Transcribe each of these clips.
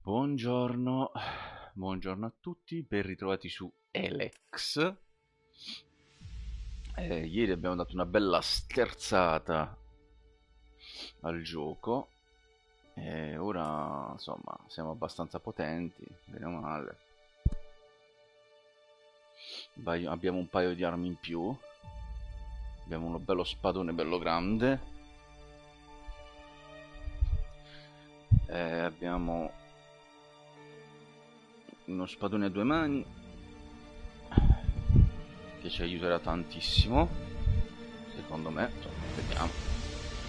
Buongiorno, buongiorno a tutti, ben ritrovati su Elex. Ieri abbiamo dato una bella sterzata al gioco e ora insomma siamo abbastanza potenti, bene o male. Abbiamo un paio di armi in più, abbiamo uno bello spadone bello grande, abbiamo uno spadone a due mani che ci aiuterà tantissimo, secondo me. Insomma, vediamo.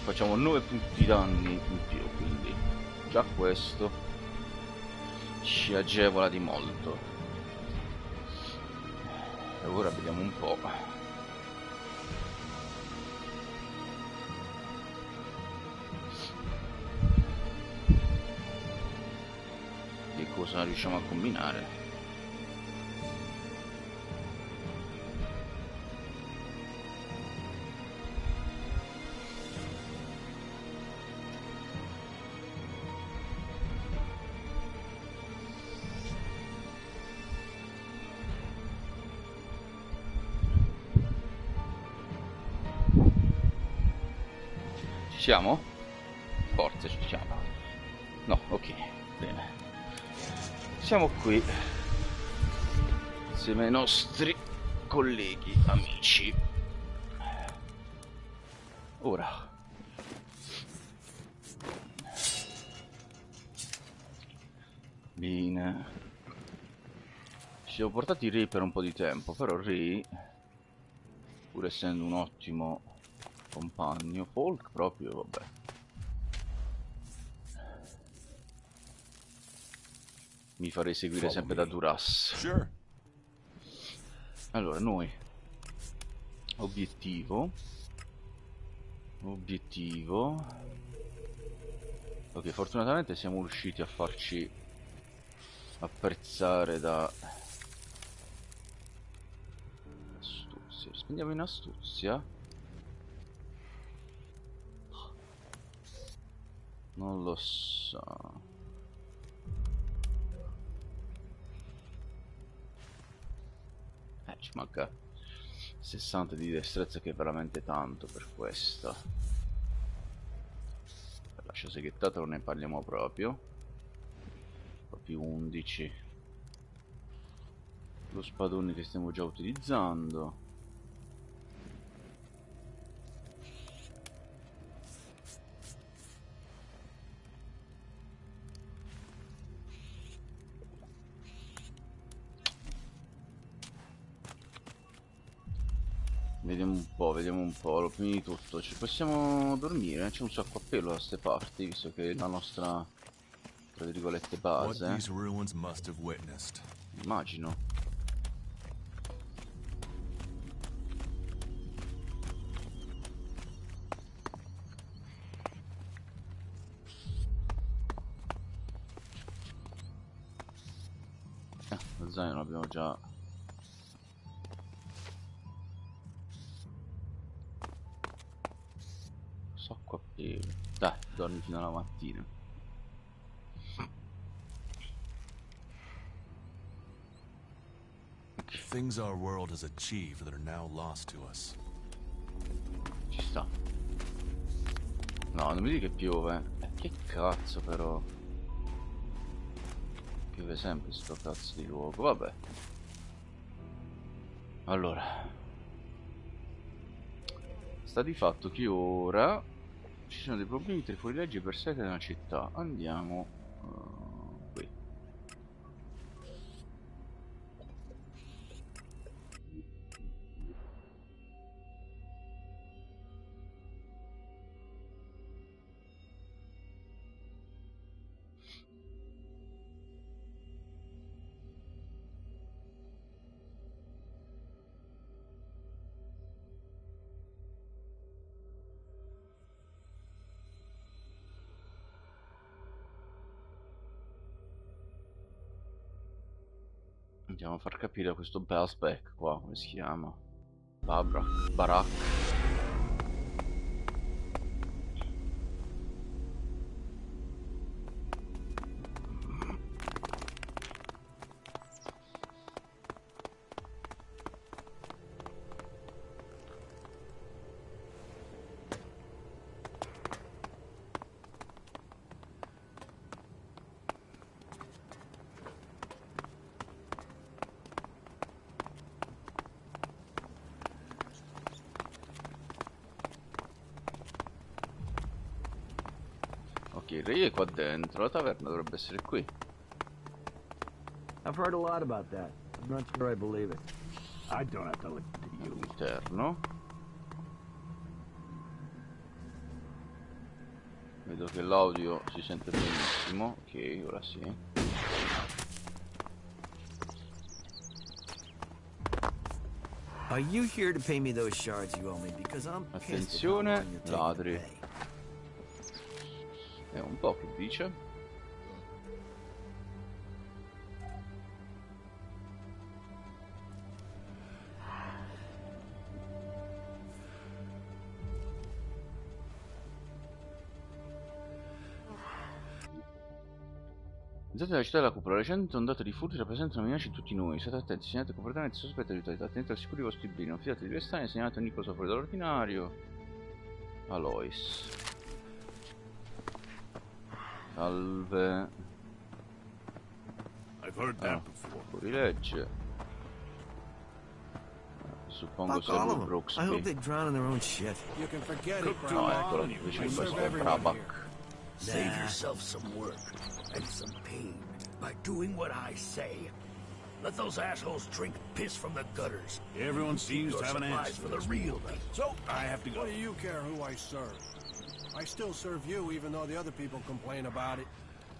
Facciamo 9 punti di danni in più, quindi già questo ci agevola di molto. E ora vediamo un po' che cosa riusciamo a combinare. Ci siamo? Forza, ci siamo. No, ok, bene. Siamo qui insieme ai nostri colleghi, amici. Ora bene, ci siamo portati Ray per un po' di tempo, però Ray, pur essendo un ottimo compagno, Folk proprio, vabbè. Mi farei seguire sempre da Duras. Sure. Allora, noi obiettivo. Ok, fortunatamente siamo riusciti a farci apprezzare da astuzia. Spendiamo in astuzia? Non lo so. Ci manca 60 di destrezza, che è veramente tanto per questa. Lascia seghettata, non ne parliamo proprio. Proprio 11. Lo spadone che stiamo già utilizzando. Vediamo un po', prima di tutto, ci possiamo dormire? C'è un sacco a pelo da queste parti, visto che è la nostra, tra virgolette, base. Immagino. Lo zaino l'abbiamo già. Sacco a pelo. Dai, dormi fino alla mattina. Things our world has achieved that are now lost to us. Ci sta. No, non mi dica che piove. Che cazzo però. Piove sempre sto cazzo di luogo, vabbè. Allora. Sta di fatto che ora ci sono dei problemi tra i fuorilegge e berserker nella città. Andiamo qui. Andiamo a far capire a questo Belzbeck qua, come si chiama? Barak. il re è qua dentro, la taverna dovrebbe essere qui. I've heard a lot about that. I'm not sure I believe it. I don't have to listen to you. All'interno. Vedo che l'audio si sente benissimo. Ok, ora sì. Are you here to pay me those shards you owe me? Because I'm pissed at how long Attenzione, you're taking to ladri. pay. È un po' che dice. Pensate alla città della cupola, le recenti ondate di furti rappresentano minacce a tutti noi. State attenti, segnate completamente sospetti di autorità, tenete al sicuro i vostri beni, non fidate di restare, segnate ogni cosa fuori dall'ordinario. Alois. Salve. Fuori legge. Suppongo Fuck sia all lui of them. I hope Brooksby. they drown in their own shit. You can forget it. No, eccolo, invece questo è Brabak. Save yourself some work and some pain by doing what I say. Let those assholes drink piss from the gutters. Everyone seems Your to have an supplies answer for the real me. So, I have to go. What do you care who I serve? I still serve you even though the other people complain about it.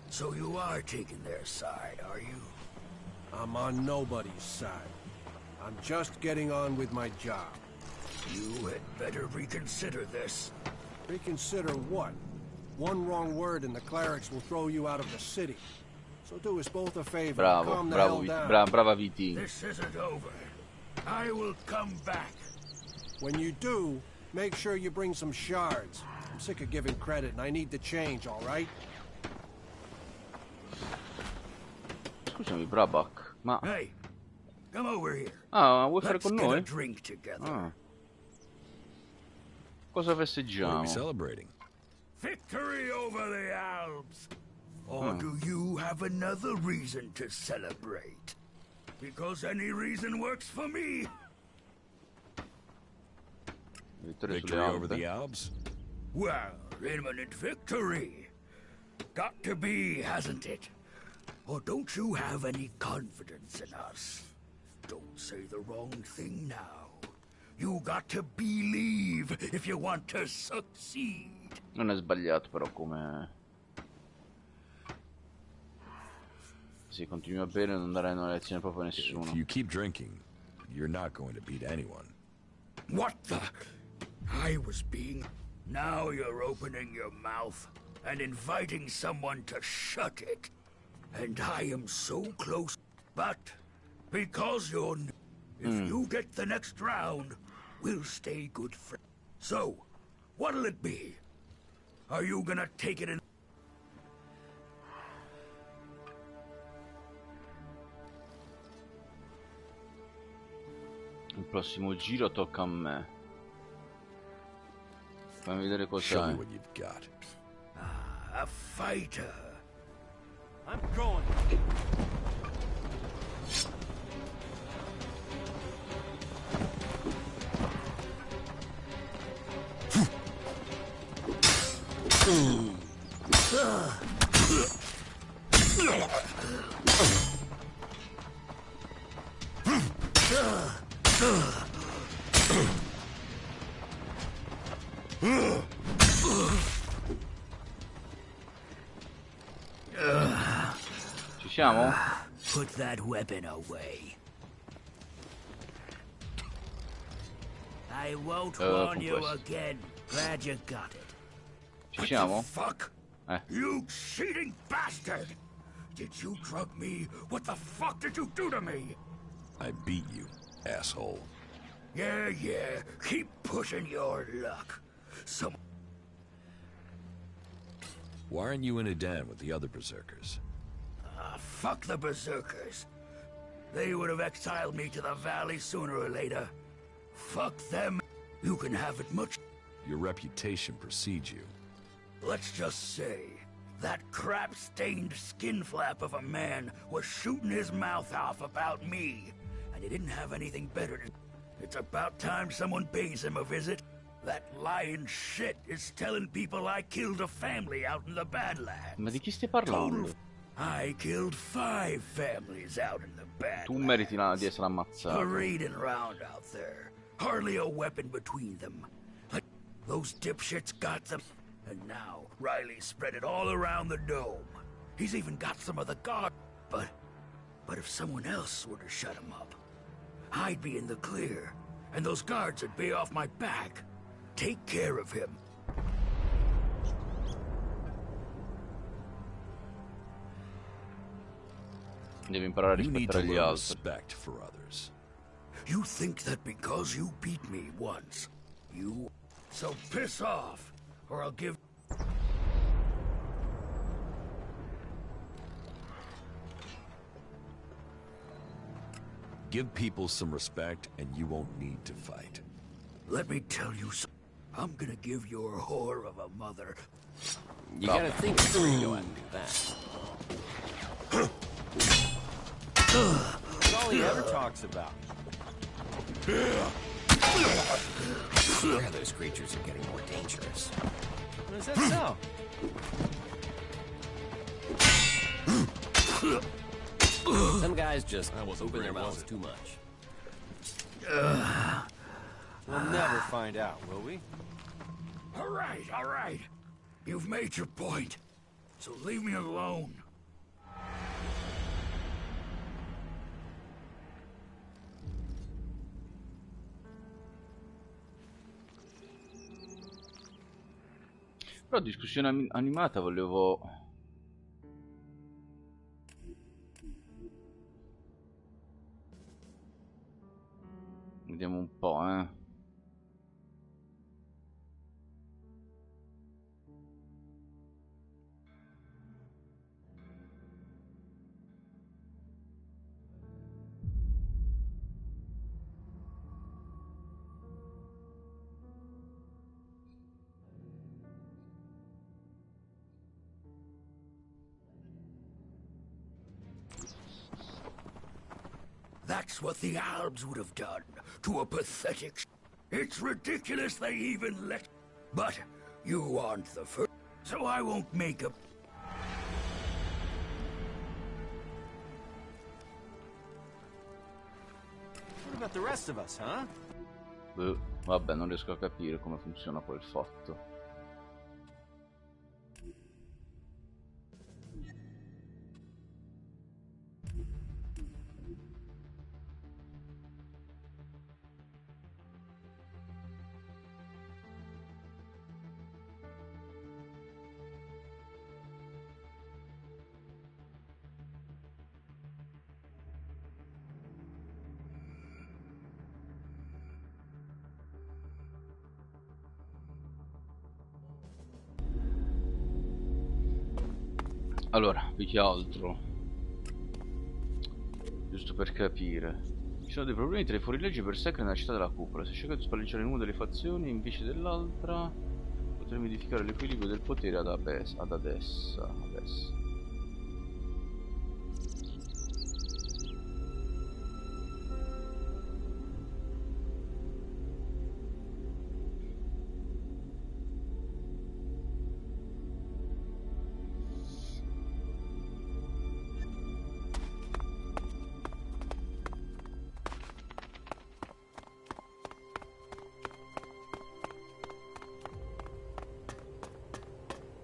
So you are taking their side, are you? I'm on nobody's side. I'm just getting on with my job. You had better reconsider this. Reconsider what? One wrong word and the clerics will throw you out of the city. So do us both a favor. Bravo, calm the bravo, hell down. brava Viti. This isn't over. I will come back. When you do, make sure you bring some shards. I'm sick of giving credit and I need the change, all right? Scusami, Brabak, ma... Hey, come over here. Ah, vuoi fare Let's con get a noi? drink together. Ah. Cosa What are we festeggiamo? celebrating? Victory over the Alps! Or do you have another reason to celebrate? Because any reason works for me. Vittoria Victory sulle over the Alpi. Alps? Well, imminent victory. Got to be, hasn't it? Or don't you have any confidence in us? Don't say the wrong thing now. You got to believe if you want to succeed. Non è sbagliato però come... Sì, continui a bere e non darai una lezione proprio a nessuno. If you keep drinking, you're not going to beat anyone. What the? I was being... Now you're opening your mouth and inviting someone to shut it. And I am so close. But because you're... If you get the next round, we'll stay good friends. So, what'll it be? Are you gonna take it in... Il prossimo giro tocca a me. Fammi vedere Show cosa me è. what you've got. A fighter. I'm going. Ci siamo? Put that weapon away. I won't warn con you questo. again. Glad you got it. Ci siamo? Fuck! You cheating bastard! Did you drug me? What the fuck did you do to me? I beat you, asshole. Yeah, keep pushing your luck. Some... Why aren't you in a den with the other berserkers? Fuck the berserkers. They would have exiled me to the valley sooner or later. Fuck them. You can have it much... Your reputation precedes you. Let's just say, that crap-stained skin flap of a man was shooting his mouth off about me, and he didn't have anything better to... It's about time someone pays him a visit. That lying shit is telling people I killed a family out in the Badlands. Ma di chi stai parlando? I killed 5 families out in the Badlands. Tu meriti di essere ammazzato. Parading around out there. Hardly a weapon between them. Like, those dipshits got them. And now, Riley spread it all around the dome. He's even got some of the guard. But if someone else were to shut him up, I'd be in the clear. And those guards would be off my back. Take care of him. Devi imparare a You need to rispettare gli learn altri. respect for others. You think that because you beat me once, you... So piss off, or I'll give... Give people some respect, and you won't need to fight. Let me tell you something. I'm gonna give your whore of a mother... You gotta think before you go out and do that. That's all he ever talks about. Yeah, those creatures are getting more dangerous. Is that so? Some guys just open their mouths too much. We'll never find out, will we? All right. You've made your point. So leave me alone. Però discussione animata volevo... Vediamo un po', That's what the Albs would have done to a pathetic... It's ridiculous they even let... But you aren't the first, so I won't make a... What about the rest of us, huh? Vabbè, non riesco a capire come funziona poi il fatto. Allora, più che altro, giusto per capire, ci sono dei problemi tra i fuorilegge per secre nella città della cupola. Se scelgo di spalleggiare una delle fazioni invece dell'altra, potrei modificare l'equilibrio del potere ad adesso.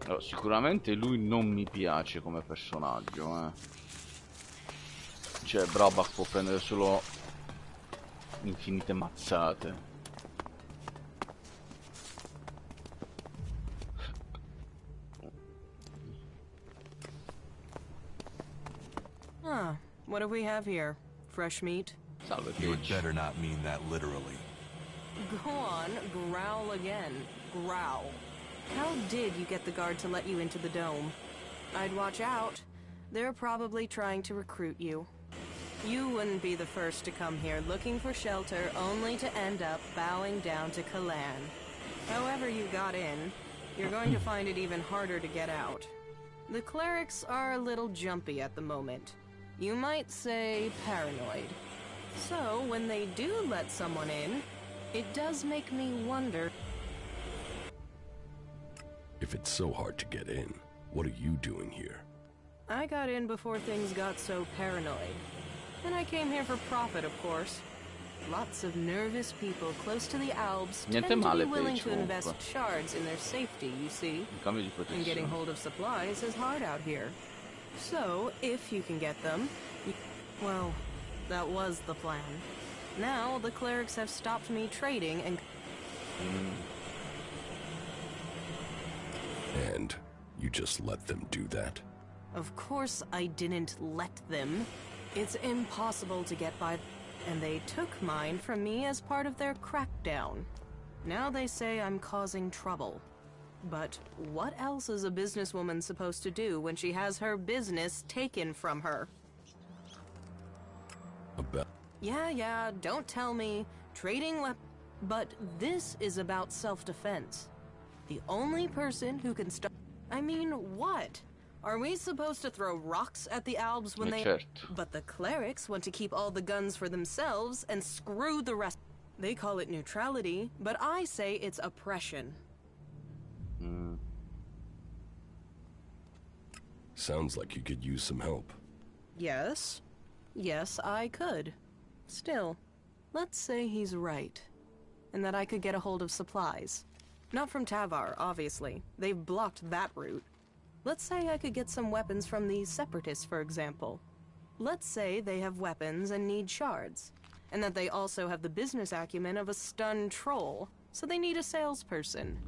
Allora, sicuramente lui non mi piace come personaggio, Cioè, Brabak può prendere solo infinite mazzate. What do we have here? Fresh meat? Salve, You would Peach. better not mean that literally. Go on, growl again. Growl. How did you get the guard to let you into the dome? I'd watch out. They're probably trying to recruit you. You wouldn't be the first to come here looking for shelter only to end up bowing down to Kalan. However you got in, you're going to find it even harder to get out. The clerics are a little jumpy at the moment. You might say paranoid. So, when they do let someone in, it does make me wonder. If it's so hard to get in, what are you doing here? I got in before things got so paranoid. And I came here for profit, of course. Lots of nervous people close to the Alps tend to be willing to invest shards in their safety, you see. And getting hold of supplies is hard out here. So, if you can get them, well, that was the plan. Now, the clerics have stopped me trading and... And you just let them do that? Of course I didn't let them. It's impossible to get by, and they took mine from me as part of their crackdown. Now they say I'm causing trouble. But what else is a businesswoman supposed to do when she has her business taken from her? Yeah, don't tell me. Trading But this is about self-defense. The only person who can stop... I mean, what? Are we supposed to throw rocks at the Albs when they... But the clerics want to keep all the guns for themselves and screw the rest. They call it neutrality, but I say it's oppression. Sounds like you could use some help. Yes. Yes, I could. Still, let's say he's right. And that I could get a hold of supplies. Not from Tavar, obviously. They've blocked that route. Let's say I could get some weapons from the Separatists, for example. Let's say they have weapons and need shards. And that they also have the business acumen of a stunned troll, so they need a salesperson.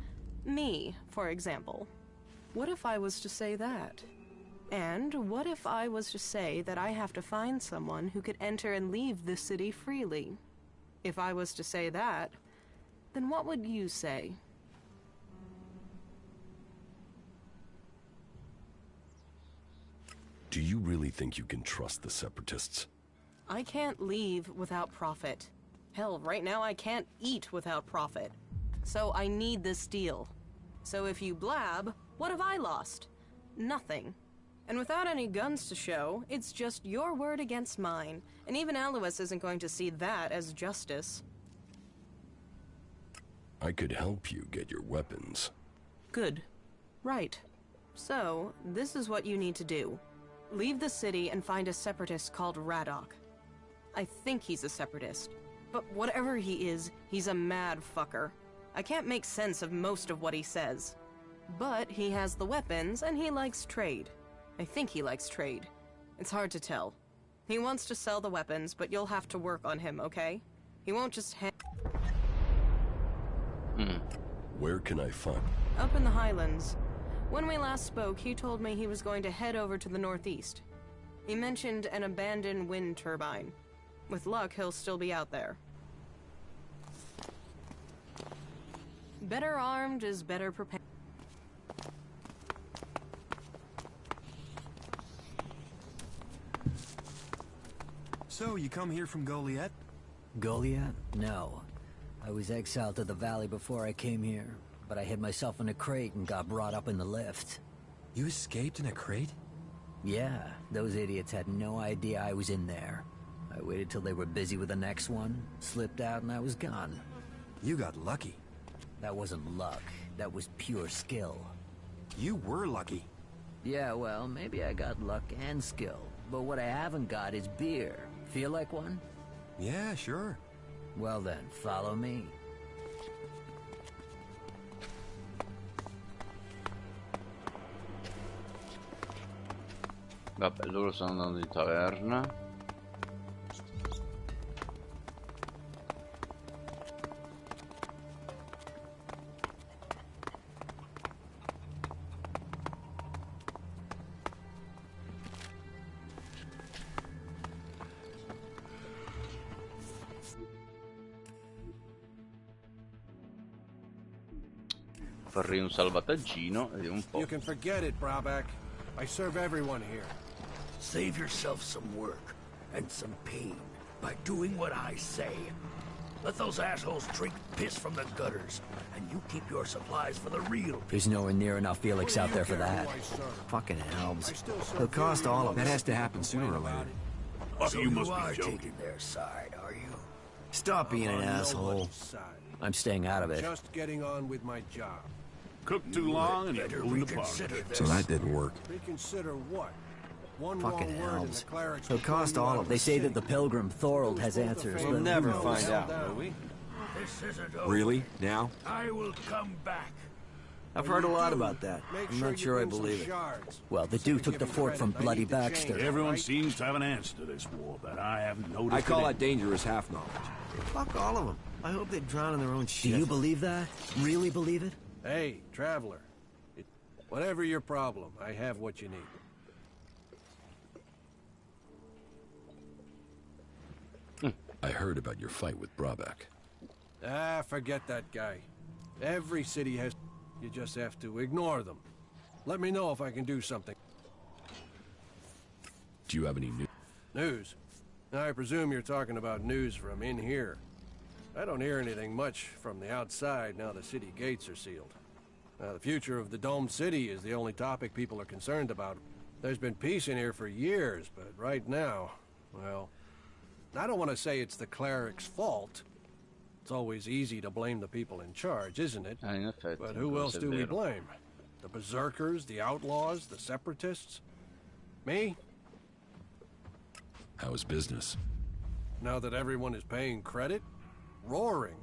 Me, for example. What if I was to say that? And what if I was to say that I have to find someone who could enter and leave the city freely? If I was to say that, then what would you say? Do you really think you can trust the Separatists? I can't leave without profit. Hell, right now I can't eat without profit. So I need this deal. So if you blab, what have I lost? Nothing. And without any guns to show, it's just your word against mine. And even Alois isn't going to see that as justice. I could help you get your weapons. Good. Right. So, this is what you need to do. Leave the city and find a separatist called Radok. I think he's a separatist. But whatever he is, he's a mad fucker. I can't make sense of most of what he says. But he has the weapons, and he likes trade. I think he likes trade. It's hard to tell. He wants to sell the weapons, but you'll have to work on him, okay? He won't just Where can I find... Up in the Highlands. When we last spoke, he told me he was going to head over to the northeast. He mentioned an abandoned wind turbine. With luck, he'll still be out there. Better armed is better prepared. So, you come here from Goliath? Goliath? No. I was exiled to the valley before I came here, but I hid myself in a crate and got brought up in the lift. You escaped in a crate? Yeah, those idiots had no idea I was in there. I waited till they were busy with the next one, slipped out, and I was gone. You got lucky. That wasn't luck. That was pure skill. You were lucky. Yeah, well, maybe I got luck and skill, but what I haven't got is beer. Feel like one? Yeah, sure. Well then, follow me. Vabbè, loro stanno andando in taverna. Farei un salvataggino, vediamo un po'. You can forget it, Brabak. I serve everyone here. Save yourself some work and some pain by doing what I say. Let those assholes drink piss from the gutters, and you keep your supplies for the real. There's nowhere near enough Felix out there for that. Fucking elves. They'll cost all of it. That has to happen sooner or later. So you are taking their side, are you? Stop being an asshole. I'm staying out of it. Just getting on with my job. Cook too long and Better you're pulling apart. reconsider this. So that didn't work. Reconsider what? One Fucking wrong word and elves. the clerics It'll will throw cost you all out of They the say that city. the pilgrim Thorold has answers, We'll but never who find knows? out, Down. will we? This isn't over. Really? Now? I will come back. I've When heard a you lot do, about that. make I'm not you sure I bring some believe it. shards. well, the So Duke we took give the you fort credit. from I Bloody need to change Baxter. it, Everyone right? seems to have an answer to this war, but I haven't noticed I call it. that dangerous half knowledge. Fuck all of them. I hope they drown in their own Do shit. you believe that? Really believe it? Hey, traveler. Whatever your problem, I have what you need. I heard about your fight with Brabeck. Ah, forget that guy. Every city has... You just have to ignore them. Let me know if I can do something. Do you have any news? News? I presume you're talking about news from in here. I don't hear anything much from the outside now the city gates are sealed. The future of the domed city is the only topic people are concerned about. There's been peace in here for years, but right now, well... I don't want to say it's the cleric's fault. It's always easy to blame the people in charge, isn't it? In effetti, But who else questo è do we vero. blame? The berserkers, the outlaws, the separatists? Me? How is business? Now that everyone is paying credit? Roaring.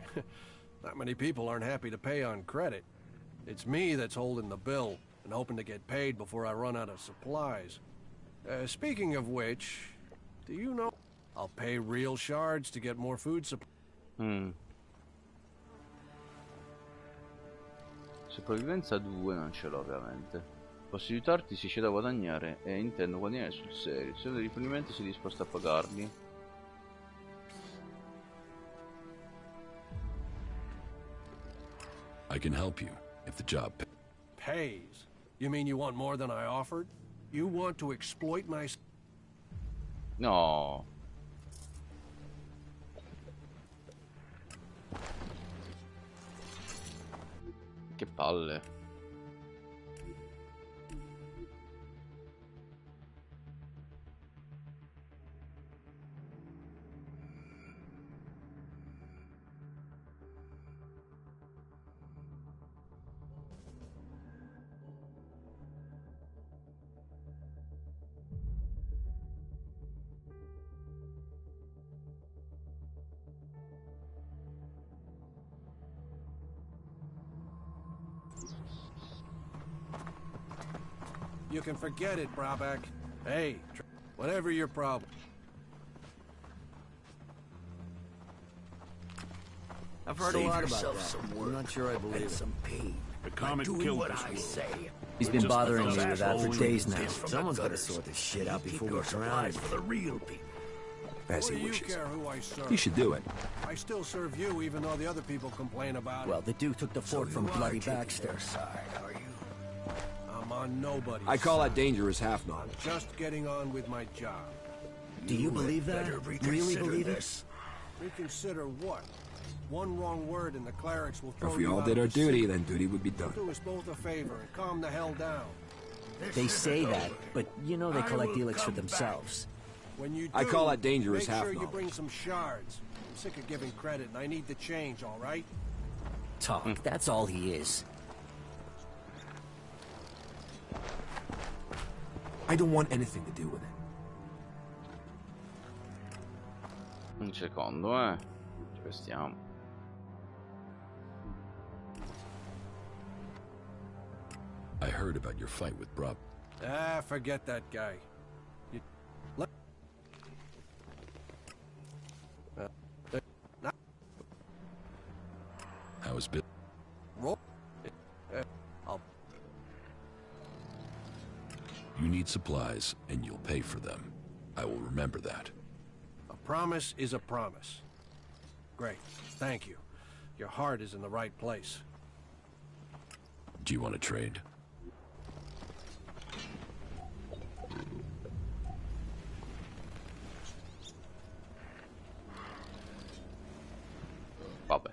Not many people aren't happy to pay on credit. It's me that's holding the bill and hoping to get paid before I run out of supplies. Speaking of which, do you know... I'll pay real shards to get more food supply. Sopravvivenza 2 non ce l'ho ovviamente. Posso aiutarti se c'è da guadagnare e intendo guadagnare sul serio. Se ho dei rifornimenti sei disposto a pagarli. I can help you if the job Pays? You mean you want more than I offered? You want to exploit my... No. Che palle. You can forget it, Brabeck. Hey, whatever your problem. I've heard a lot about that. I'm not sure I believe it. Some pain. The comet Doing killed what this I world. say. He's been Just bothering the me with that for fast days now. From Someone's the got to gutters. sort this shit out Keep before we your drown. supplies for the real people. As What he do you wishes. care who I serve? You should do it. I still serve you, even though the other people complain about Well, it. the Duke took the fort from You are Bloody taking Baxter. their side, are you? I'm on nobody's I call side. that dangerous half I'm knowledge. just getting on with my job. Do you believe that? Better Really reconsider believe it? this. Reconsider what? One wrong word and the clerics will throw If we you all out did of our the duty, city. then duty would be done. Do us both a favor and calm the hell down. They say that, but you know they collect Elex for themselves. When you do, I call that dangerous make sure you half-knowledge. bring some shards. I'm sick of giving credit and I need the change, all right? Talk, that's all he is. I don't want anything to do with it. Un secondo, Ci restiamo. I heard about your fight with Brab. Ah, forget that guy. You... Let... How is business? Roll. I'll... You need supplies, and you'll pay for them. I will remember that. A promise is a promise. Great. Thank you. Your heart is in the right place. Do you want to trade? Vabbè.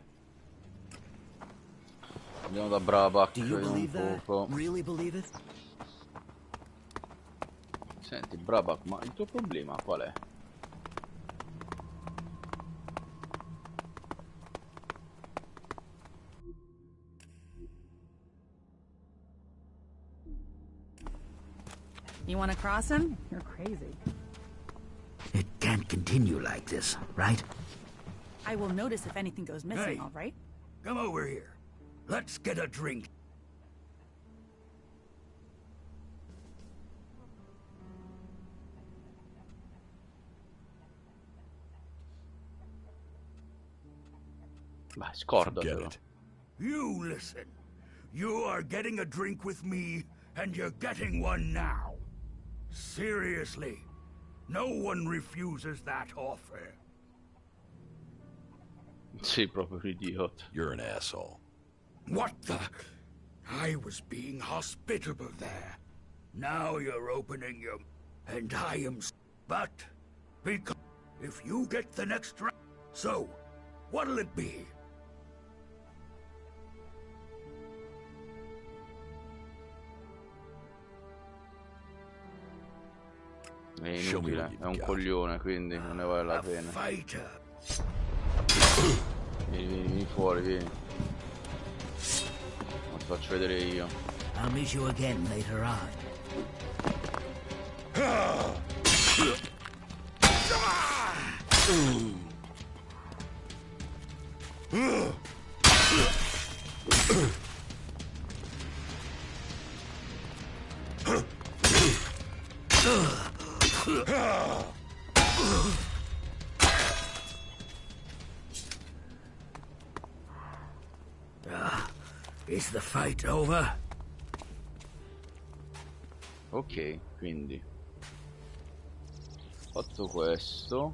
Andiamo da Brabeck Do you un believe that? poco. Really believe it? Senti, Brabeck, ma il tuo problema qual è? You want to cross him? You're crazy. It can't continue like this, right? I will notice if anything goes missing, Hey. all right? Come over here. Let's get a drink. Vai, Forget scordatelo. it. You listen. You are getting a drink with me, and you're getting one now. Seriously. No one refuses that offer. Sei proprio un idiota. You're an asshole. What the? I was being hospitable there. Now you're opening your... And I am... But... Because... If you get the next round... So, what'll it be? È inutile, è un coglione, quindi non ne vale la pena. Fighter. Vieni fuori, vieni. Non ti faccio vedere io. I'll meet you again later on. Is the fight over? Ok, quindi fatto questo,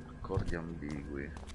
accordi ambigui.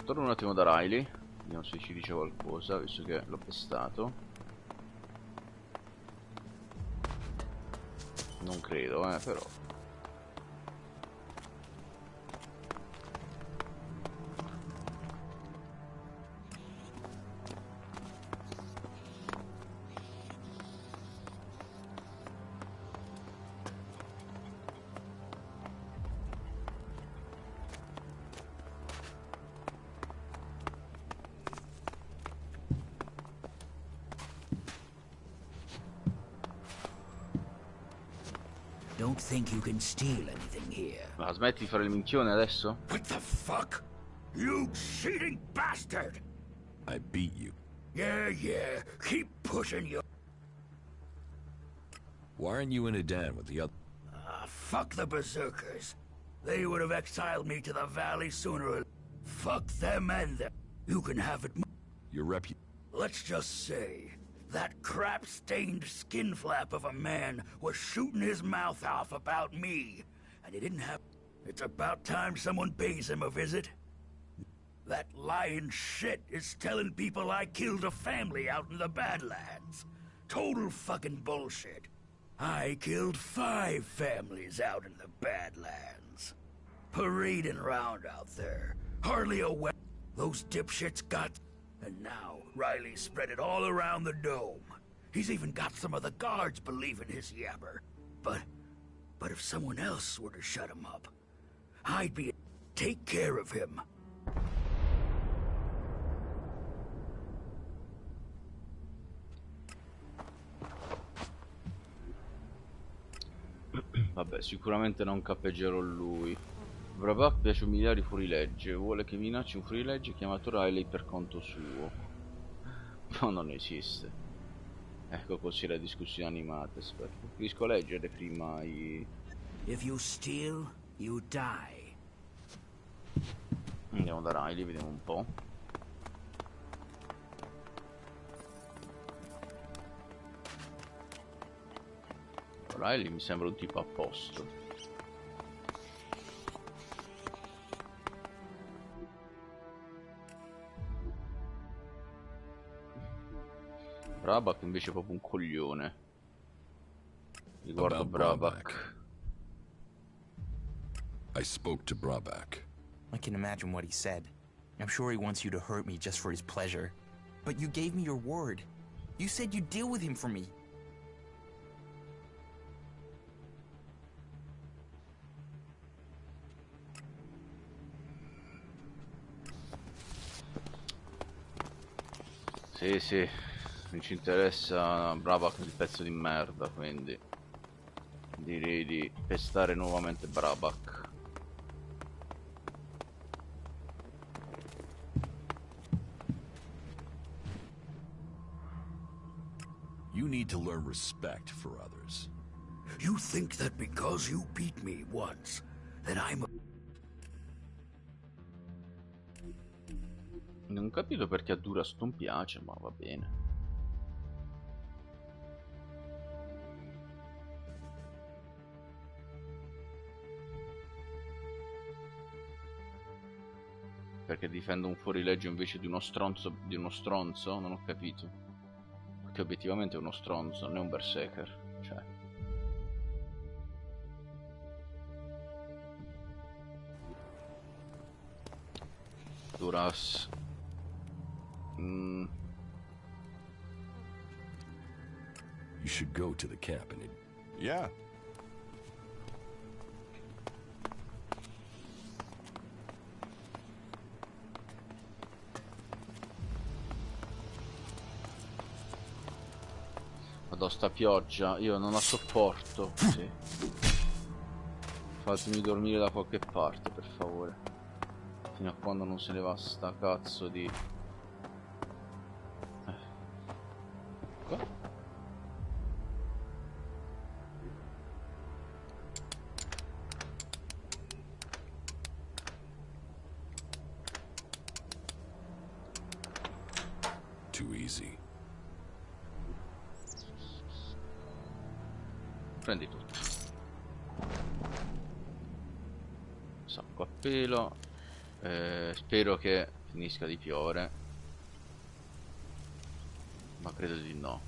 Torno un attimo da Riley, vediamo se ci dice qualcosa, visto che l'ho pestato. Non credo, però. Don't think you can steal anything here. Ma smetti di fare il minchione adesso? What the fuck? You cheating bastard! I beat you. Yeah, keep pushing your... Why aren't you in a den with the other? Fuck the berserkers. They would have exiled me to the valley sooner or... Fuck them and them. You can have it... Your Let's just say, that crap-stained skin flap of a man was shooting his mouth off about me, and he didn't have... It's about time someone pays him a visit. That lying shit is telling people I killed a family out in the Badlands. Total fucking bullshit. I killed 5 families out in the Badlands. Parading around out there. Hardly a we... Those dipshits got... And now, Riley spread it all around the dome. He's even got some of the guards believing his yabber. But if someone else were to shut him up, I'd be... Take care of him. Vabbè, sicuramente non cappeggerò lui. Brabak piace umiliare i fuorilegge, vuole che minacci un fuorilegge chiamato Riley per conto suo. No, non esiste. Ecco così la discussione animata. Aspetta, preferisco leggere prima i... If you steal, you die. Andiamo da Riley, vediamo un po'. Riley mi sembra un tipo a posto. Brabak invece è proprio un coglione. Riguardo Brabak. I spoke to Brabak. I can imagine what he said. I'm sure he wants you to hurt me just for his pleasure. But you gave me your word. You said you'd deal with him for me. Sì, sì, non ci interessa Brabak il pezzo di merda, quindi direi di pestare nuovamente Brabak. You need to learn respect for others. You think that because you beat me once, that I'm a... Non ho capito perché a Duras non piace, ma va bene. Perché difendo un fuorilegge invece di uno stronzo, Non ho capito. Perché obiettivamente è uno stronzo, non è un berserker. Cioè. Duras. You should go to the camp and Yeah. Vado sta pioggia, io non la sopporto. Sì. Fatemi dormire da qualche parte, per favore. Fino a quando non se ne va sta cazzo di... Qua? too easy. Prendi tutto. Sacco a pelo. Spero che finisca di piovere. Ma credo di no.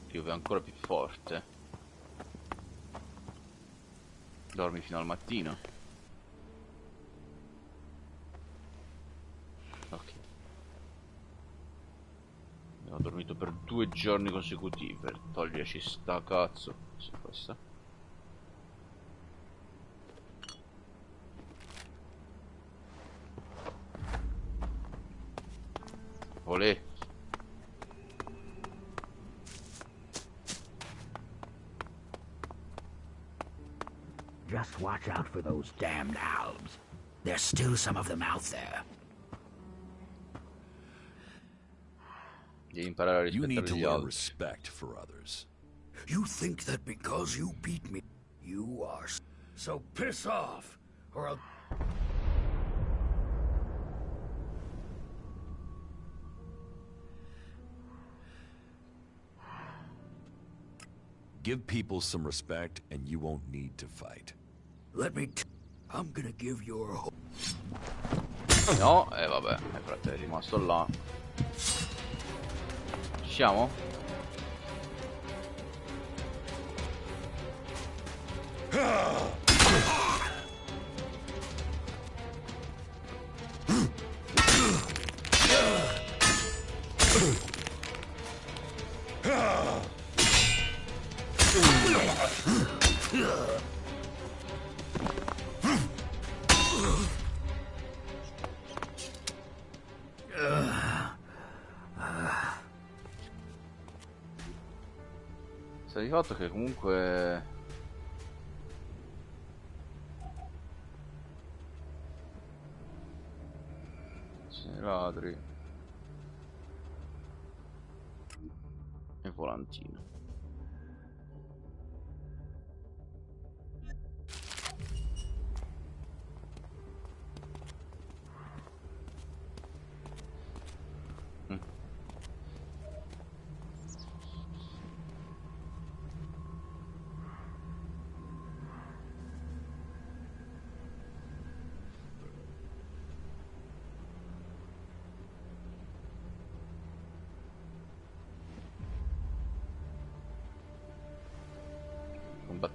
Piove ancora più forte. Dormi fino al mattino. Ok. Ho dormito per 2 giorni consecutivi per toglierci sta cazzo. Sì, questa. Olè. Just watch out for those damned albs. There's still some of them out there. Devi imparare a You need rispettare to gli learn altri. respect for others. You think that because you beat me, you are... So piss off, or I'll... Give people some respect and you won't need to fight. Let me... I'm gonna give your... No, vabbè, il fratello è rimasto là. Ci siamo? Sta di fatto che comunque ladri e volantino.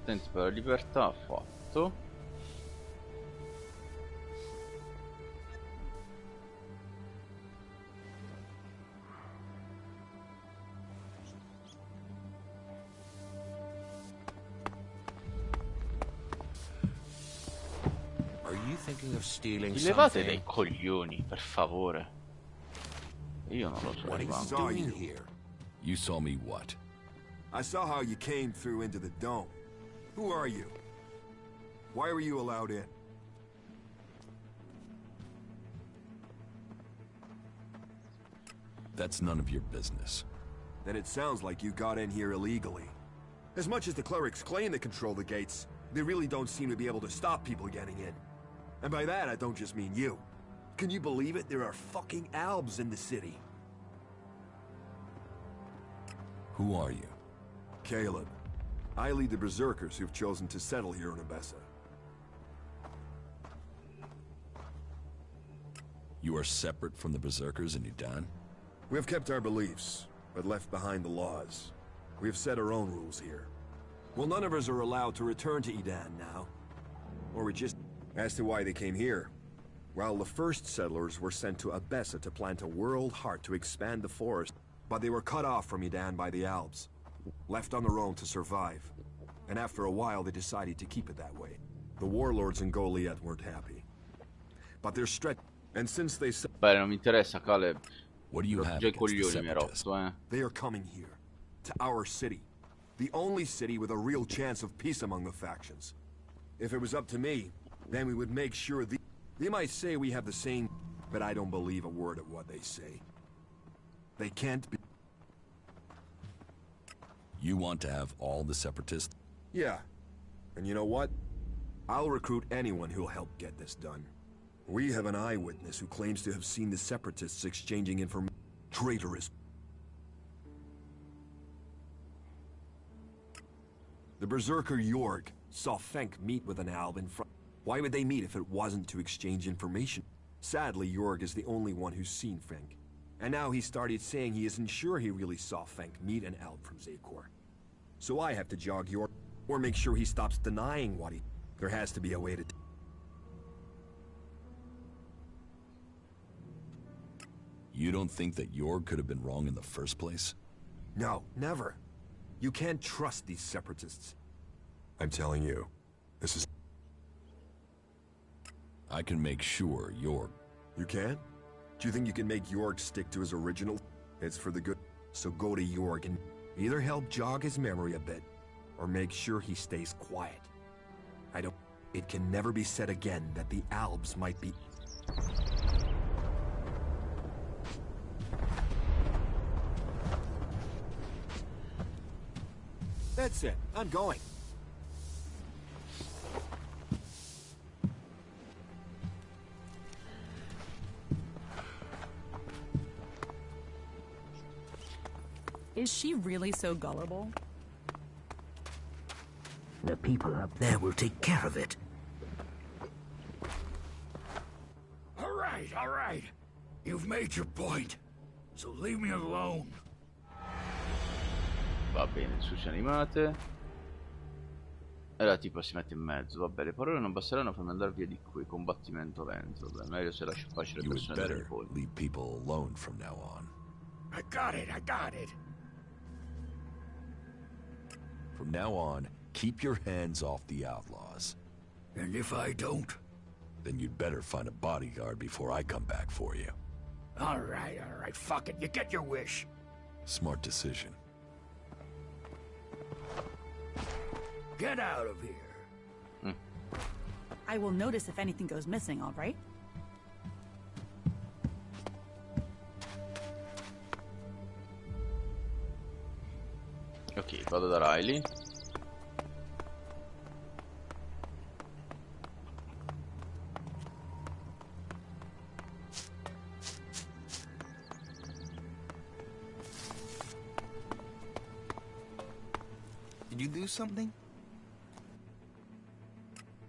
Attenti per la libertà, fatto. Are you thinking of stealing Vi levate something? dai coglioni, per favore. Io non lo so. What are you arrivando. doing here? You saw me what? I saw how you came through into the dome. Who are you? Why were you allowed in? That's none of your business. Then it sounds like you got in here illegally. As much as the clerics claim they control the gates, they really don't seem to be able to stop people getting in. And by that, I don't just mean you. Can you believe it? There are fucking Albs in the city. Who are you? Caleb. I lead the Berserkers who've chosen to settle here in Abessa. You are separate from the Berserkers in Udan? We have kept our beliefs, but left behind the laws. We have set our own rules here. Well, none of us are allowed to return to Edan now. Or we just... As to why they came here, well, the first settlers were sent to Abessa to plant a world heart to expand the forest, but they were cut off from Edan by the Albs, left on their own to survive. And after a while, they decided to keep it that way. The warlords in Goliath weren't happy. But they're stretched, and since they... Beh, non mi interessa, Caleb. What do you have Già i against the coglioni mi hai separatists? rotto, eh. They are coming here, to our city. The only city with a real chance of peace among the factions. If it was up to me, then we would make sure they might say we have the same, but I don't believe a word of what they say. They can't be... You want to have all the separatists? Yeah. And you know what? I'll recruit anyone who'll help get this done. We have an eyewitness who claims to have seen the separatists exchanging information. Traitorous. The Berserker Jorg saw Fenk meet with an Alb in front. Why would they meet if it wasn't to exchange information? Sadly, Jorg is the only one who's seen Fenk. And now he started saying he isn't sure he really saw Fenk meet an Alb from Zakor. So I have to jog Jorg, or make sure he stops denying what he... There has to be a way to... You don't think that Jorg could have been wrong in the first place? No, never. You can't trust these separatists. I'm telling you, this is... I can make sure Jorg... You can? Do you think you can make Jorg stick to his original? It's for the good. So go to Jorg and either help jog his memory a bit, or make sure he stays quiet. It can never be said again that the Albs might be... That's it. I'm going. Is she really so gullible? The people up there will take care of it. All right. You've made your point. So leave me alone. Va bene, sushi animate. E la tipo si mette in mezzo. Vabbè, le parole non basteranno a farmi andare via di qui. Combattimento lento. Vabbè, meglio se lascio facile le You would persone dei better polli. leave people alone from now on. I got it. From now on, keep your hands off the outlaws. And if I don't? Then you'd better find a bodyguard before I come back for you. All right. Fuck it. You get your wish. Smart decision. Get out of here. I will notice if anything goes missing, all right? Ok, vado da Riley. Did you do something?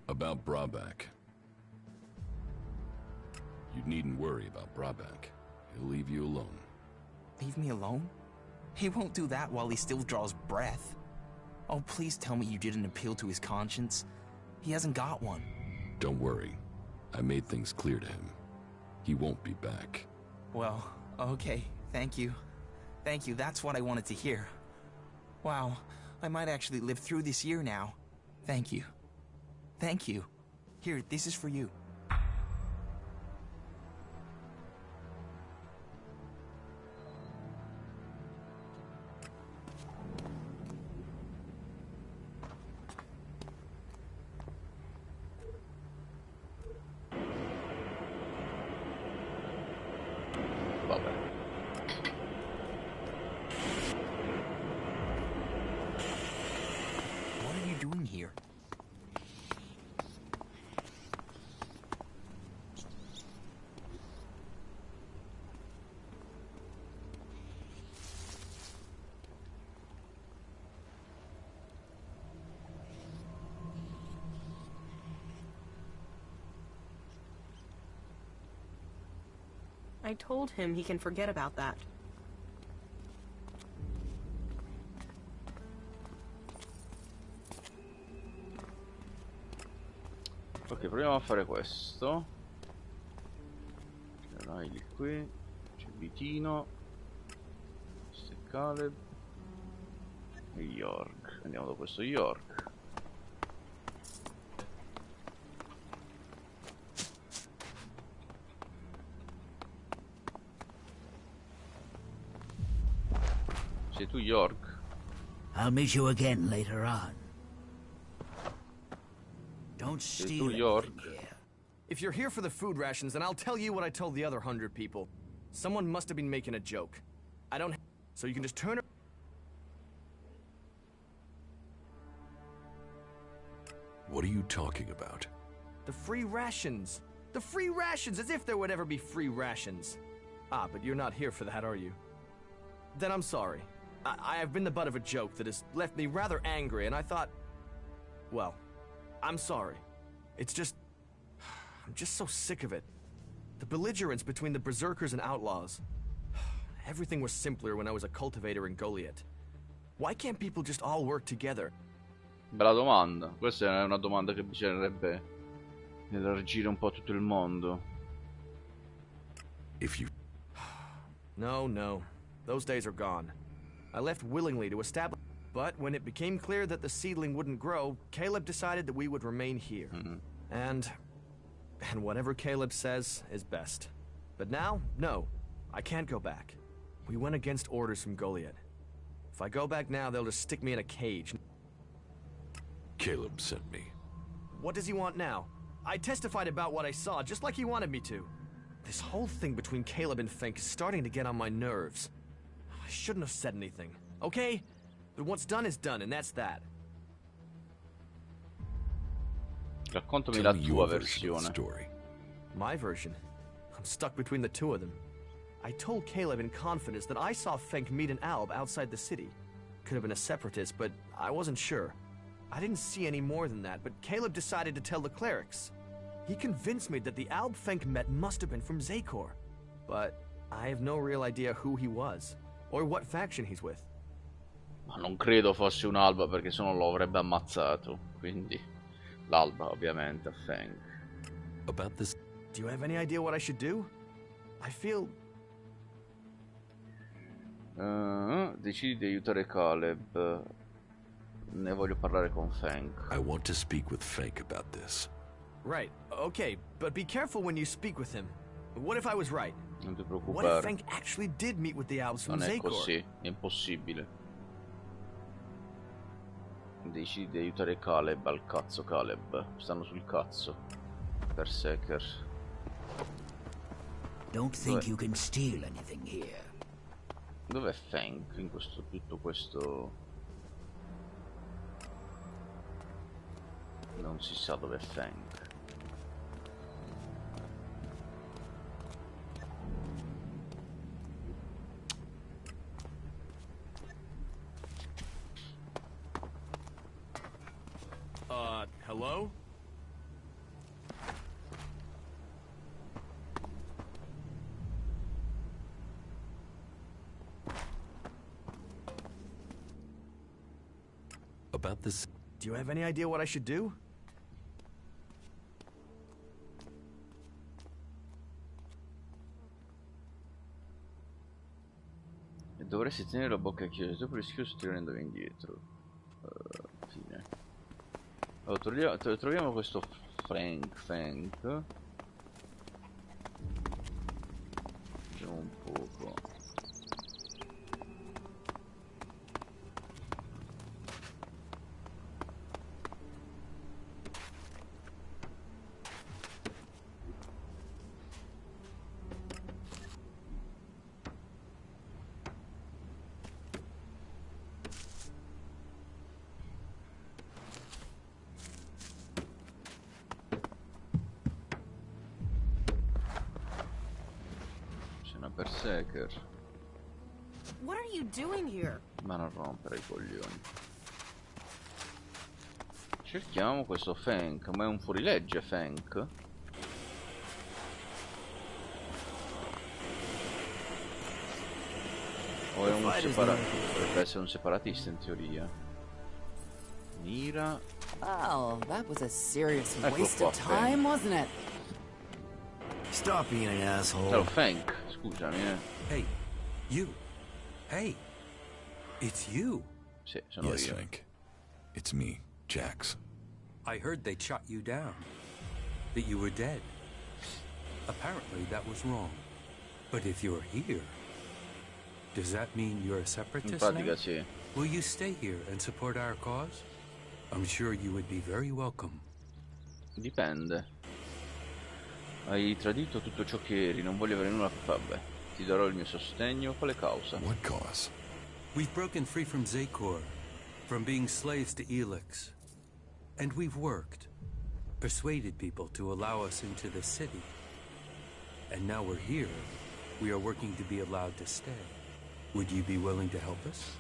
About Brabak. You needn't worry about Brabak. He'll leave you alone. Leave me alone? He won't do that while he still draws breath. Oh, please tell me you didn't appeal to his conscience. He hasn't got one. Don't worry. I made things clear to him. He won't be back. Well, okay. Thank you. Thank you. That's what I wanted to hear. Wow. I might actually live through this year now. Thank you. Thank you. Here, this is for you. What are you doing here? I told him he can forget about that. Ok, proviamo a fare questo. Dai di qui. C'è Vitino. Questo è Caleb. E York. Andiamo da questo York. Sei tu York? I'll meet you again later on. Don't Sei steal tu York? anything here. If you're here for the food rations, then I'll tell you what I told the other 100 people. Someone must have been making a joke. I don't... So you can just turn... What are you talking about? The free rations. The free rations, as if there would ever be free rations. Ah, but you're not here for that, are you? Then I'm sorry. I have been the butt of a joke that has left me rather angry, and I thought... Well, I'm sorry. It's just... I'm just so sick of it. The belligerence between the berserkers and outlaws. Everything was simpler when I was a cultivator in Goliath. Why can't people just all work together? Bella domanda. Questa è una domanda che bisognerebbe elargire un po' a tutto il mondo. If you... No. Those days are gone. I left willingly to establish... But when it became clear that the seedling wouldn't grow, Caleb decided that we would remain here. And whatever Caleb says is best. But now, no. I can't go back. We went against orders from Goliath. If I go back now, they'll just stick me in a cage. Caleb sent me. What does he want now? I testified about what I saw, just like he wanted me to. This whole thing between Caleb and Fink is starting to get on my nerves. I shouldn't have said anything, okay? But what's done is done, and that's that. Raccontami la tua versione. My version? I'm stuck between the two of them. I told Caleb in confidence that I saw Fink meet an Alb outside the city. Could have been a separatist, but I wasn't sure. I didn't see any more than that, but Caleb decided to tell the clerics. He convinced me that the Alb Fink met must have been from Zakor. But I have no real idea who he was, or what faction he's with. Ma non credo fosse un'alba perché sennò lo avrebbe ammazzato. Quindi l'alba ovviamente a Fang. About this... Do you have any idea what I should do? I feel... decidi di aiutare Caleb. Ne voglio parlare con Fang. I want to speak with Fink about this. Right, okay, but be careful when you speak with him. What if I was right? Non ti What if preoccupare. Fink actually did meet with the Albs from Non è Zakor? così, è impossibile. Decidi di aiutare Caleb al cazzo Caleb. Stanno sul cazzo. Berserker. Don't think you can steal anything here. Dov'è Fang in questo tutto questo? Non si sa dov'è Fang. Hello? about this? Do you have any idea what I should do? Dovresti tenere la bocca chiusa, dopo rischioso ti rendere indietro. Fine. Allora, troviamo questo Frank. Vediamo un poco. Berserker. What are you doing here? Ma non rompere i coglioni. Cerchiamo questo Fank, ma è un fuorilegge Fank? O è un separatista? Dovrebbe essere un separatista in teoria. Mira. Oh, that was a serious Ecco waste qua, of time, Fank. wasn't it? Stop being an asshole. Ciao Fank, scusami Hey, you. Hey, it's you. Sì, sono Yes, io. Frank. It's me, Jax. I heard they shot you down. That you were dead. Apparently that was wrong. But if you're here, does that mean you're a In separatist pratica now? sì. Will you stay here and support our cause? I'm sure you would be very welcome. Dipende. Hai tradito tutto ciò che eri, non voglio avere nulla. Vabbè, ti darò il mio sostegno. Quale causa? What cause? We've broken free from Zakor, from being slaves to Elex. And we've worked, persuaded people to allow us into the city. And now we're here, we are working to be allowed to stay. Would you be willing to help us?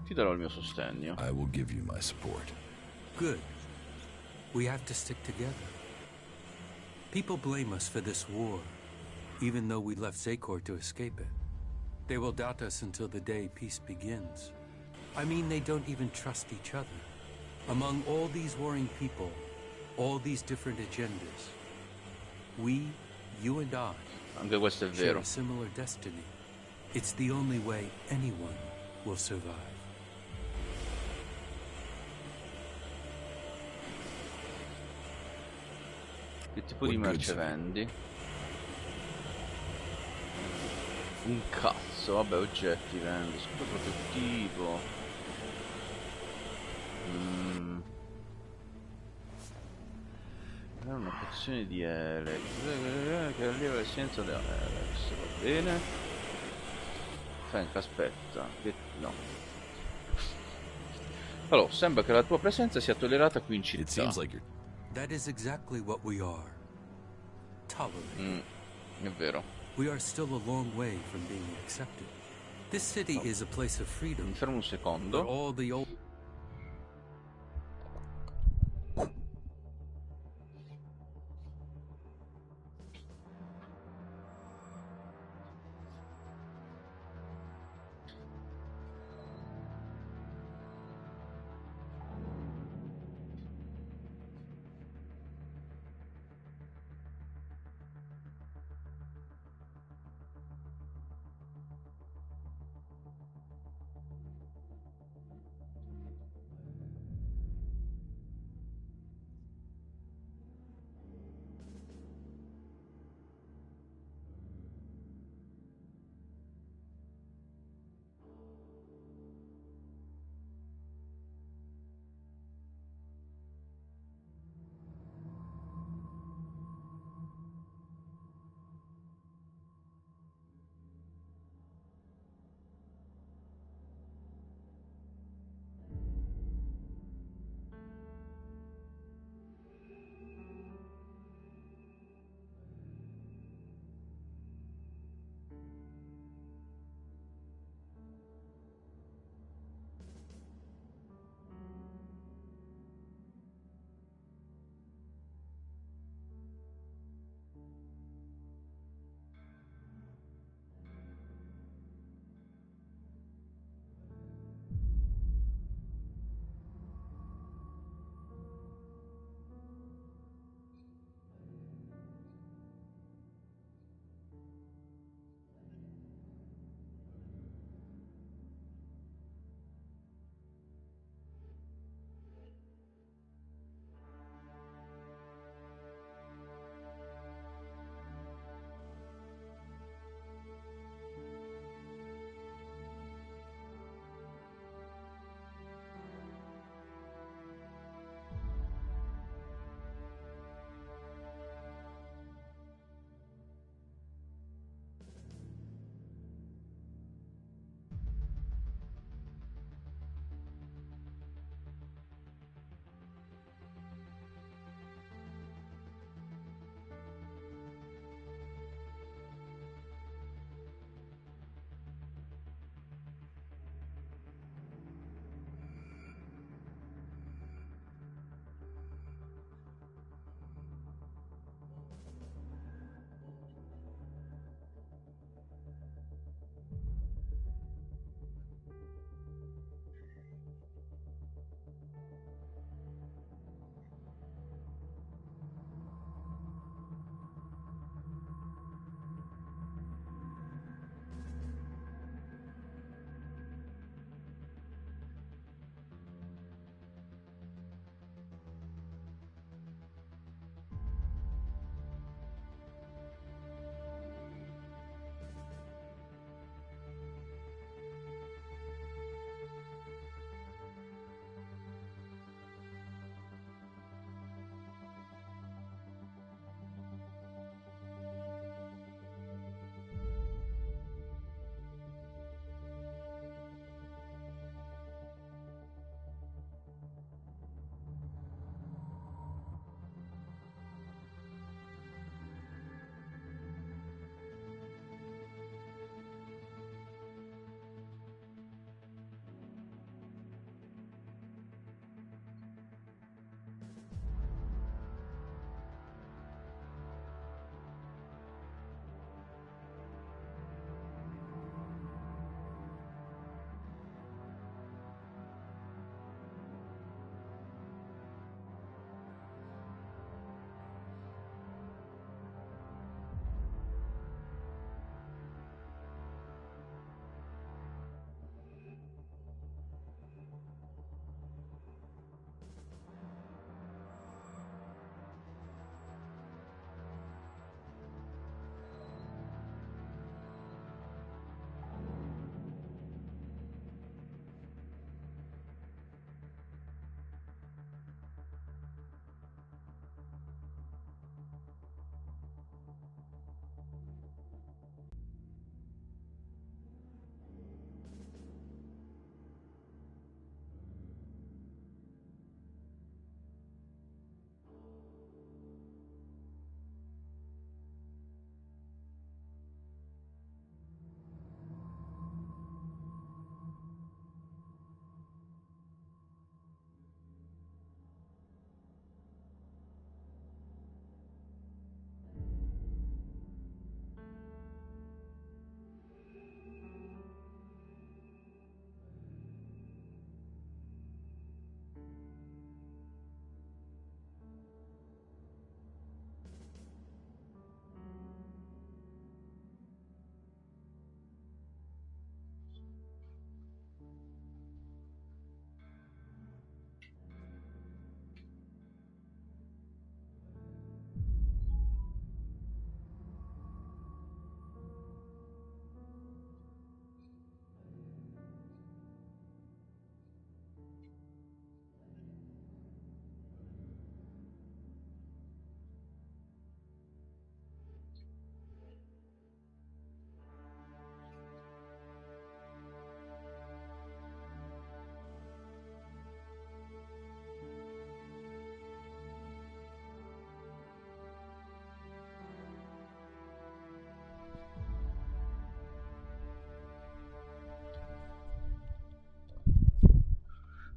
Ti darò il mio sostegno. I will give you my support. Good. We have to stick together. People blame us for this war, even though we left Zakor to escape it. They will doubt us until the day peace begins. I mean, they don't even trust each other. Among all these warring people, all these different agendas, we, you and I, Anche questo è share vero. a similar destiny. It's the only way anyone will survive. Che tipo di What merce goods? vendi? Un cazzo, vabbè, oggetti vendo, scudo protettivo. È una pozione di Elex che alleva l'essenza della Elex, va bene. Frank, aspetta, che no. Allora, sembra che la tua presenza sia tollerata qui in città. It seems like you're... That is exactly what we are. Tolerated. È vero. We are still a long way from being accepted. This city is a place of freedom. Mi fermo un secondo. Where all the old...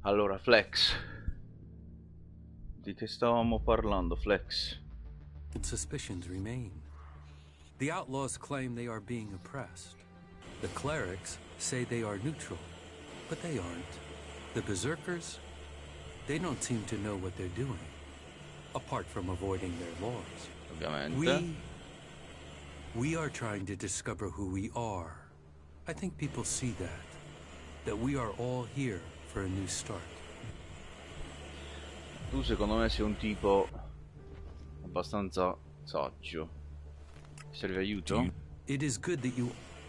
Allora, Flex. Di che stavamo parlando, Flex? Suspicions remain. The outlaws claim they are being oppressed. The clerics say they are neutral, but they aren't. The berserkers, they don't seem to know what they're doing, apart from avoiding their laws. Ovviamente. We are trying to discover who we are. I think people see that we are all here for a new start. Tu secondo me sei un tipo abbastanza saggio. Ti serve aiuto? It is good that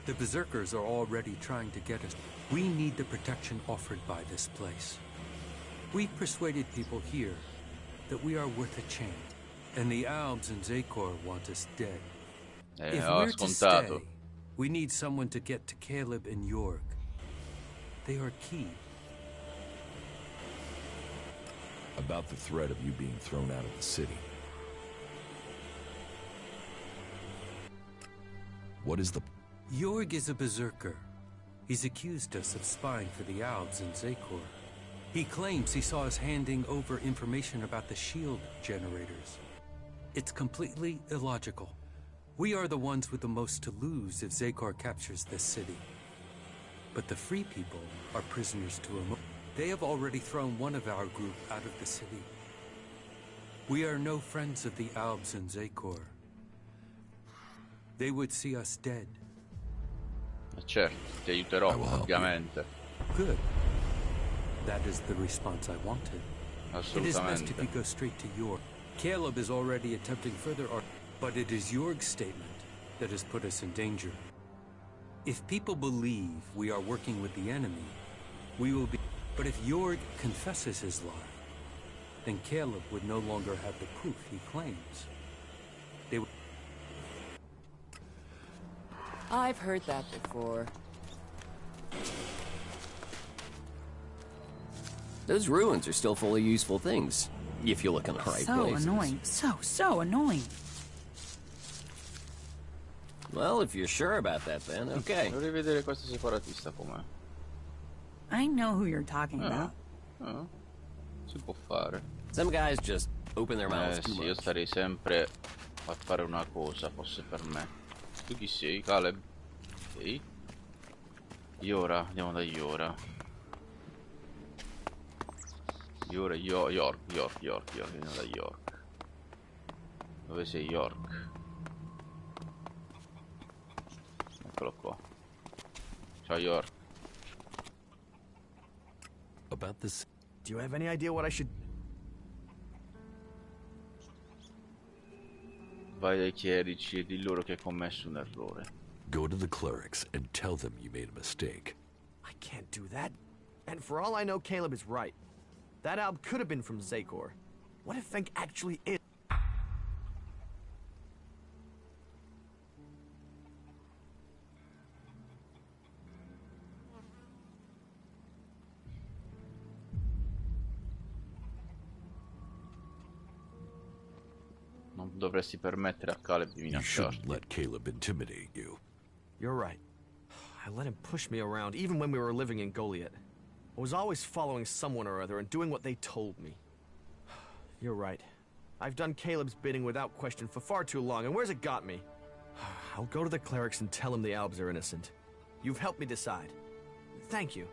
the berserkers are already trying to get us. We need the protection offered by this place. We've persuaded people here that we are worth a chance, and the Albs and Zakor want us dead. If we're to stay, we need someone to get to Caleb and York. They are key. About the threat of you being thrown out of the city. What is the... Yorg is a berserker. He's accused us of spying for the Albs and Zakor. He claims he saw us handing over information about the shield generators. It's completely illogical. We are the ones with the most to lose if Zakor captures this city. But the free people are prisoners to him. They have already thrown one of our group out of the city. We are no friends of the Albs and Zakor. They would see us dead. Certo, ti aiuterò, ovviamente. Good. That is the response I wanted. It is best if you go straight to York. Caleb is already attempting further but it is York's statement that has put us in danger. If people believe we are working with the enemy, we will be... But if York confesses his lie, then Caleb would no longer have the proof he claims. They would... I've heard that before. Those ruins are still full of useful things, if you look in the right places. So annoying. So annoying. Well, if you're sure about that, then okay. Vorrei vedere questo separatista com'è. I know who you're talking about. Si può fare. Some guys just open their mouths too sì, much. io starei sempre a fare una cosa, fosse per me. Tu chi sei? Caleb? Sei? Iora, andiamo da Iora. Iora, York, andiamo da York. Dove sei, York? Eccolo qua. Ciao, York. About this... Do you have any idea what I should... Vai dai chierici e di loro che hai commesso un errore. Go to the clerics and tell them you made a mistake. I can't do that. And for all I know, Caleb is right. That alb could have been from Zakor. What if Fenk actually is? Non dovresti permettere a Caleb di You shouldn't minacciarti. let Caleb intimidate you. You're right. I let him push me around even when we were living in Goliath. I was always following someone or other and doing what they told me. You're right. I've done Caleb's bidding without question for far too long, and where's it got me? I'll go to the clerics and tell them the Albs are innocent. You've helped me decide. Thank you.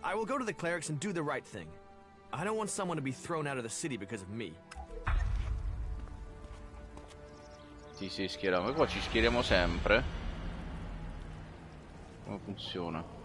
I will go to the clerics and do the right thing. I don't want someone to be thrown out of the city because of me. Ti sei schierato, ma qua ci schieriamo sempre. Come funziona?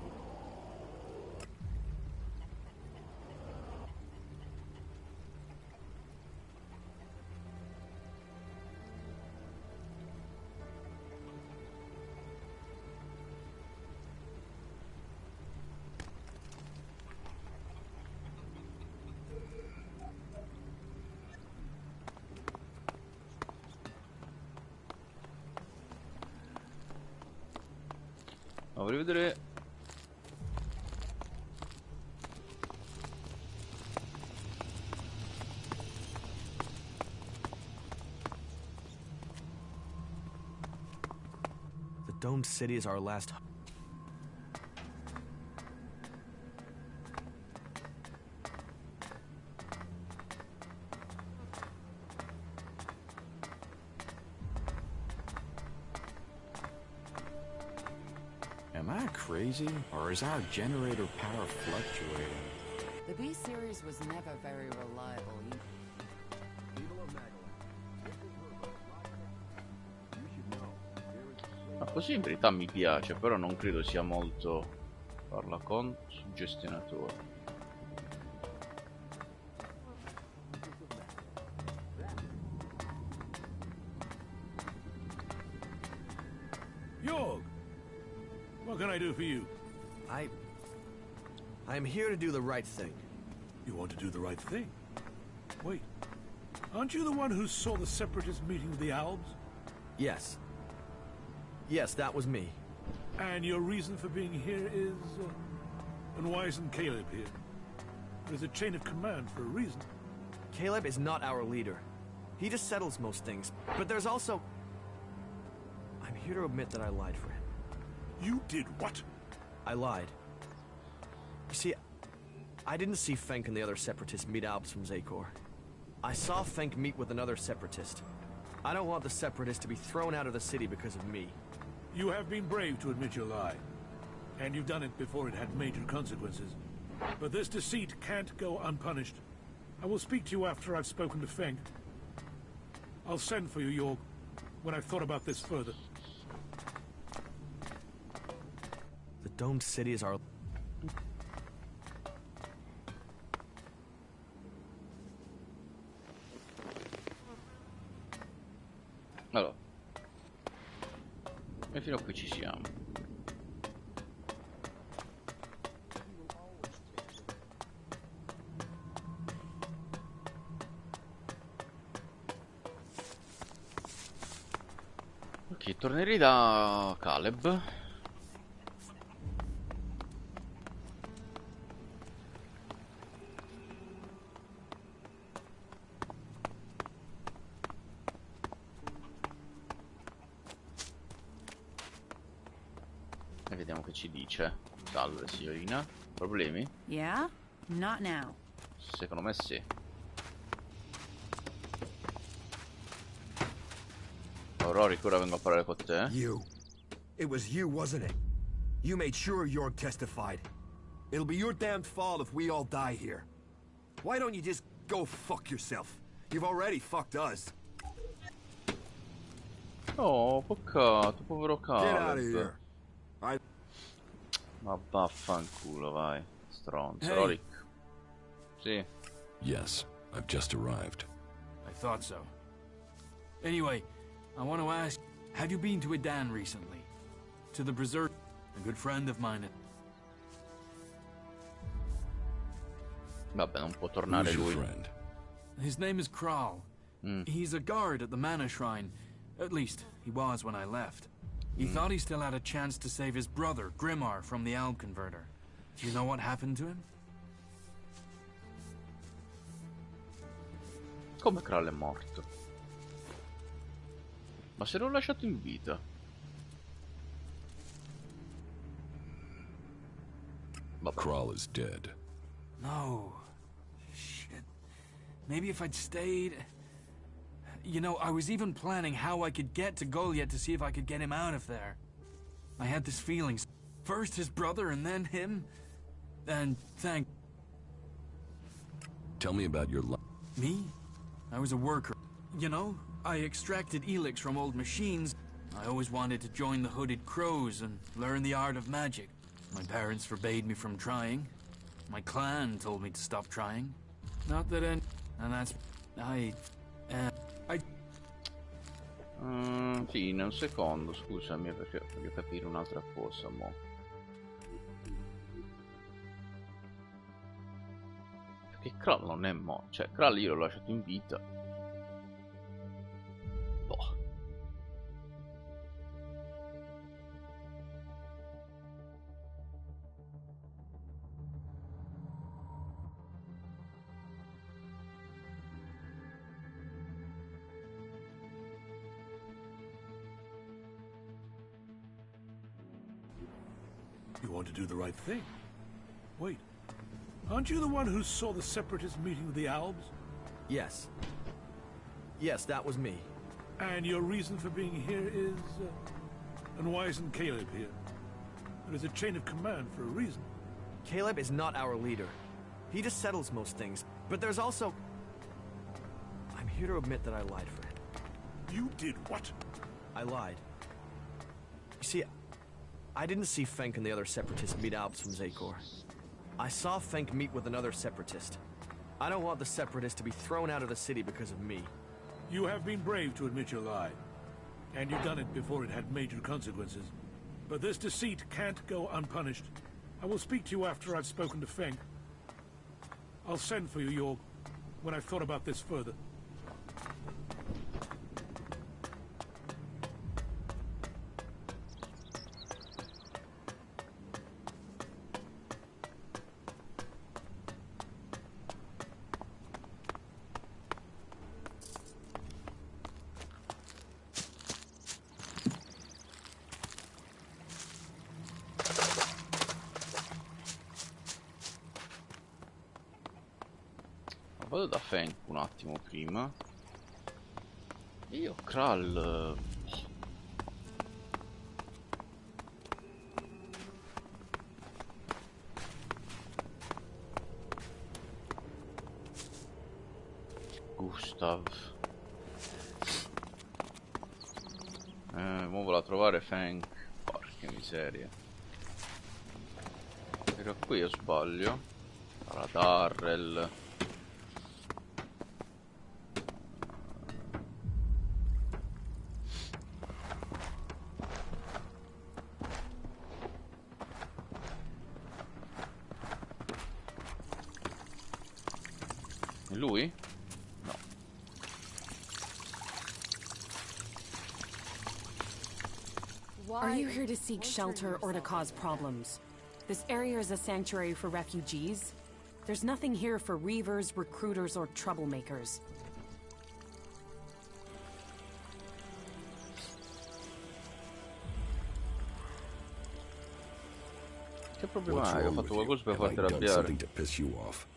Vorrei vedere. The domed city is our last... crazy? Or is our generator power fluctuating? The B series was never very reliable. Ma così in verità mi piace, però non credo sia molto farla con suggestionatore. York, what can I do for you? I'm here to do the right thing. You want to do the right thing? Wait, aren't you the one who saw the Separatist meeting with the Albs? Yes. Yes, that was me. And your reason for being here is... and why isn't Caleb here? There's a chain of command for a reason. Caleb is not our leader. He just settles most things. But there's also... I'm here to admit that I lied for him. You did what? I lied. You see, I didn't see Fenk and the other Separatists meet Albs from Zakor. I saw Fenk meet with another Separatist. I don't want the Separatists to be thrown out of the city because of me. You have been brave to admit your lie. And you've done it before it had major consequences. But this deceit can't go unpunished. I will speak to you after I've spoken to Fenk. I'll send for you, York, when I've thought about this further. The domed city is our... Allora, e fino a qui ci siamo. Ok, tornerei da Caleb. E vediamo che ci dice. Salve signorina. Problemi? Yeah? Not now. Secondo me sì. Rory, ora vengo a parlare con te. You. It was you, wasn't it? You made sure York testified. It'll be your damned fault if we all die here. Why don't you just go fuck yourself? You've already fucked us. Oh, peccato, povero Get out of Caleb. here. Ma vaffanculo, vai. Stronzo. Hey. Rory. Sì. Yes, I've just arrived. I thought so. Anyway, I want to ask, have you been to Idan recently? To the Preserve? A good friend of mine. Vabbè, non può tornare Who's your lui. friend? His name is Kral. He's a guard at the Mana Shrine. At least, he was when I left. He thought he still had a chance to save his brother, Grimar, from the Alb Converter. Do you know what happened to him? Come Kral è morto? Ma se l'ho lasciato in vita? Kral is dead. No. Shit. Maybe if I'd stayed... You know, I was even planning how I could get to Goliath to see if I could get him out of there. I had this feeling. First his brother and then him. And thank... Tell me about your life. Me? I was a worker. You know, I extracted Elex from old machines. I always wanted to join the Hooded Crows and learn the art of magic. My parents forbade me from trying. My clan told me to stop trying. Not that and that's... Sì, in un secondo, scusami, perché voglio capire un'altra cosa, mo. Perché Kral non è morto, cioè Kral io l'ho lasciato in vita. Boh. You want to do the right thing. Wait, aren't you the one who saw the Separatist meeting with the Albs? Yes. Yes, that was me. And your reason for being here is... and why isn't Caleb here? There is a chain of command for a reason. Caleb is not our leader. He just settles most things, but there's also... I'm here to admit that I lied for him. You did what? I lied. You see, I didn't see Fenk and the other separatists meet Alps from Zakor. I saw Fenk meet with another separatist. I don't want the separatists to be thrown out of the city because of me. You have been brave to admit your lie. And you've done it before it had major consequences. But this deceit can't go unpunished. I will speak to you after I've spoken to Fenk. I'll send for you, York, when I've thought about this further. Vado da Fenk un attimo prima. Io Kral. Gustav. Mo vado a trovare Fenk. Porca miseria. Era qui io sbaglio. Alla Darrell. Lui? No. Are you here to seek shelter or to cause problems? This area is a sanctuary for refugees. There's nothing here for reavers, recruiters, or troublemakers. Che problema What's hai? Ho wrong fatto with qualcosa per you? Have I farti done arrabbiare. something to piss you off?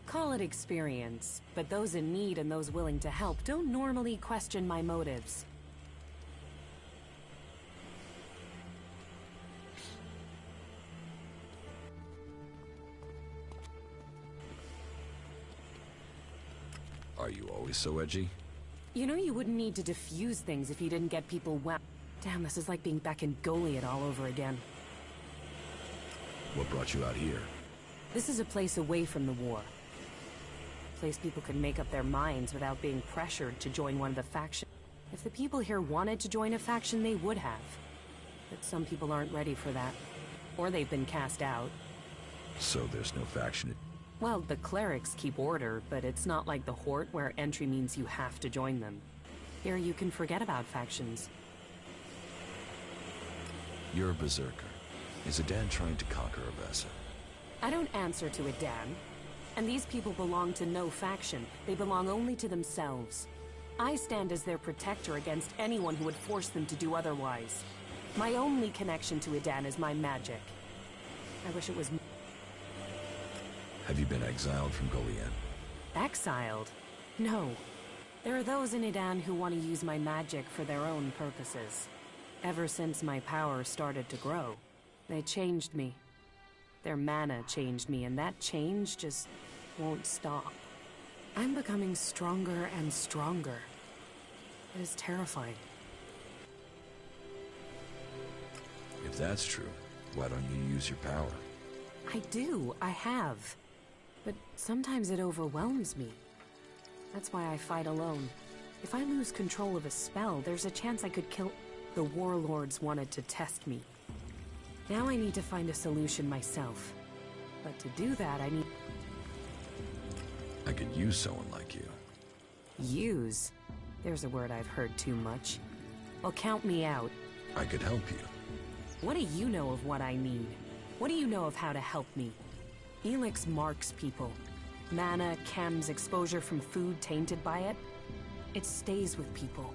Call it experience, but those in need and those willing to help don't normally question my motives. Are you always so edgy? You know you wouldn't need to diffuse things if you didn't get people well. Damn, this is like being back in Goliad all over again. What brought you out here? This is a place away from the war. A place people could make up their minds without being pressured to join one of the factions. If the people here wanted to join a faction, they would have. But some people aren't ready for that. Or they've been cast out. So there's no faction. Well, the clerics keep order, but it's not like the Hort where entry means you have to join them. Here you can forget about factions. You're a berserker. Is Adan trying to conquer Avessa? I don't answer to Adan. And these people belong to no faction. They belong only to themselves. I stand as their protector against anyone who would force them to do otherwise. My only connection to Adan is my magic. I wish it was... Have you been exiled from Goliad? Exiled? No. There are those in Adan who want to use my magic for their own purposes. Ever since my power started to grow, they changed me. Their mana changed me, and that change just won't stop. I'm becoming stronger and stronger. It is terrifying. If that's true, why don't you use your power? I do, I have. But sometimes it overwhelms me. That's why I fight alone. If I lose control of a spell, there's a chance I could kill... The warlords wanted to test me. Now I need to find a solution myself. But to do that, I need... I could use someone like you. Use? There's a word I've heard too much. Well, count me out. I could help you. What do you know of what I need? What do you know of how to help me? Elex marks people. Mana, chems, exposure from food tainted by it. It stays with people.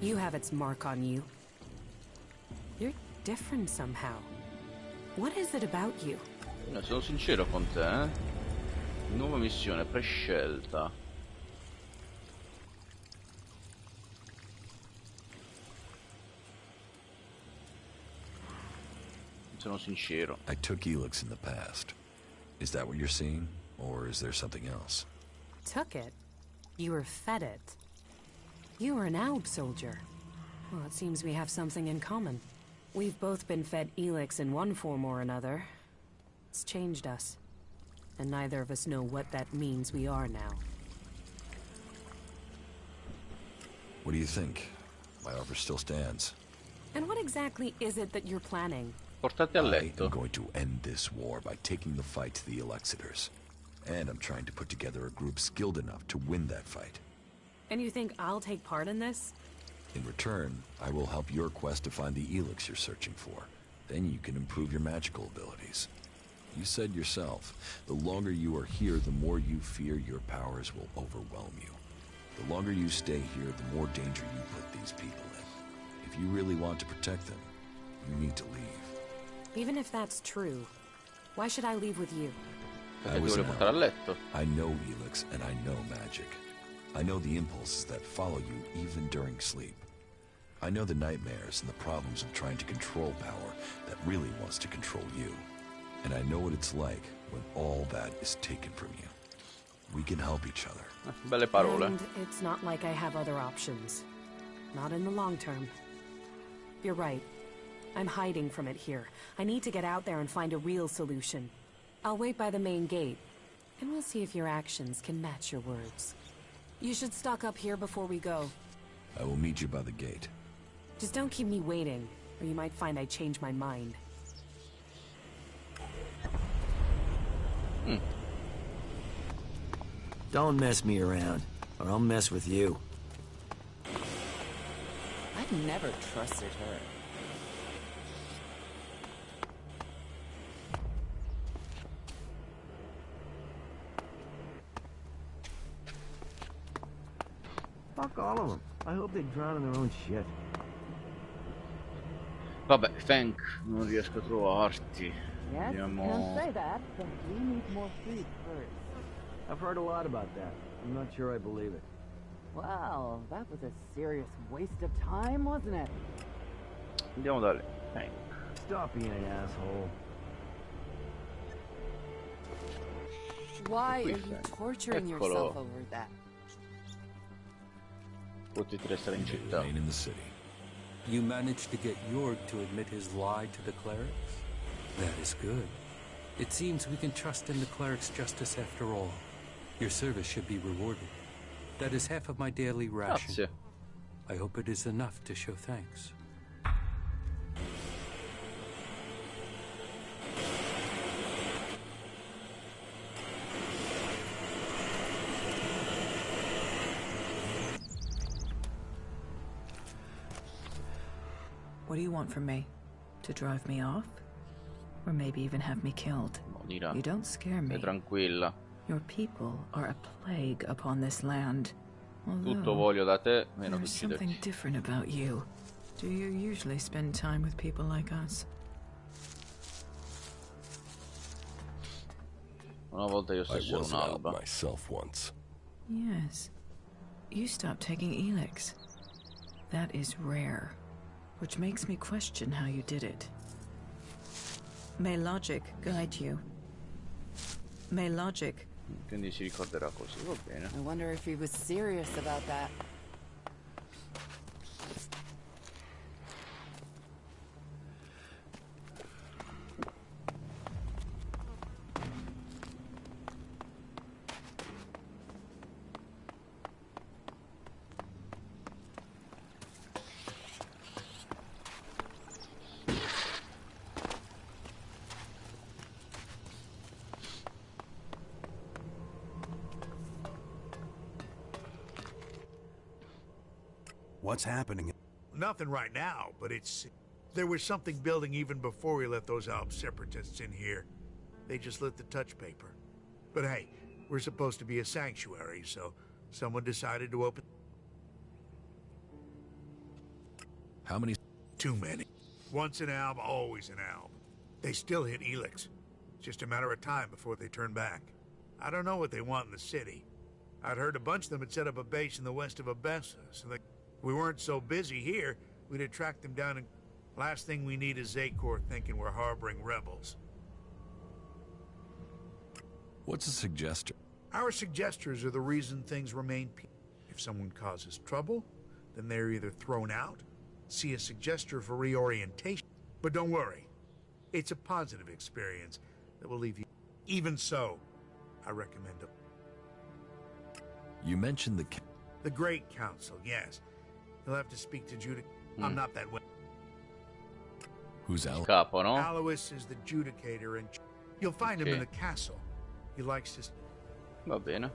You have its mark on you. You're different somehow. What is it about you? No, sono sincero con te, eh? Nuova missione, prescelta. sono sincero. I took Elex in the past. Is that what you're seeing? Or is there something else? Took it? You were fed it. You were an Alb soldier. Well, it seems we have something in common. We've both been fed Elex in one form or another. It's changed us. And neither of us know what that means we are now. What do you think? My offer still stands. And what exactly is it that you're planning? Portate a letto. I'm going to end this war by taking the fight to the Elexiters. And I'm trying to put together a group skilled enough to win that fight. And you think I'll take part in this? In return, I will help your quest to find the Elex you're searching for. Then you can improve your magical abilities. You said yourself, the longer you are here, the more you fear your powers will overwhelm you. The longer you stay here, the more danger you put these people in. If you really want to protect them, you need to leave. Even if that's true, why should I leave with you? I was an elf. I know Elex and I know magic. I know the impulses that follow you even during sleep. I know the nightmares and the problems of trying to control power that really wants to control you. And I know what it's like when all that is taken from you. We can help each other. Belle parole. And it's not like I have other options. Not in the long term. You're right. I'm hiding from it here. I need to get out there and find a real solution. I'll wait by the main gate, and we'll see if your actions can match your words. You should stock up here before we go. I will meet you by the gate. Just don't keep me waiting, or you might find I change my mind. Don't mess me around, or I'll mess with you. I've never trusted her. Fuck all of them. I hope they drown in their own shit. Vabbè, Fank, non riesco a trovarti. Yes, Andiamo... don't say that, but we need more food first. I've heard a lot about that. I'm not sure I believe it. Well, that was a serious waste of time, wasn't it? Andiamo da lì. Fank. Stop being an asshole. Why are you torturing yourself over that? Potete restare in città. Remain in the city. You managed to get Jorg to admit his lie to the clerics? That is good. It seems we can trust in the cleric's justice after all. Your service should be rewarded. That is half of my daily ration. Grazie. I hope it is enough to show thanks. What do you want from me? To drive me off? Or maybe even have me killed? Morirà. You don't scare me. Stai tranquilla. Your people are a plague upon this land. Tutto voglio da te, meno che There's something ucciderti. different about you. Do you usually spend time with people like us? Una volta io I stesso ero was an elf un'alba. myself once. Yes. You stopped taking Elex. That is rare. Which makes me question how you did it. May logic guide you. May logic. Quindi si ricorderà così, va bene. I wonder if he was serious about that. What's happening? Nothing right now, but it's... There was something building even before we let those Alb separatists in here. They just lit the touch paper. But hey, we're supposed to be a sanctuary, so someone decided to open... How many? Too many. Once an Alb, always an Alb. They still hit Elex. It's just a matter of time before they turn back. I don't know what they want in the city. I'd heard a bunch of them had set up a base in the west of Abessa, so they... We weren't so busy here, we'd have tracked them down and... Last thing we need is Zakor thinking we're harboring rebels. What's a suggester? Our suggesters are the reason things remain peaceful. If someone causes trouble, then they're either thrown out, see a suggester for reorientation. But don't worry, it's a positive experience that will leave you. Even so, I recommend it. You mentioned the Great Council, yes. You'll have to speak to Judic. I'm not that way. Who's Alois? Capo, no? Alois is the Judicator, and you'll find him in the castle. He likes to... Va bene,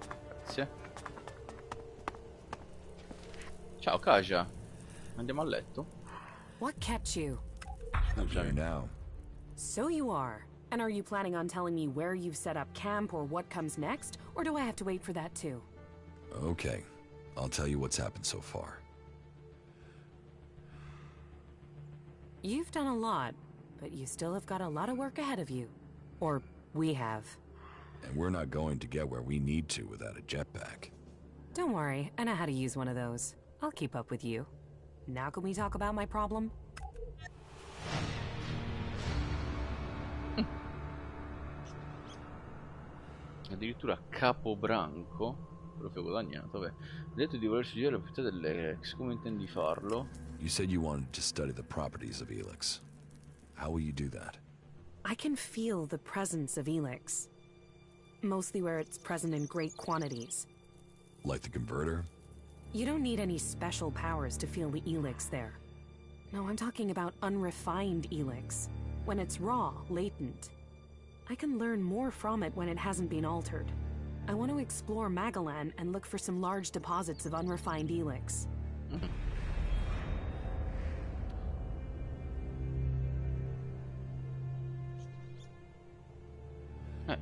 grazie. Ciao, Kaja. Andiamo a letto. What kept you? Here now. So you are. And are you planning on telling me where you've set up camp or what comes next? Or do I have to wait for that too? Okay. I'll tell you what's happened so far. You've done a lot, but you still have got a lot of work ahead of you. Or we have. And we're not going to get where we need to without a jetpack. Don't worry, I know how to use one of those. I'll keep up with you. Now can we talk about my problem? Addirittura capobranco. Proprio guadagnato, vabbè. Hai detto di voler studiare le proprietà dell'Elex. Come intendi farlo? You said you wanted to study the properties of Elex. How will you do that? I can feel the presence of Elex. Mostly where it's present in great quantities. Like the converter? You don't need any special powers to feel the Elex there. No, I'm talking about unrefined Elex. When it's raw, latent. I can learn more from it when it hasn't been altered. I want to explore Magalan and look for some large deposits of unrefined Elex.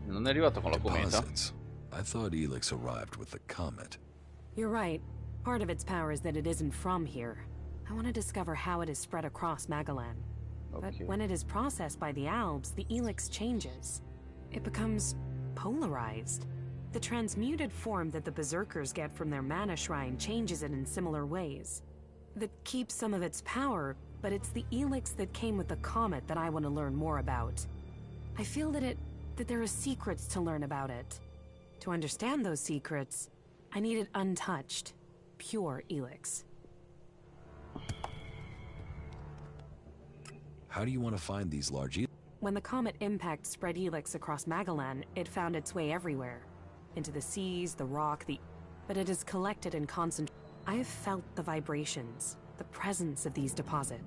Non è arrivato con la cometa. I thought Elex arrived with the comet. You're right. Part of its power is that it isn't from here. I want to discover how it is spread across Magalan. But when it is processed by the Albs, the Elex changes. It becomes polarized. The transmuted form that the Berserkers get from their mana shrine changes it in similar ways. That keeps some of its power, but it's the Elex that came with the comet that I want to learn more about. I feel that there are secrets to learn about it. To understand those secrets, I need it untouched, pure Elex. How do you want to find these large Elex? When the comet impact spread Elex across Magalan, it found its way everywhere. Into the seas, the rock, but it is collected and concentrated. I have felt the vibrations, the presence of these deposits.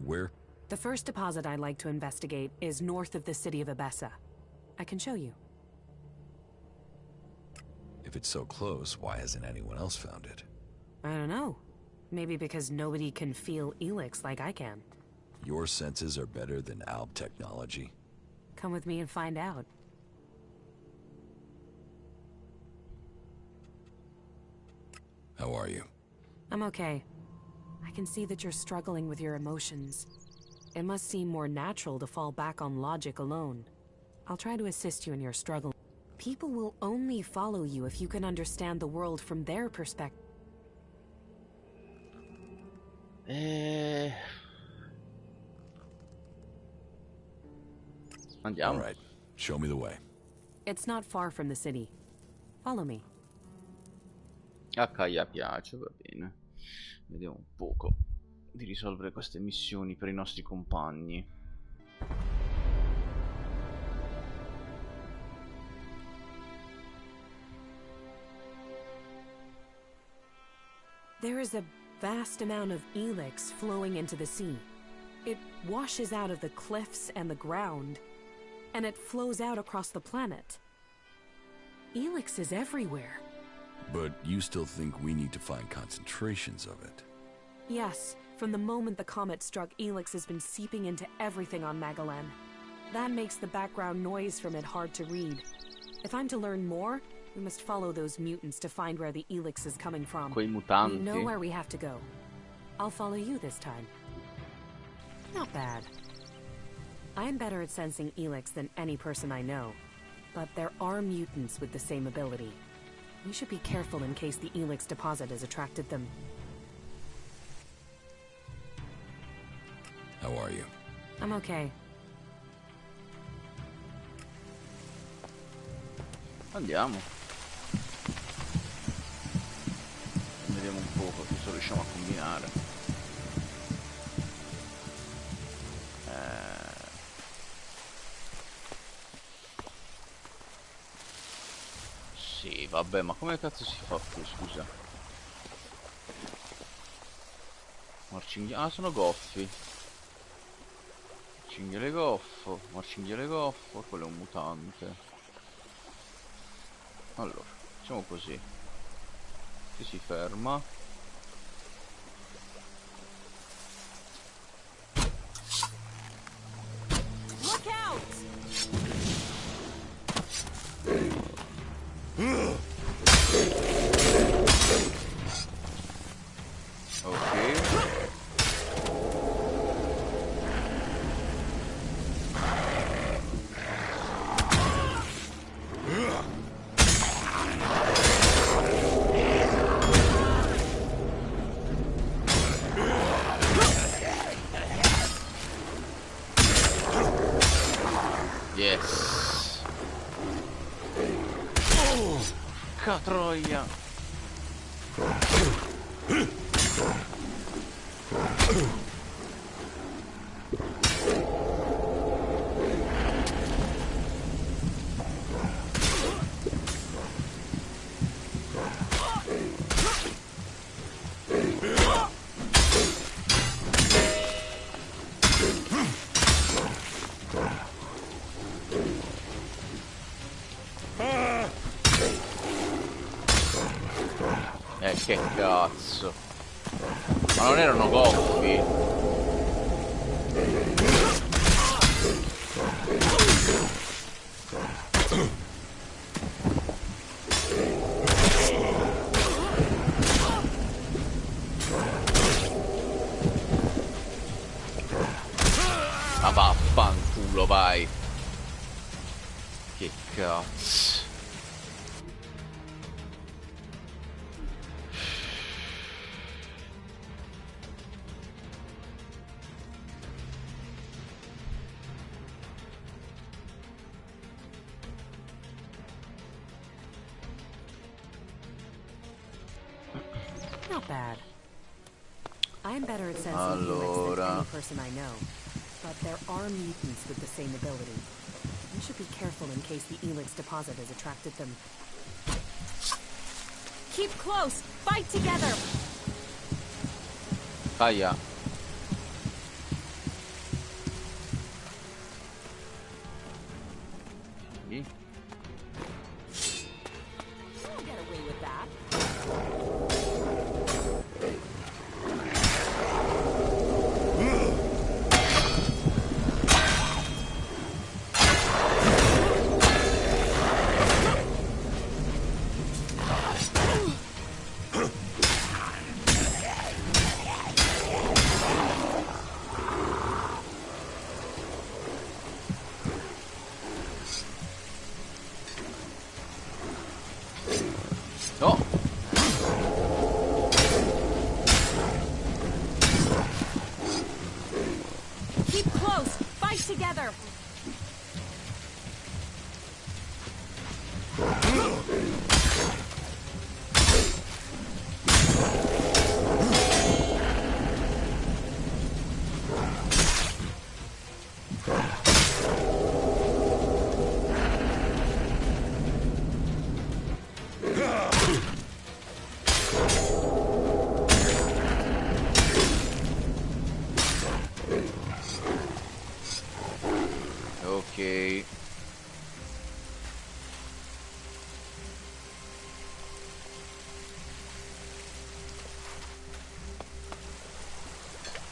Where? The first deposit I'd like to investigate is north of the city of Abessa. I can show you. If it's so close, why hasn't anyone else found it? I don't know. Maybe because nobody can feel Elex like I can. Your senses are better than Alb technology. Come with me and find out. How are you? I'm okay. I can see that you're struggling with your emotions. It must seem more natural to fall back on logic alone. I'll try to assist you in your struggle. People will only follow you if you can understand the world from their perspective. Andiamo. All right. Show me the way. It's not far from the city. Follow me. A Kaia piace, va bene. Vediamo un poco di risolvere queste missioni per i nostri compagni. There is a vast amount of Elex flowing into the sea. It washes out of the cliffs and the ground, and it flows out across the planet. Elex is everywhere. But you still think we need to find concentrations of it? Yes, from the moment the comet struck, Elex has been seeping into everything on Magalan. That makes the background noise from it hard to read. If I'm to learn more, we must follow those mutants to find where the Elex is coming from. Quei mutanti. We know where we have to go. I'll follow you this time. Not bad. I'm better at sensing Elex than any person I know. But there are mutants with the same ability. We should be careful in case the Elex deposit has attracted them. How are you? I'm okay. Andiamo. Vediamo un po' cosa riusciamo a combinare. Sì, vabbè, ma come cazzo si fa qui, scusa? Ah, sono goffi. Marcinghiale goffo, quello è un mutante. Allora, facciamo così. Qui si ferma. Look out! Yes. Porca troia. Che cazzo. Ma non erano goffi? Ma vaffanculo, vai. Che cazzo. Not bad. I'm better at sensing Allora. Elex than any person I know, but there are mutants with the same ability. We should be careful in case the Elex deposit has attracted them. Keep close! Fight together! Aia. Don't get away with that. No. Keep close! Fight together! Ok.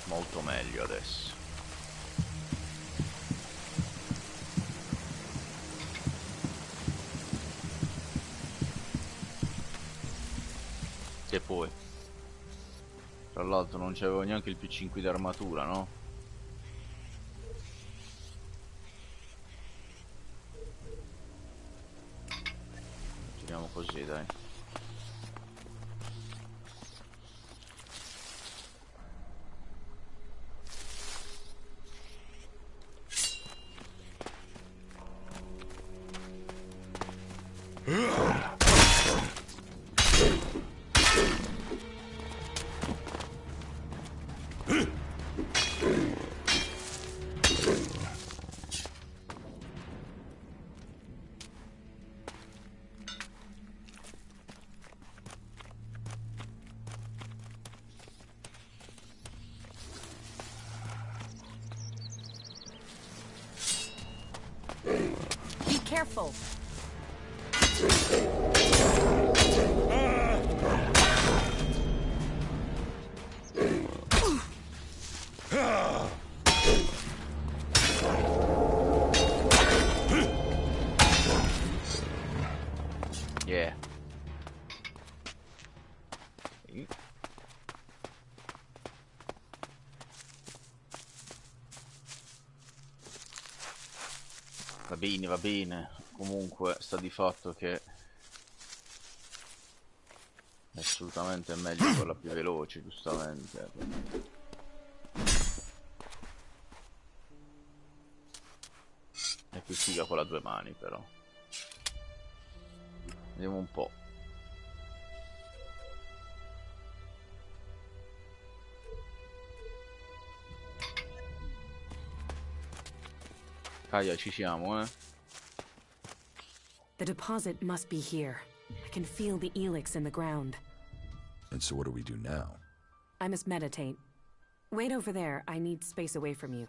Molto meglio adesso. E poi, tra l'altro, non c'avevo neanche il P5 di armatura, no? Giriamo così, dai. careful. Yeah. Va bene, va bene. Comunque sta di fatto che è assolutamente meglio quella più veloce, giustamente. È più figa quella a 2 mani, però. Vediamo un po'. Caia, ci siamo, eh? The deposit must be here. I can feel the Elex in the ground. And so what do we do now? I must meditate. Wait over there. I need space away from you.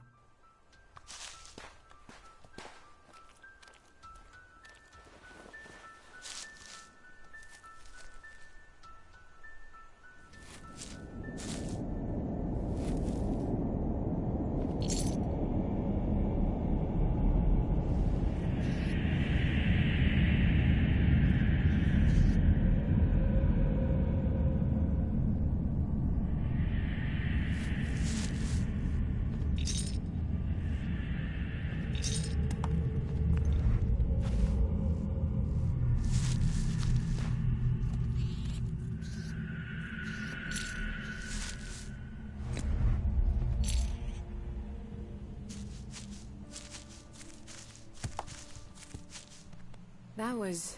That was...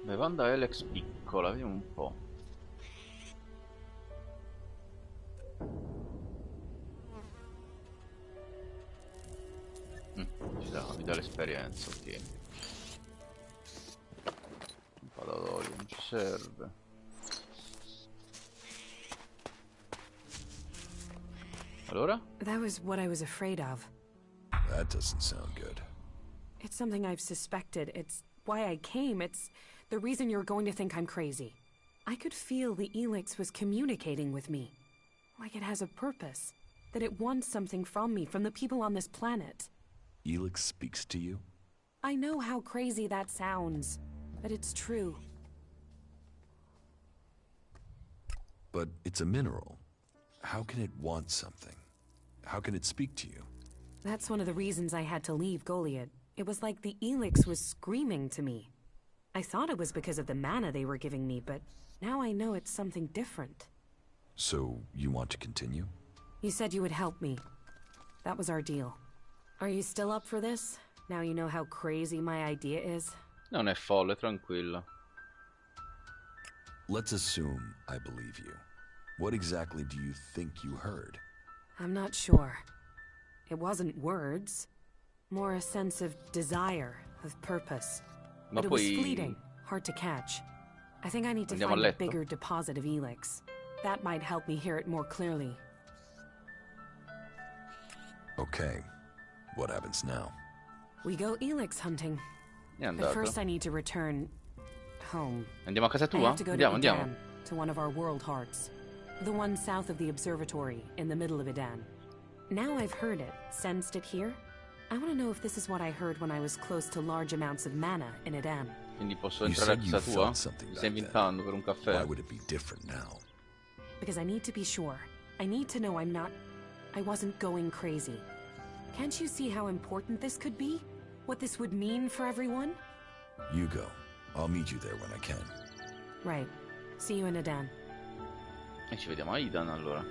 Bevanda Elex piccola, vediamo un po'. Mi dà l'esperienza, ok. Un po' d'olio non ci serve. Allora? That was what I was afraid of. That doesn't sound good. It's something I've suspected. It's why I came. It's the reason you're going to think I'm crazy. I could feel the Elex was communicating with me. Like it has a purpose. That it wants something from me, from the people on this planet. Elex speaks to you? I know how crazy that sounds, but it's true. But it's a mineral. How can it want something? How can it speak to you? That's one of the reasons I had to leave Goliad. It was like the Elex was screaming to me. I thought it was because of the mana they were giving me, but now I know it's something different. So, you want to continue? You said you would help me. That was our deal. Are you still up for this? Now you know how crazy my idea is? Non è folle, tranquilla. Let's assume I believe you. What exactly do you think you heard? I'm not sure. It wasn't words. More a sense of desire, of purpose. Ma but it was fleeting, hard to catch. I think I need to find a bigger deposit of Elex. That might help me hear it more clearly. Okay. What happens now? We go Elex hunting. But first I need to return home. Andiamo a casa tua? I have to go to Andiamo. Idan, to one of our world hearts. The one south of the observatory, in the middle of Idan. Now I've heard it, sensed it here. I want to know if this is what I heard when I was close to large amounts of mana in Idan. Quindi posso entrare a casa tua? Mi stai invitando per un caffè? Why would it be different now? Because I need to be sure. I need to know I wasn't going crazy. Can't you see how important this could be? What this would mean for everyone? You go. I'll meet you there when I can. Right. See you in Idan. E ci vediamo a Idan allora.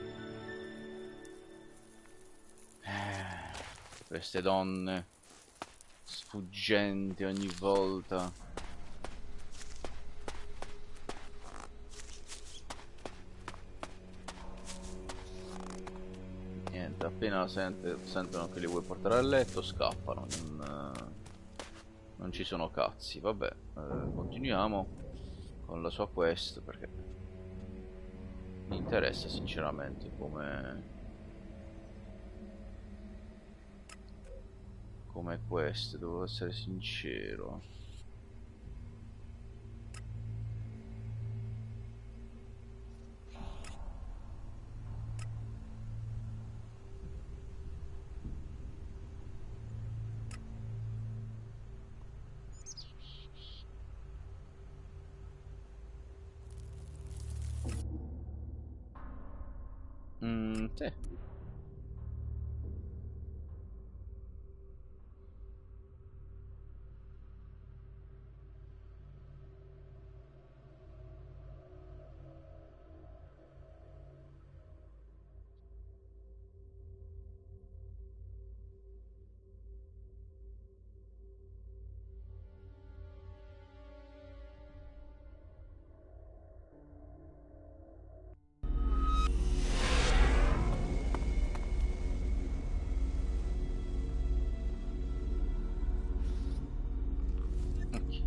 Queste donne sfuggenti ogni volta. Niente, appena sentono che li vuoi portare a letto scappano. Non ci sono cazzi. Vabbè, continuiamo con la sua quest perché Mi interessa sinceramente come questo, devo essere sincero. Sì.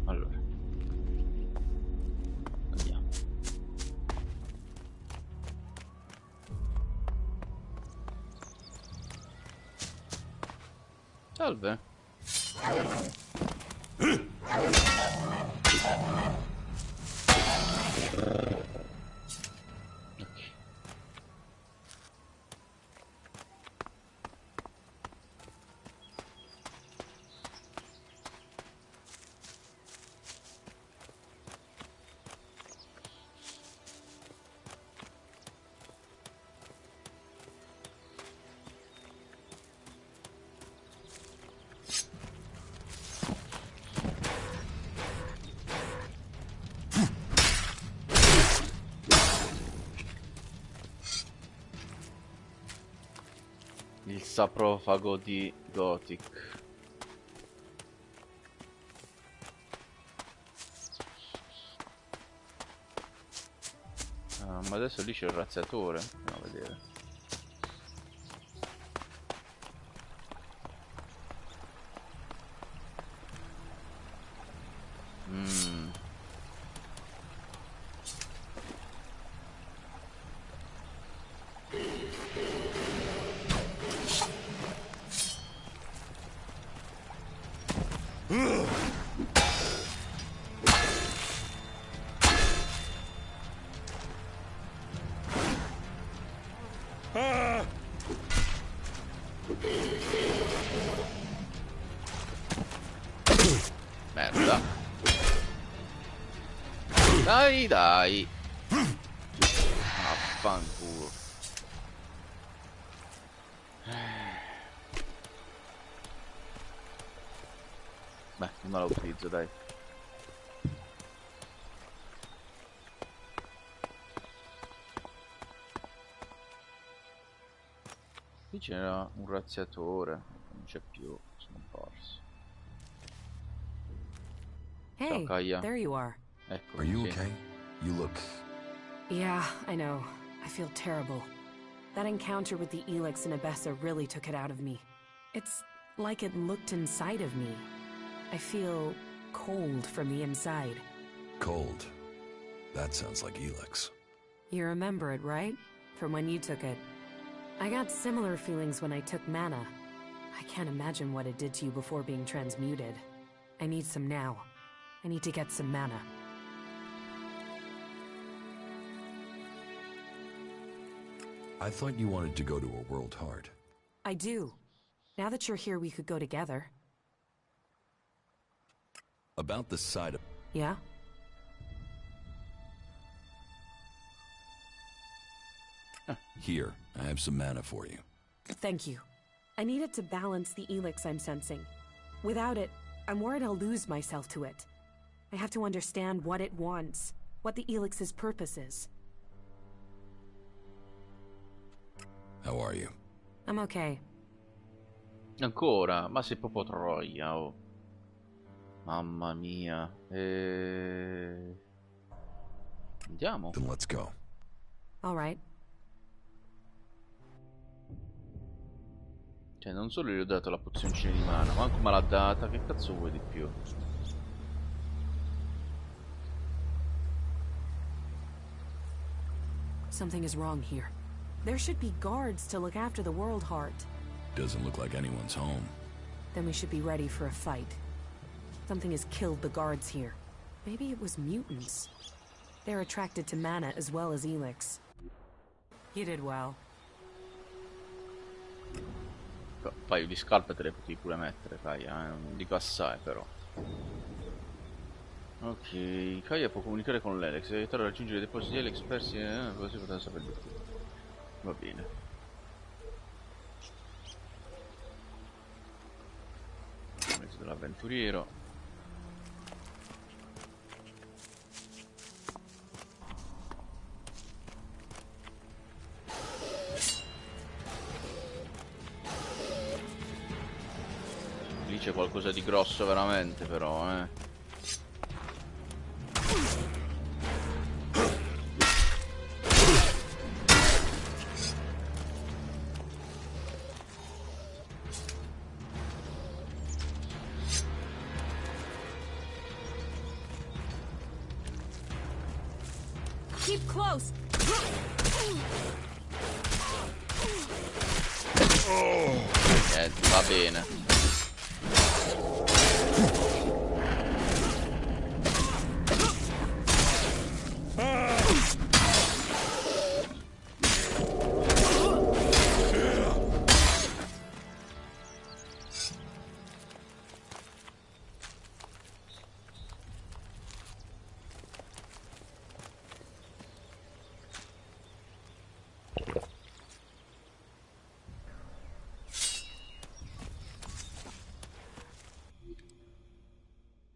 Allora, andiamo. Salve. Il saprofago di Gothic. Ma adesso lì c'è il razziatore. Andiamo a vedere. Merda. Dai. Affanculo. Beh, non la utilizzo, dai. Qui c'era un razziatore, non c'è più, sono perso. Hey, Ciao, Kaya. there you are. Ecco, Are you sì. okay? You look... Yeah, I know. I feel terrible. That encounter with the Elex in Abessa really took it out of me. It's like it looked inside of me. I feel cold from the inside. Cold. That sounds like Elex. You remember it, right? From when you took it. I got similar feelings when I took mana. I can't imagine what it did to you before being transmuted. I need some now. I need to get some mana. I thought you wanted to go to a world heart. I do. Now that you're here, we could go together. About the side of... Yeah? Here, I have some mana for you. Thank you. I need it to balance the Elex I'm sensing. Without it, I'm worried I'll lose myself to it. I have to understand what it wants, what the Elix's purpose is. How are you? I'm okay. Ancora? Ma sei proprio troia, oh. Mamma mia. Andiamo. Then let's go. All right. Cioè, non solo gli ho dato la pozioncina di mana, ma anche me l'ha data. Che cazzo vuoi di più? Something is wrong here. There should be guards to look after the World Heart. Doesn't look like anyone's home. Then we should be ready for a fight. Something has killed the guards here. Maybe it was mutants. They're attracted to mana as well as Elex. You did well. Un paio di scarpe te le potevi pure mettere, Kaya, non dico assai però. Ok, Kaya può comunicare con l'Elex e aiutare a raggiungere i depositi di Elex persi, così potete sapere di più. Va bene. Mezzo dell'avventuriero. Lì c'è qualcosa di grosso veramente però, Keep close. Va bene.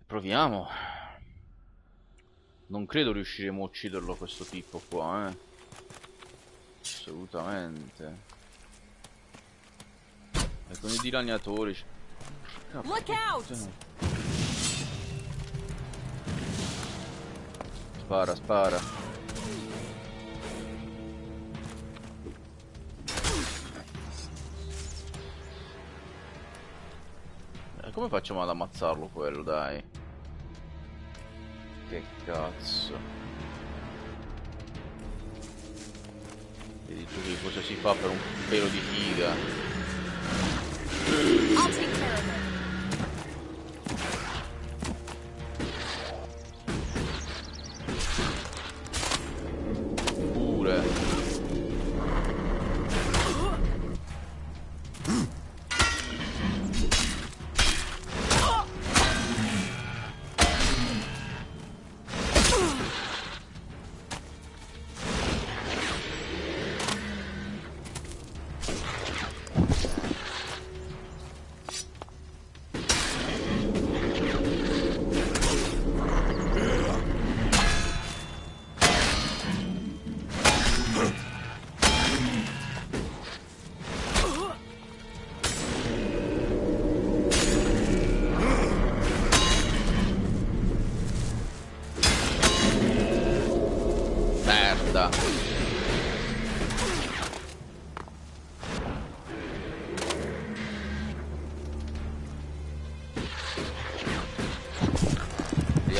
Proviamo. Non credo riusciremo a ucciderlo questo tipo qua, Assolutamente. E con i dilaniatori. Look out! Spara, spara. Come facciamo ad ammazzarlo quello, dai? Che cazzo. Vedi tu che cosa si fa per un pelo di figa. I'll take care of it. Pure.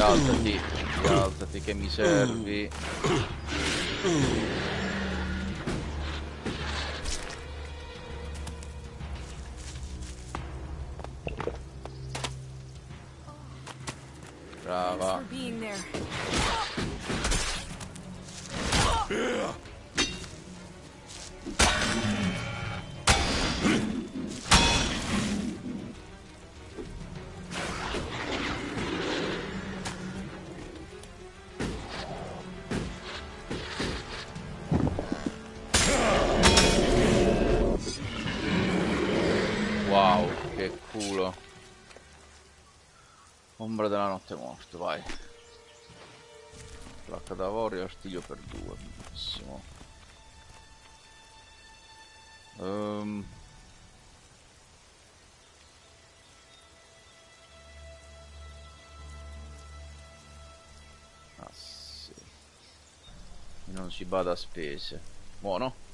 Rialzati, rialzati che mi servi. Brava. Wow, che culo. Ombra della notte morto, vai. Placca d'avorio e artiglio per 2, benissimo. Ah sì. Non si bada a spese. Buono.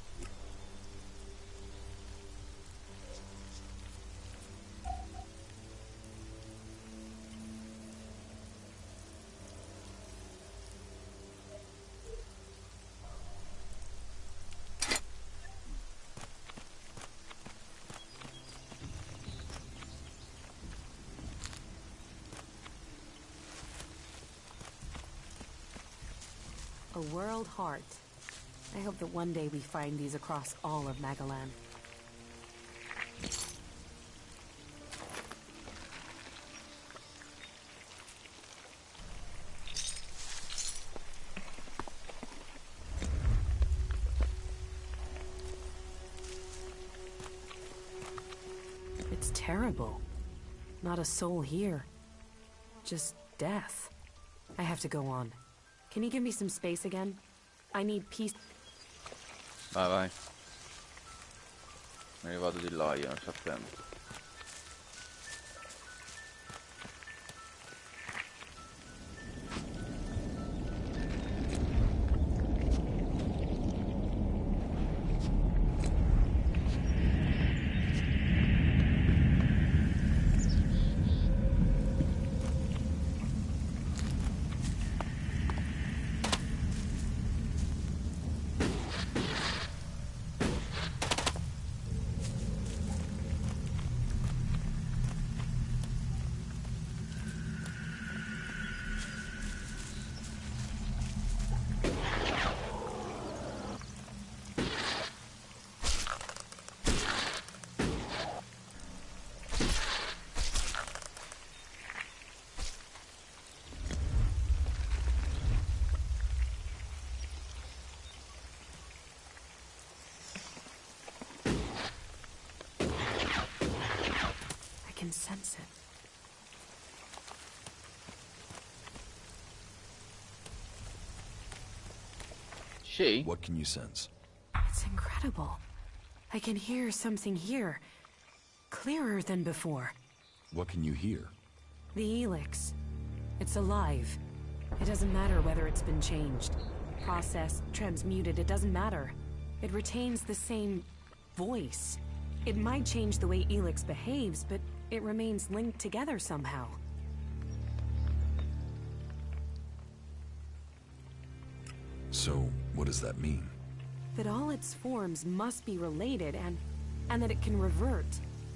World Heart. I hope that one day we find these across all of Magalan. It's terrible. Not a soul here. Just death. I have to go on. Can you give me some space again? I need peace. Vai, vai. Me ne vado di là io nel frattempo. I can sense it. She? What can you sense? It's incredible. I can hear something here. Clearer than before. What can you hear? The Elex. It's alive. It doesn't matter whether it's been changed, processed, transmuted, it doesn't matter. It retains the same voice. It might change the way Elex behaves, but it remains linked together somehow. So, what does that mean? That all its forms must be related and that it can revert.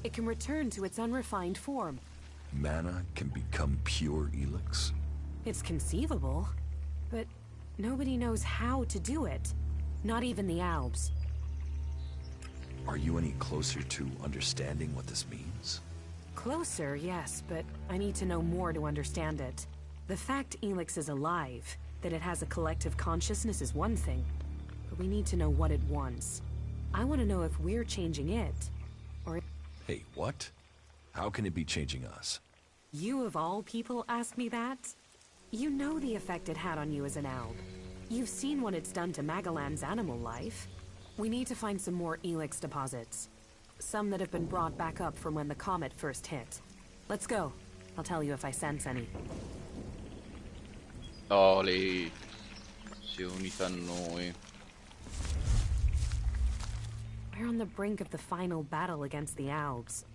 It can return to its unrefined form. Mana can become pure Elex? It's conceivable, but nobody knows how to do it. Not even the Albs. Are you any closer to understanding what this means? Closer, yes, but I need to know more to understand it. The fact Elex is alive, that it has a collective consciousness is one thing, but we need to know what it wants. I want to know if we're changing it, or if Hey, what? How can it be changing us? you of all people ask me that? You know the effect it had on you as an Alb. You've seen what it's done to Magalan's animal life. We need to find some more Elex deposits. Some that have been brought back up from when the comet first hit. Let's go. I'll tell you if I sense any. Oh, lei si è unita a noi. We're on the brink of the final battle against the Albs.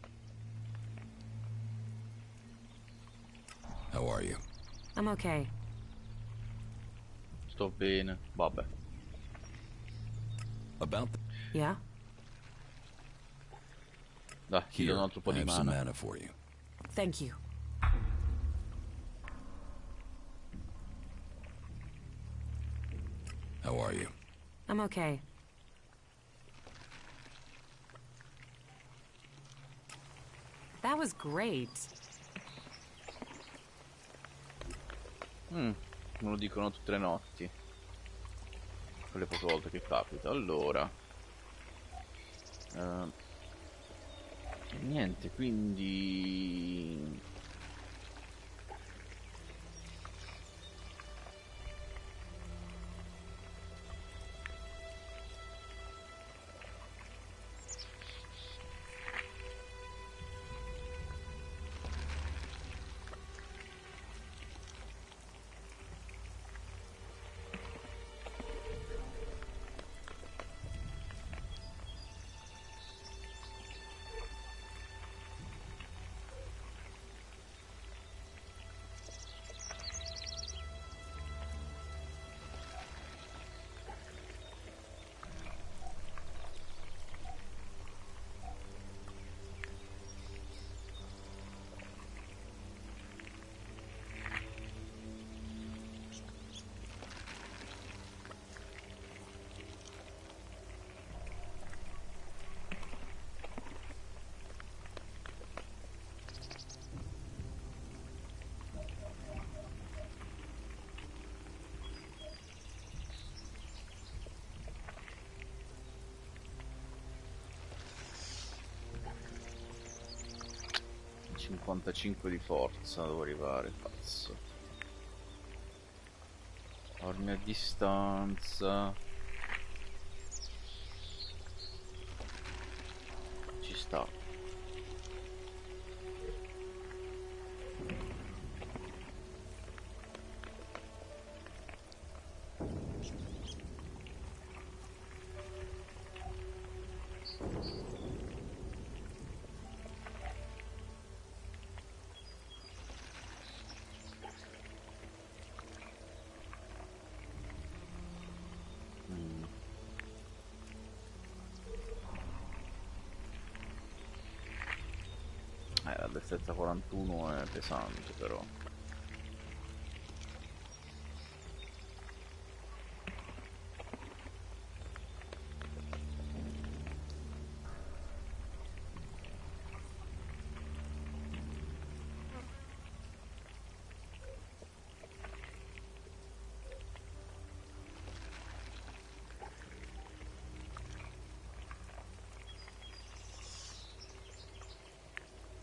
How are you? I'm okay. Sto bene. Vabbè. About the... Yeah? Dai, ti do Here, un altro po' I di have some mana. mana for you. Thank you. How are you? I'm okay. That was great. Me lo dicono tutte le notti. Quelle poche volte che capita. Allora. Niente, quindi... 55 di forza devo arrivare, cazzo. Armi a distanza. Ci sta. La destrezza 41 è pesante però.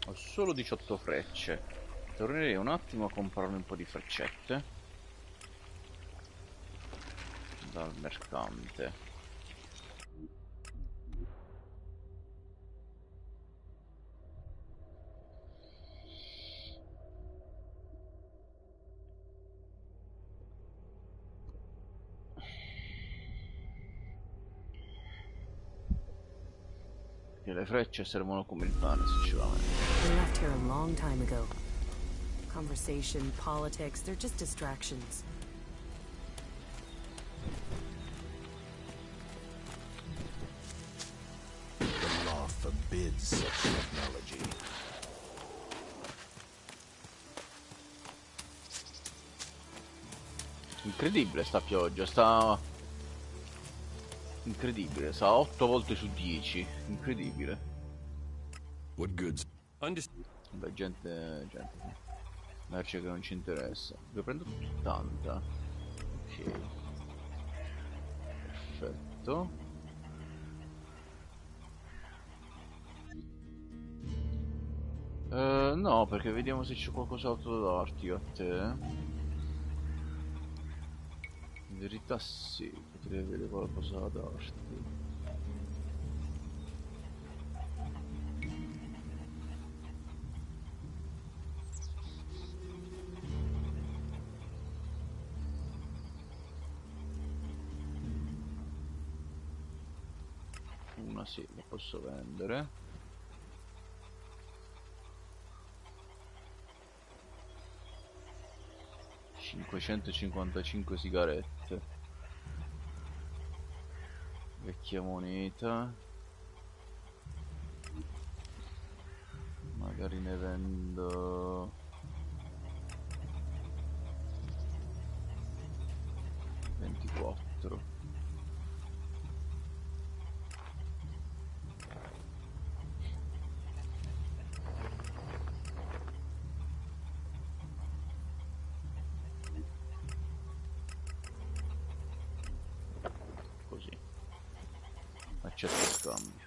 Ho solo 18 frecce. Tornerei un attimo a comprarmi un po' di freccette dal mercante. Che le frecce servono come il pane, sinceramente. We left here a long time ago. Conversation, politics, they're just distractions. The law forbids such technology. Incredibile sta pioggia, sta... Incredibile, sta 8 volte su 10. Incredibile. What goods? Beh, gente... merce che non ci interessa. Io prendo 80. Ok. Perfetto. No, perché vediamo se c'è qualcos'altro da darti a te. In verità sì, potrei avere qualcosa da darti. Una sì, la posso vendere. $555 sigarette. Vecchia moneta. Magari ne vendo 24. Così. Accetto il cambio.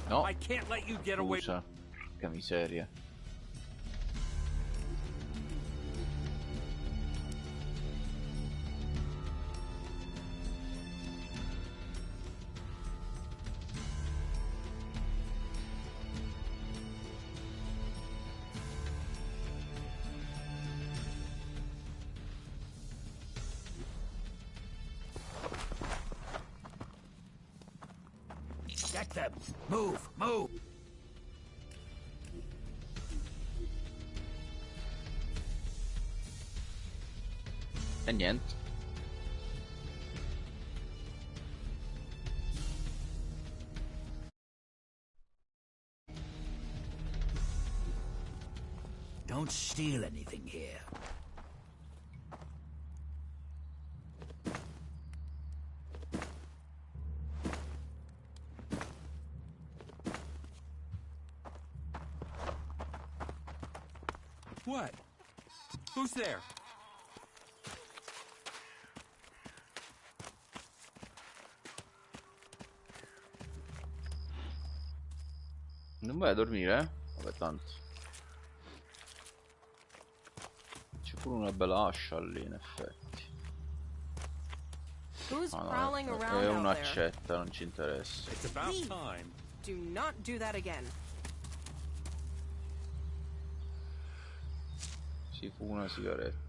No, I can't let you get away. Scusa, che miseria. Get them! Move! Move! E niente. Don't steal anything here. What? Who's there? Non vai a dormire, eh? Vabbè, tanto. C'è pure una bella ascia lì, in effetti. Who's Ah, prowling no, around è out there? un'accetta, non ci interessa. It's about time. Do not do that again. Si fu una sigaretta.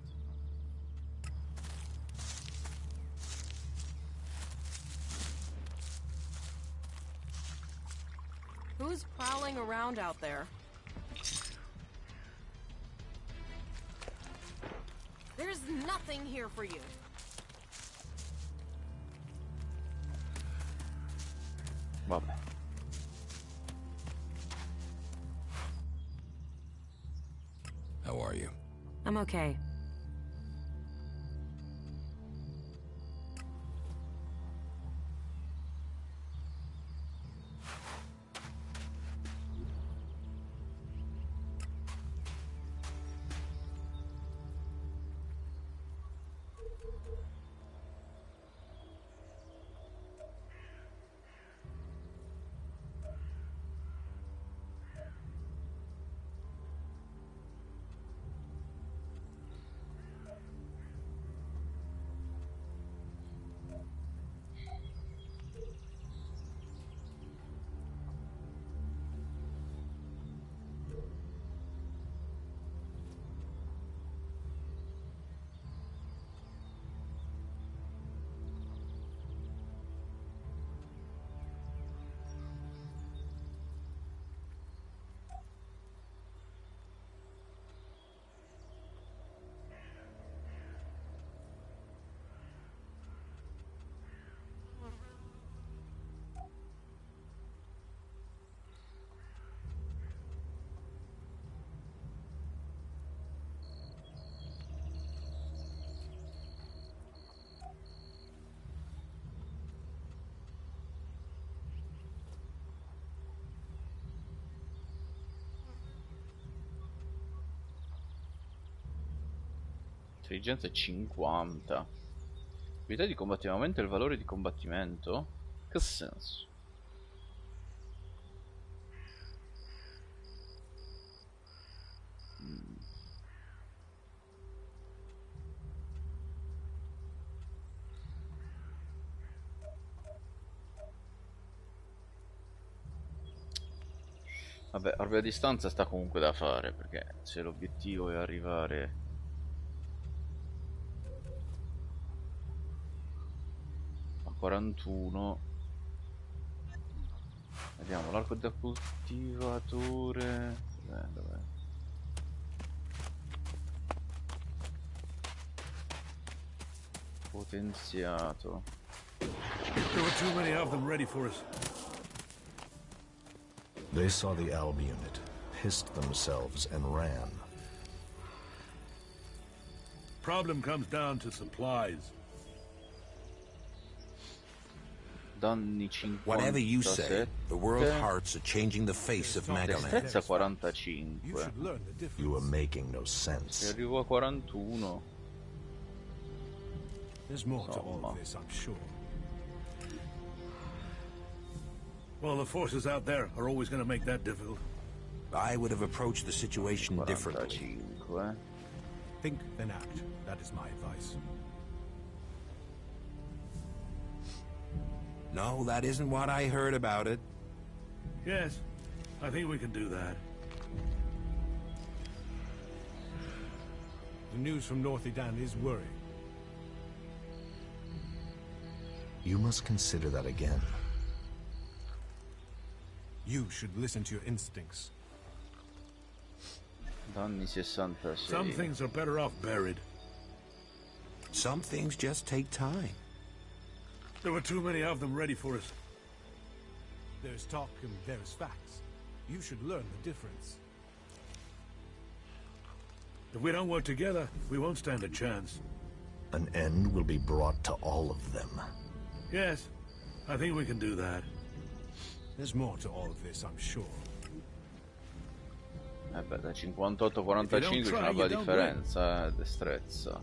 Who's prowling around out there? There's nothing here for you. Vabbè. How are you? I'm okay. Intelligenza 50. Abilità di combattimento. Aumenta il valore di combattimento? Che senso? Vabbè, armi a distanza sta comunque da fare, perché se l'obiettivo è arrivare a 41. Vediamo, l'arco da coltivatore. Dov'è? Potenziato. There were too many of them ready for us. They saw the Alb unit, pissed themselves, and ran. Problem comes down to supplies. Danni 57. Whatever you say, the world hearts are changing the face of Magaman. Destrezza 45. You are making no sense. Se arrivo a 41. There's more to all of this, I'm sure. Well, the forces out there are always going to make that difficult. I would have approached the situation differently. Think, then act. That is my advice. No, that isn't what I heard about it. Yes, I think we can do that. The news from North Edan is worrying. You must consider that again. You should listen to your instincts. Danni 66. Some things are better off buried. Some things just take time. There were too many of them ready for us. There's talk and there's facts. You should learn the difference. If we don't work together, we won't stand a chance. An end will be brought to all of them. Yes, I think we can do that. There's more to all of this, I'm sure. Beh, da 58 a 45 c'è una bella differenza, destrezza.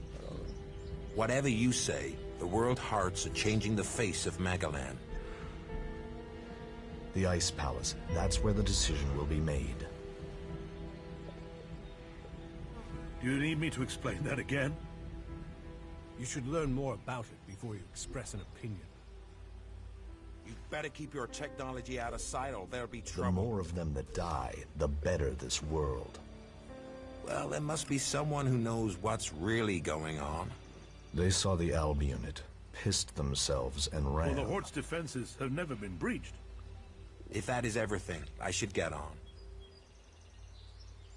Whatever you say, the world hearts are changing the face of Magalan. The Ice Palace, that's where the decision will be made. Do you need me to explain that again? You should learn more about it before you express an opinion. You better keep your technology out of sight or there'll be The trouble. more of them that die, the better this world. Well, there must be someone who knows what's really going on. They saw the Alb unit, pissed themselves, and ran. Well, the Horde's defenses have never been breached. If that is everything, I should get on.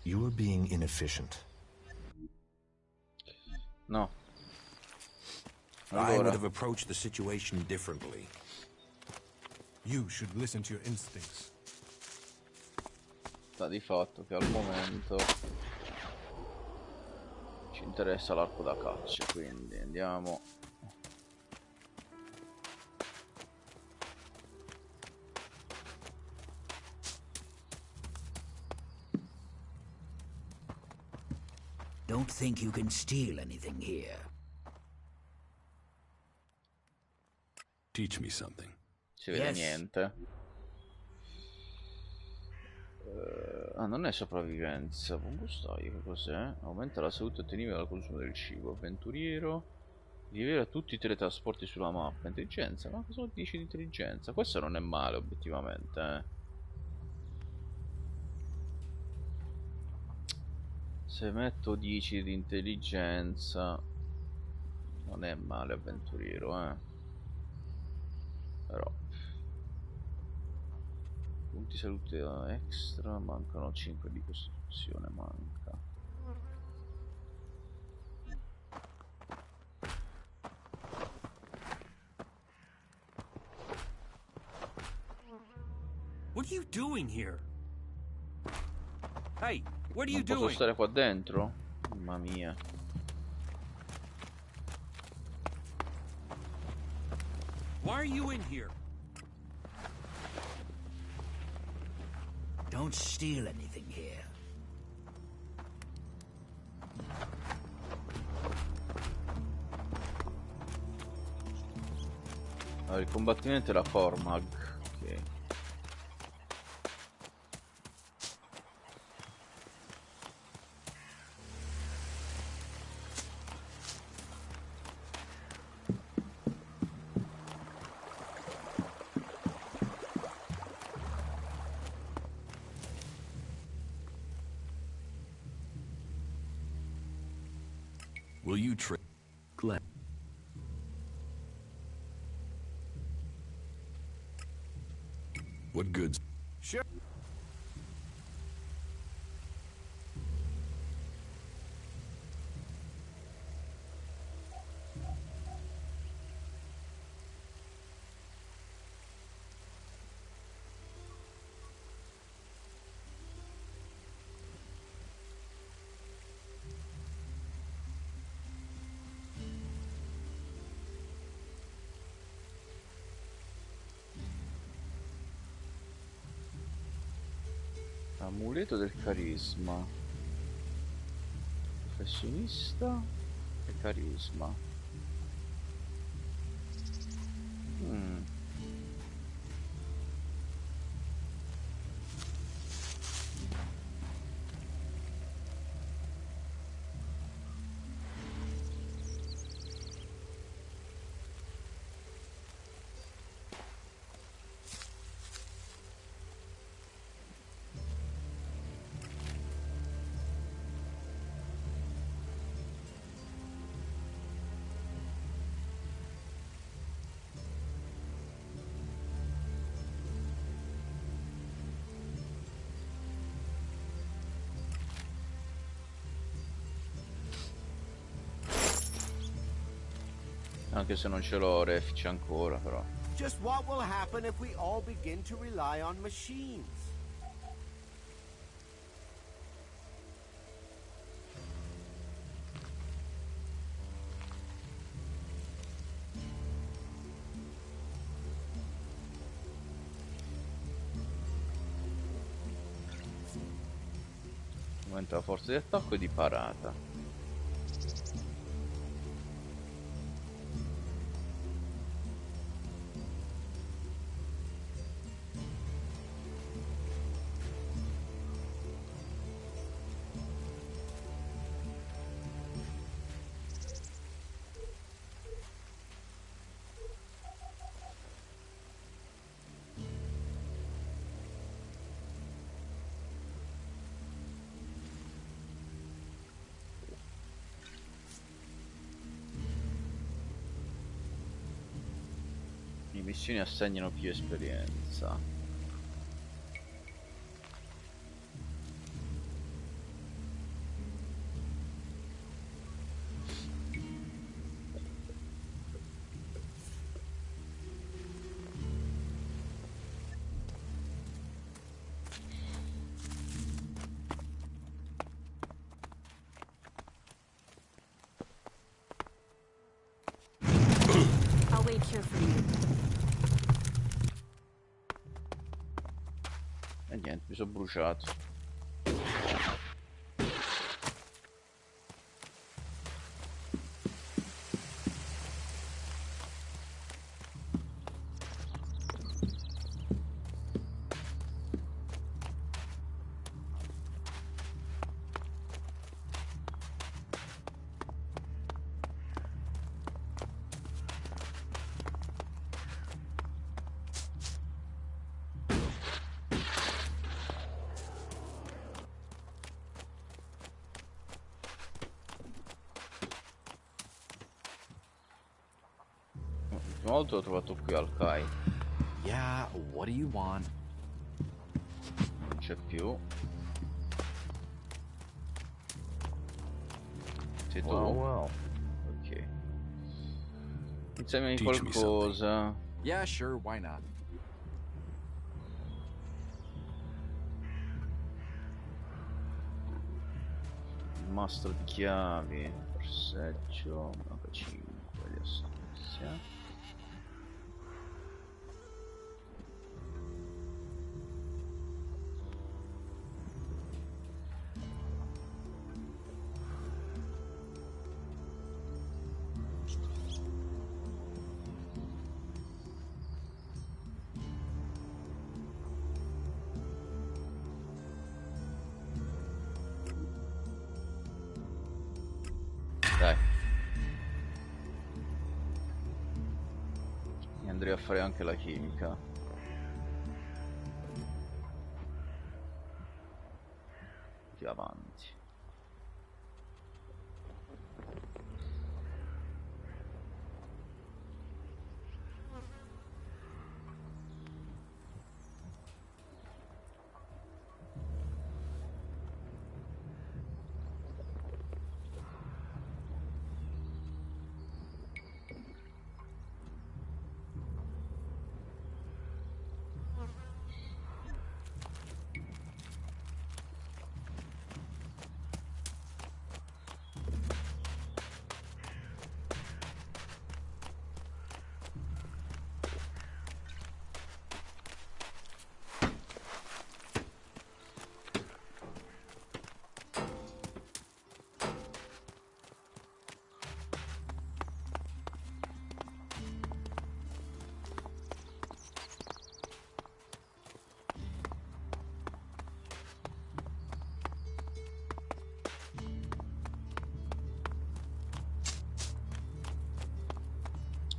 You are being inefficient. No. I would have approached the situation differently. You should listen to your instincts. Sta di fatto che al momento ci interessa l'arco da caccia, quindi andiamo. Don't think you can steal anything here. Teach me something. Si vede niente. Non è sopravvivenza. Buon gustaio, che cos'è? Aumenta la salute ottenibile dal consumo del cibo. Avventuriero. Rivela tutti i teletrasporti sulla mappa. Intelligenza. Ma cosa dici di intelligenza? Questo non è male, obiettivamente. Se metto 10 di intelligenza, non è male avventuriero, Però punti salute extra, mancano 5 di costituzione, manca. What are you doing here? Hey, what are you Non posso doing? stare qua dentro? Mamma mia. Why are you in here? Don't steal anything here. Allora, il combattimento è la Cormag. Ok. Will you trade? Glad. What goods? Sure. Amuleto del carisma. Professionista e carisma. Anche se non ce l'ho Refice ancora, però. Just what will happen if we all begin to rely on machines? Aumenta la forza di attacco e di parata. Le missioni assegnano più esperienza. I'll wait here for you. E niente, mi sono bruciato. L'ultima volta l'ho trovato qui al Kai. Yeah, what do you want? Non c'è più. Sei tu? Well. Ok. Insieme Teach me qualcosa. Yeah, sure, why not? Il mastro di chiavi. Forseggio. Maga 5 di astuzia. Dai. E andrei a fare anche la chimica. Più avanti.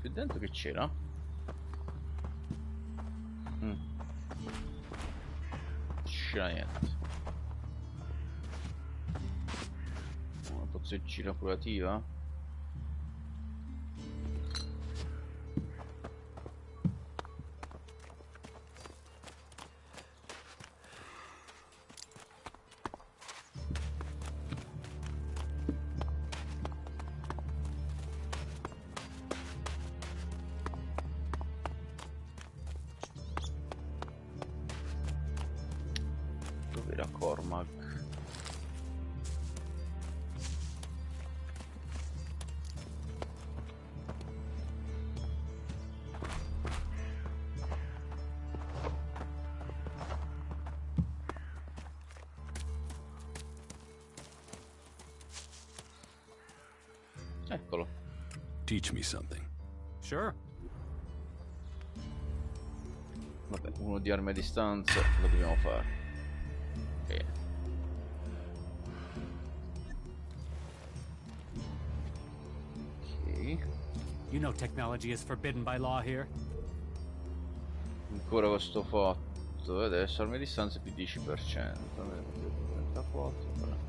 Qui dentro che c'era? C'era niente. Una pozzettina curativa? Cormac. Eccolo. Teach me something. Sure. Vabbè, uno di armi a distanza lo dobbiamo fare. Bene. Ok. You know technology is forbidden by law here. Ancora questo fatto. Adesso armi a distanza più 10%. 34. Vabbè.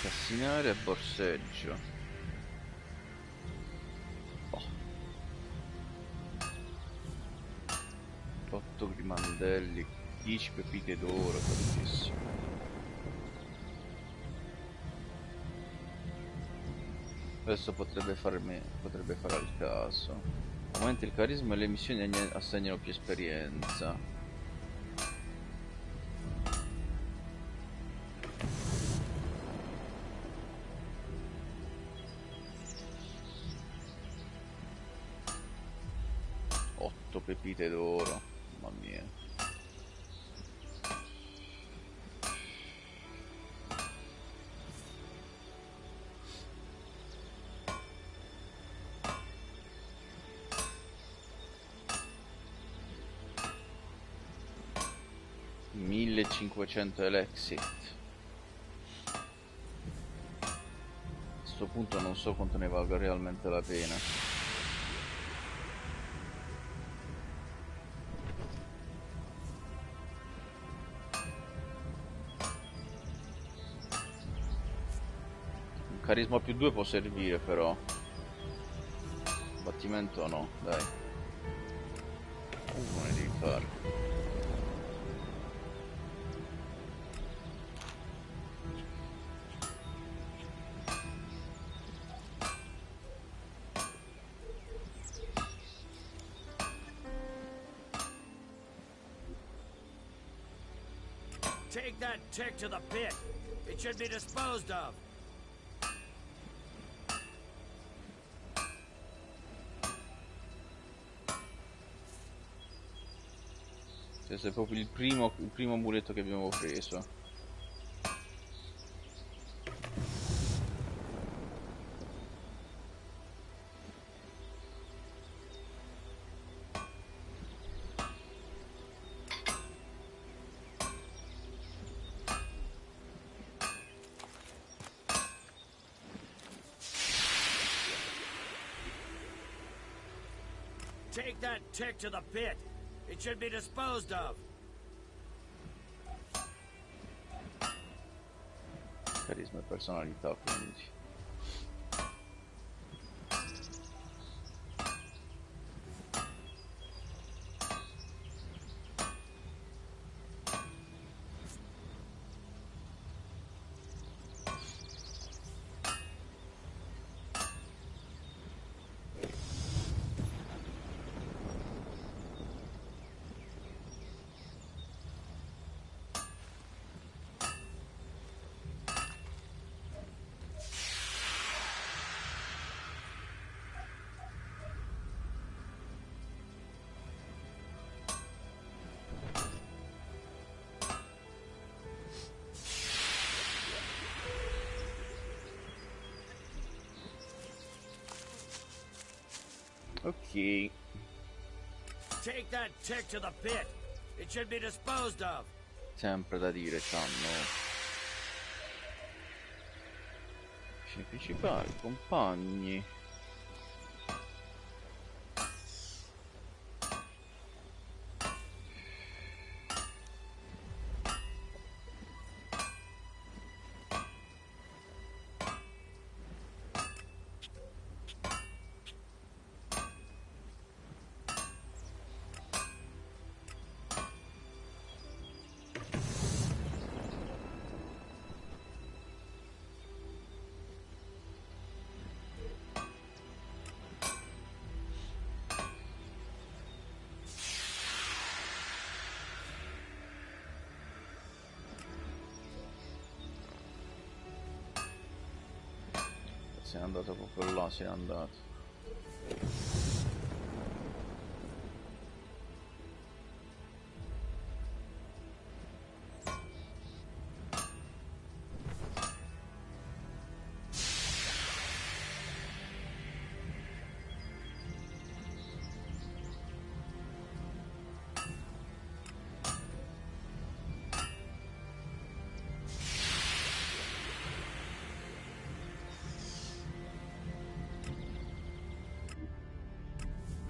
Scassinare e borseggio. Oh. 8 grimandelli, 10 pepite d'oro, tantissimo. Adesso potrebbe fare al caso. Aumenta il carisma e le missioni assegnano più esperienza. Pepite d'oro, mamma mia. $1500 Elexit. A questo punto non so quanto ne valga realmente la pena. Carisma più 2 può servire però. Battimento no, dai. Uno ne devi fare. Take that tick to the pit. It should be disposed of. Questo è proprio il primo amuleto che abbiamo preso. Take that tick to the pit. It should be disposed of. Carisma e personalità, quindi. Ok. Take that tick to the pit. It should be disposed of. Sempre da dire, c'hanno. Scene principali, compagni. Se n'è andato proprio là, se n'è andato.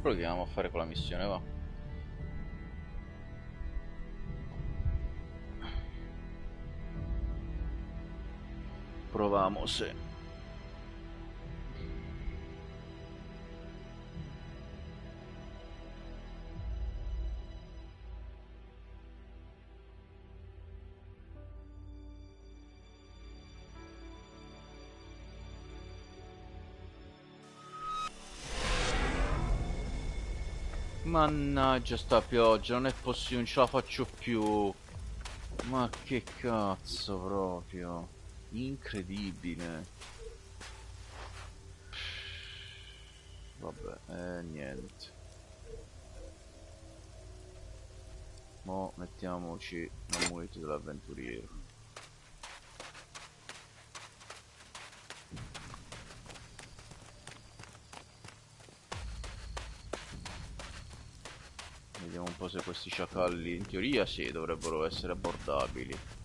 Proviamo a fare quella missione, va. Proviamo se. Mannaggia sta pioggia, non è possibile, non ce la faccio più. Ma che cazzo proprio. Incredibile. Vabbè, niente. Mo' mettiamoci l'amuleto dell'avventuriero. Vediamo un po' se questi sciacalli, in teoria sì, dovrebbero essere abbordabili.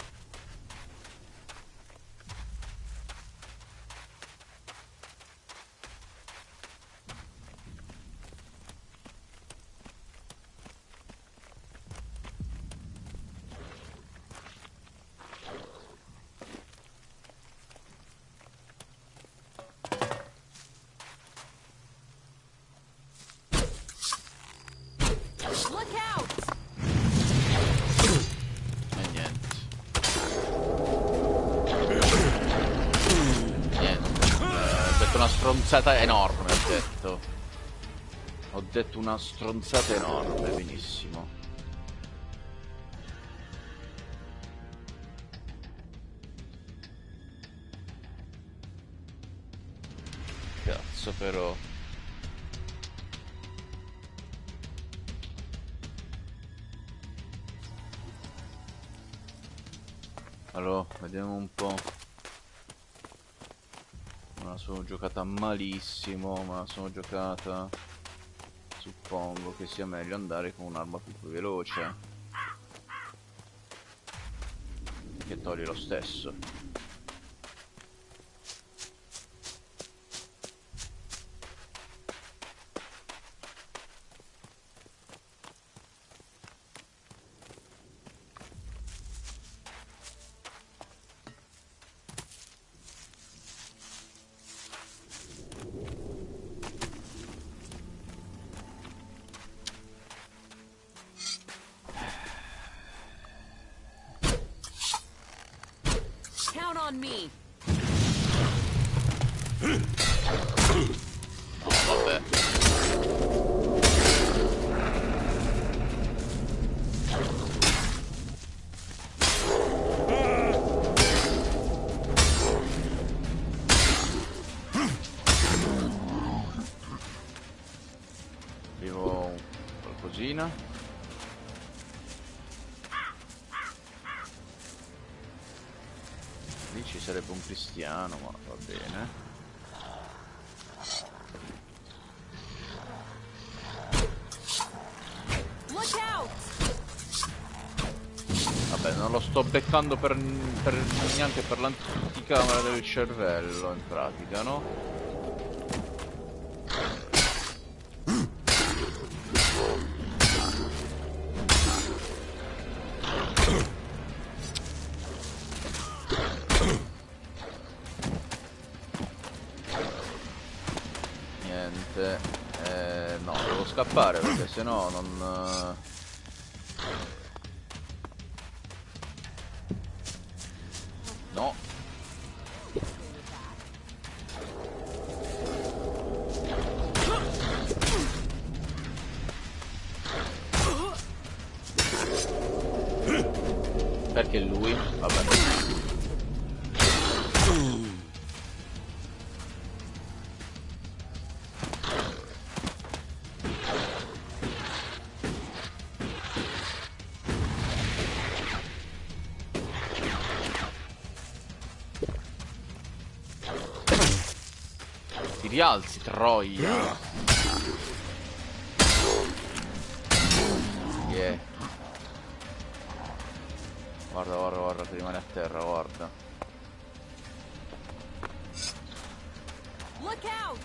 Stronzata enorme, ho detto. Ho detto una stronzata enorme, benissimo. Cazzo però. Allora, vediamo un po'. Me la sono giocata malissimo, ma la sono giocata. Suppongo che sia meglio andare con un'arma più veloce, che toglie lo stesso. On me. Oh, vabbè. Avevo qualcosina. Lì ci sarebbe un cristiano, ma va bene. Vabbè, non lo sto beccando neanche per l'anticamera del cervello, in pratica, no? Niente. No, devo scappare perché sennò non... No. Perché lui? Vabbè. Ti rialzi, troia. Yeah. Guarda, guarda, guarda che rimane a terra, guarda. Look out!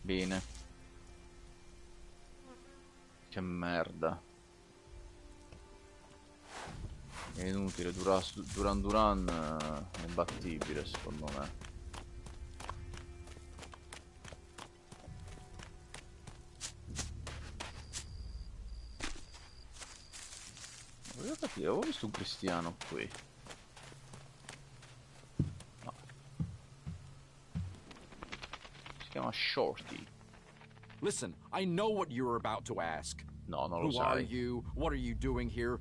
Bene. Che merda. È inutile, Duran Duran è imbattibile secondo me. Voglio capire, avevo visto un cristiano qui. No. Si chiama Shorty. Listen, I know what you're about to ask. No, non lo Who are sai. you? What are you doing here?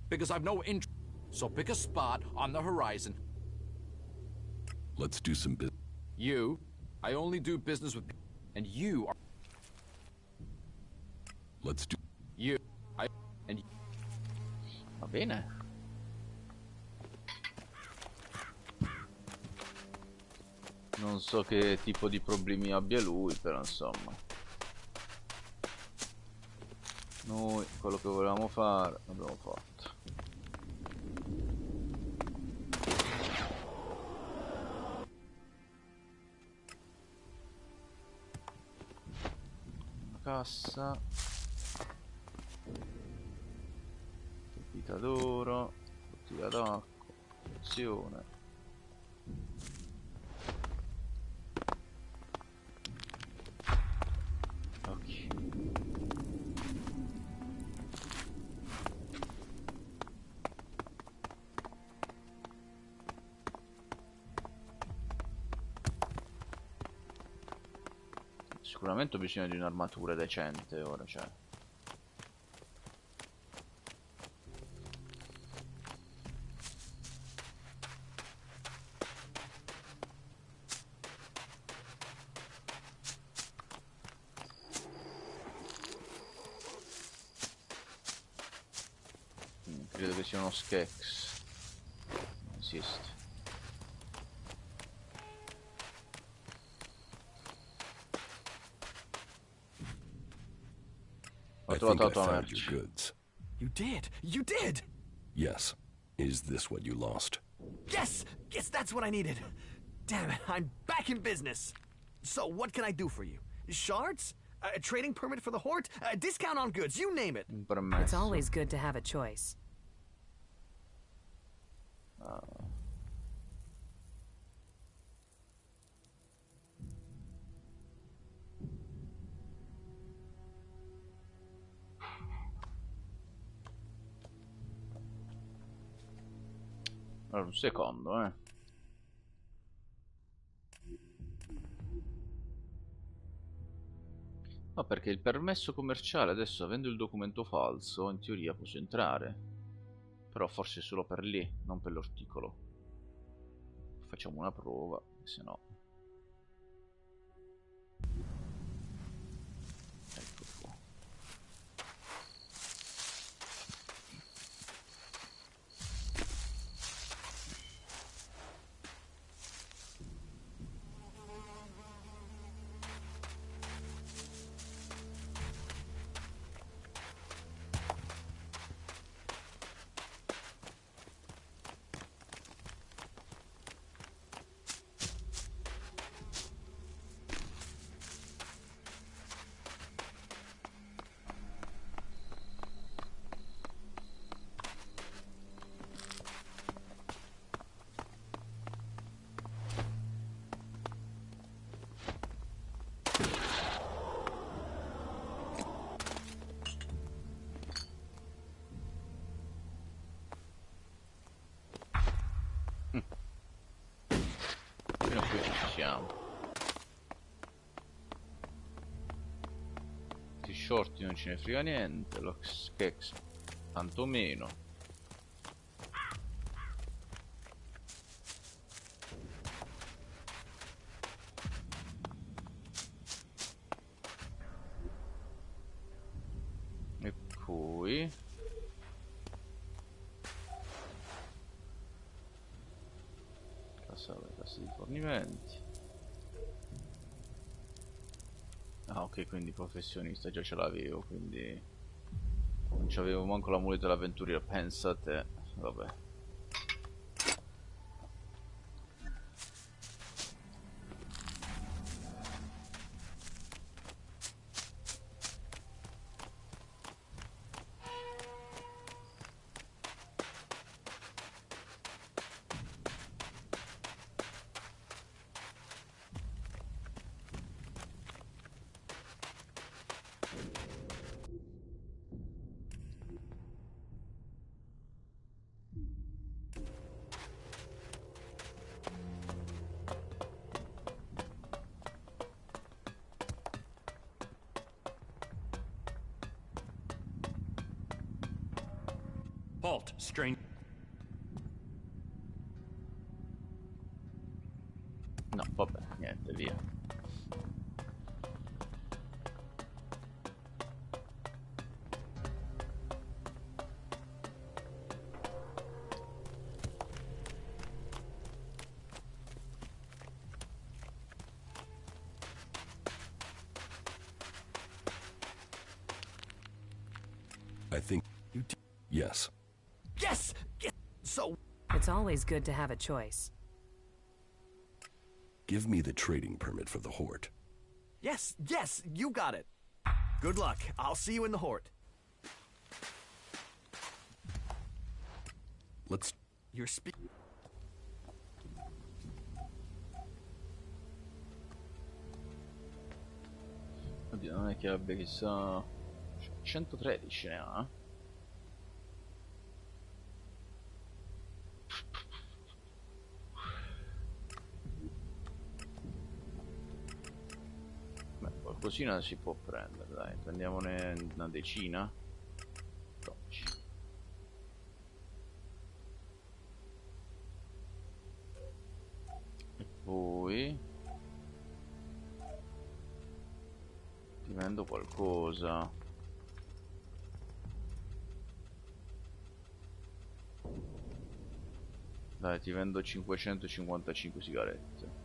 Because I've no interest. So pick a spot on the horizon. Let's do some business. You, I only do business with, and you are. Let's do. You, I, and. Va bene. Non so che tipo di problemi abbia lui, però insomma. Noi quello che volevamo fare l'abbiamo fatto. Una cassa. Vita d'oro. Bottiglia d'acqua. Pozione. Ok. Sicuramente ho bisogno di un'armatura decente ora, cioè. Credo che sia uno Skex. Non esiste. Ho I trovato think la I tua found your merce. goods. You did! You did! Yes. Is this what you lost? Yes! Yes, that's what I needed! Damn it, I'm back in business! So, what can I do for you? Shards? A trading permit for the Hort? A discount on goods, you name it! It's always good to have a choice. Allora, un secondo, No, perché il permesso commerciale adesso, avendo il documento falso, in teoria posso entrare. Però forse solo per lì, non per l'articolo. Facciamo una prova, se no. Ecco qua. questi short non ce ne frega niente. Lo Skex tanto meno. E poi cassa di fornimenti. Ah, ok, quindi professionista già ce l'avevo, quindi non c'avevo manco l'amuleto dell'avventuriero, pensa a te. Vabbè. Halt, strange. No, vabbè, niente, via. I think you yes. Yes! Yes! So... It's always good to have a choice. Give me the trading permit for the Hort. Yes, yes, you got it. Good luck. I'll see you in the Hort. Let's... You're Oddio, non è che abbia chissà... 113 ne ha. Beh, qualcosina si può prendere, dai, prendiamone una decina. 12. E poi ti vendo qualcosa. Dai, ti vendo 555 sigarette.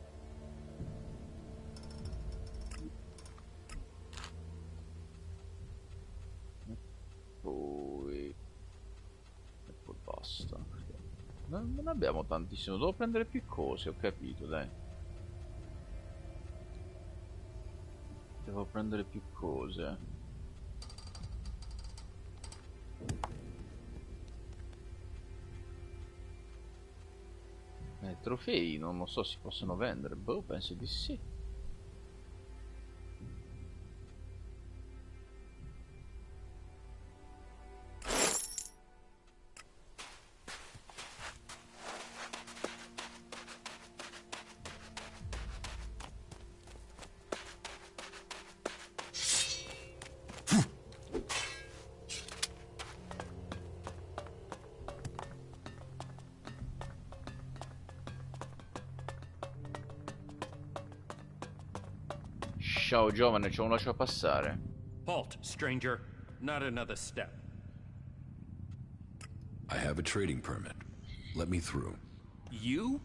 E poi basta. Non abbiamo tantissimo, devo prendere più cose, ho capito, dai. Devo prendere più cose. Trofei non lo so, si possono vendere. Boh, penso di sì. Ciao giovane, ce lo lascio passare. Halt, stranger. Not another step. I have a trading permit. Let me through. You?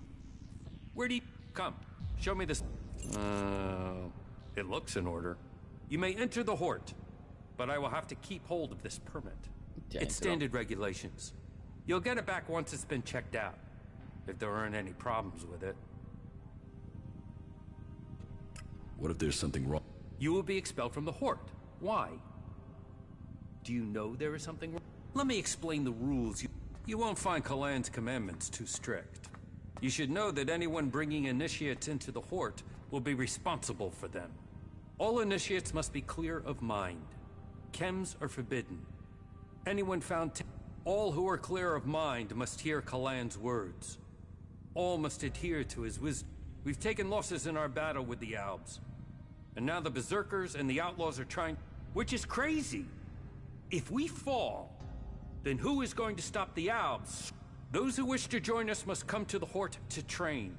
Where do you come? Show me this. It looks in order. You may enter the Hort, but I will have to keep hold of this permit. It's standard regulations. You'll get it back once it's been checked out, if there aren't any problems with it. What if there's something wrong? You will be expelled from the Hort. Why? Do you know there is something wrong? Let me explain the rules. You won't find Kalan's commandments too strict. You should know that anyone bringing initiates into the Hort will be responsible for them. All initiates must be clear of mind. Chems are forbidden. Anyone found... All who are clear of mind must hear Kalan's words. All must adhere to his wisdom. We've taken losses in our battle with the Albs. And now the Berserkers and the Outlaws are trying... Which is crazy. If we fall, then who is going to stop the Alps? Those who wish to join us must come to the Hort to train.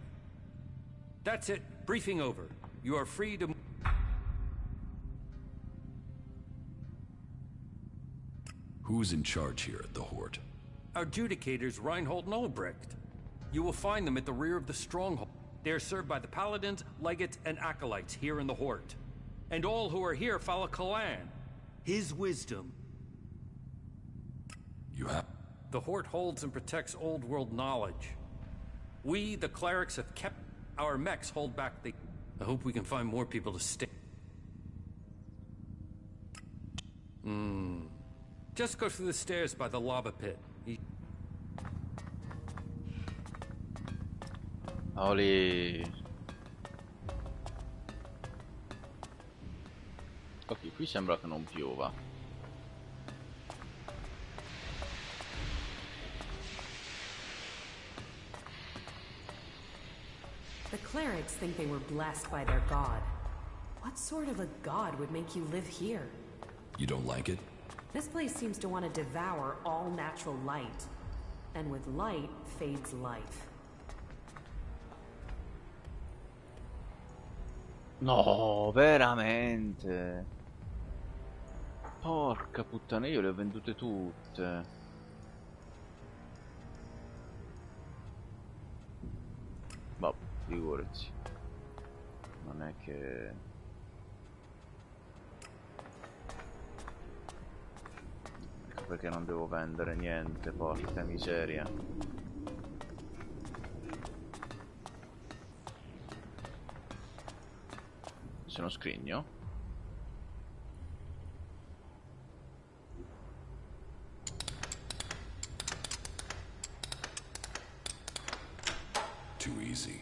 That's it. Briefing over. You are free to... Who's in charge here at the Hort? Our adjudicators, Reinhold and Ulbricht. You will find them at the rear of the stronghold. They are served by the paladins, legates, and acolytes here in the Hort. And all who are here follow Kalan, his wisdom. You have... The Hort holds and protects old world knowledge. We, the clerics, have kept... Our mechs hold back the... I hope we can find more people to stay. Just go through the stairs by the lava pit. Oli. Ok, qui sembra che non piova. The clerics think they were blessed by their god. What sort of a god would make you live here? You don't like it? This place seems to want to devour all natural light. And with light fades life. No, veramente. Porca puttana, io le ho vendute tutte. Vabbè, figurati. Non è che... Ecco perché non devo vendere niente, porca miseria. C'è uno scrigno? Too easy.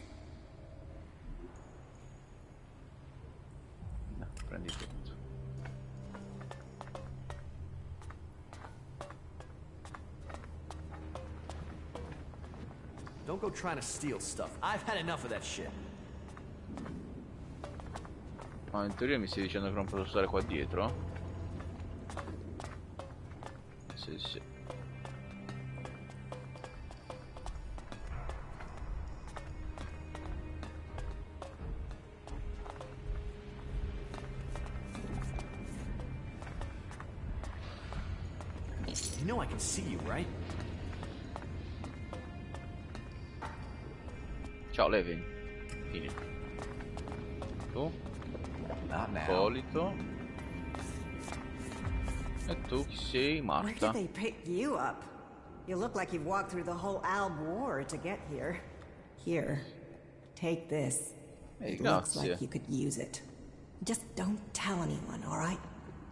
No, prendi tutto. Don't go trying to steal stuff. I've had enough of that shit. Ma in teoria mi stai dicendo che non posso stare qua dietro? Sì, sì. You know I can see you, right? Ciao Levin. Fine. Tu? Solito. E tu chi sei? Where Marta. did they pick you up? You look like you've walked through the whole Alb War to get here. Here, take this. Hey, it looks grazie. like you could use it. Just don't tell anyone, all right?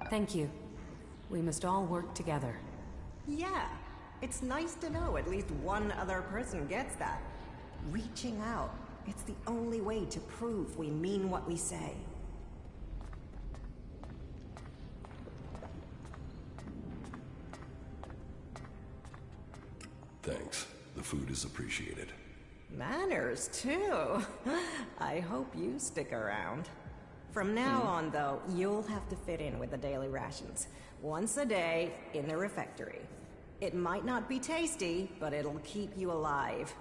Thank you. We must all work together. Yeah, it's nice to know at least one other person gets that. Reaching out, it's the only way to prove we mean what we say. Thanks. The food is appreciated. Manners, too. I hope you stick around. From now on, though, you'll have to fit in with the daily rations. Once a day, in the refectory. It might not be tasty, but it'll keep you alive.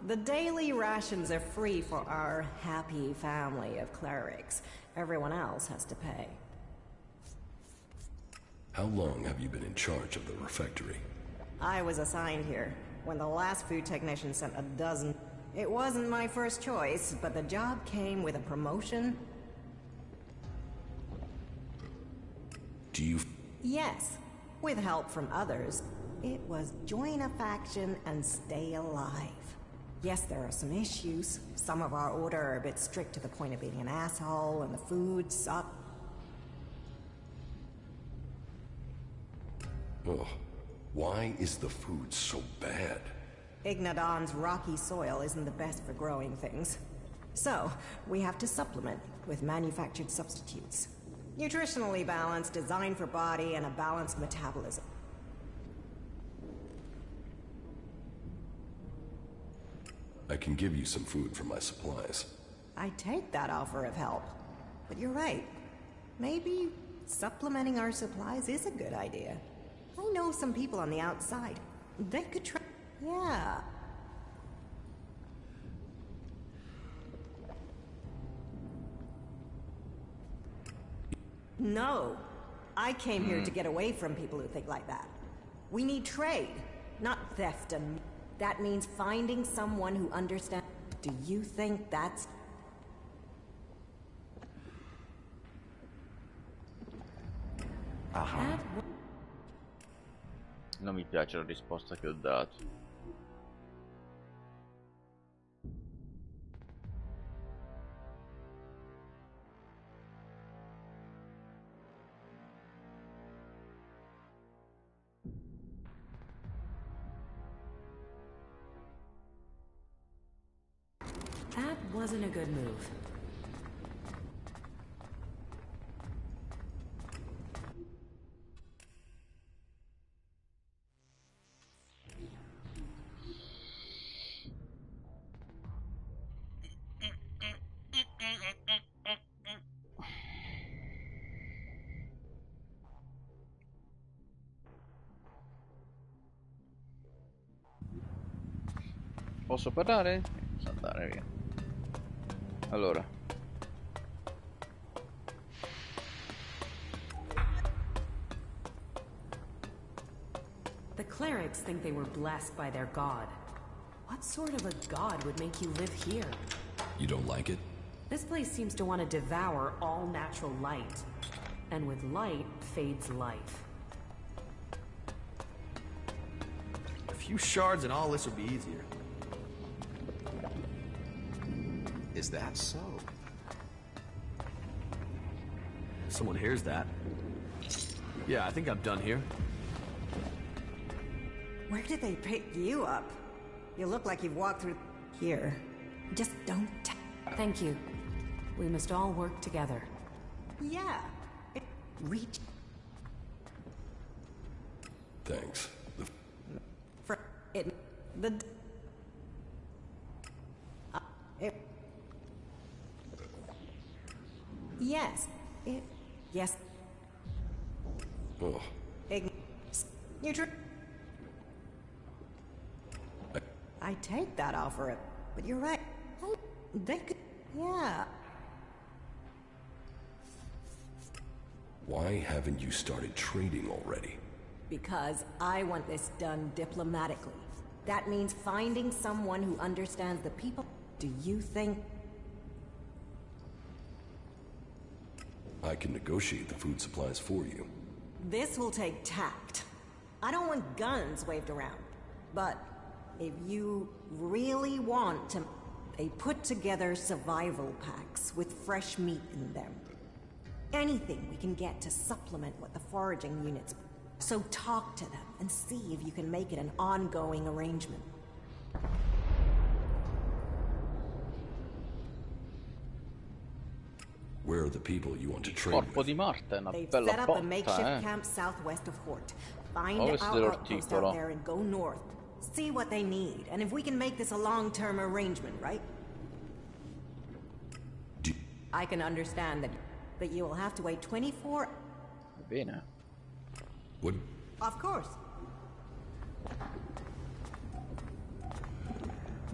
The daily rations are free for our happy family of clerics. Everyone else has to pay. How long have you been in charge of the refectory? I was assigned here when the last food technician sent a dozen. It wasn't my first choice, but the job came with a promotion. Do you... Yes, with help from others. It was join a faction and stay alive. Yes, there are some issues. Some of our order are a bit strict to the point of being an asshole, and the food sucks. Oh, why is the food so bad? Ignadon's rocky soil isn't the best for growing things. So, we have to supplement with manufactured substitutes. Nutritionally balanced, designed for body, and a balanced metabolism. I can give you some food from my supplies. I take that offer of help. But you're right. Maybe Supplementing our supplies is a good idea. I know some people on the outside. They could try. Yeah. No. I came here to get away from people who think like that. We need trade, not theft, and that means finding someone who understands. Do you think that's... Non mi piace la risposta che ho dato. That wasn't a good move. Posso parlare? Posso andare via. Allora. The clerics think they were blessed by their god. What sort of a god would make you live here? You don't like it? This place seems to want to devour all natural light. And with light fades life. A few shards and all this would be easier. Is that so? Someone hears that. Yeah, I think I'm done here. Where did they pick you up? You look like you've walked through... Here. Just don't... Thank you. We must all work together. Yeah. Reach... Thanks. For it... The... It... Yes. It... Yes. Oh. You I take that offer, but you're right. They could... Yeah. Why haven't you started trading already? Because I want this done diplomatically. That means finding someone who understands the people. Do you think... I can negotiate the food supplies for you. This will take tact. I don't want guns waved around. But if you really want to... They put together survival packs with fresh meat in them. Anything we can get to supplement what the foraging units... So talk to them and see if you can make it an ongoing arrangement. Where are the people you want to trade Corpo with? di Marte, una They've bella set up a botta, makeshift camp southwest of Hort. Find Ovest our outpost dell'orticolo. out there and go north. See what they need, and if we can make this a long-term arrangement, right? I can understand that, but you will have to wait 24... Bene. What? Of course.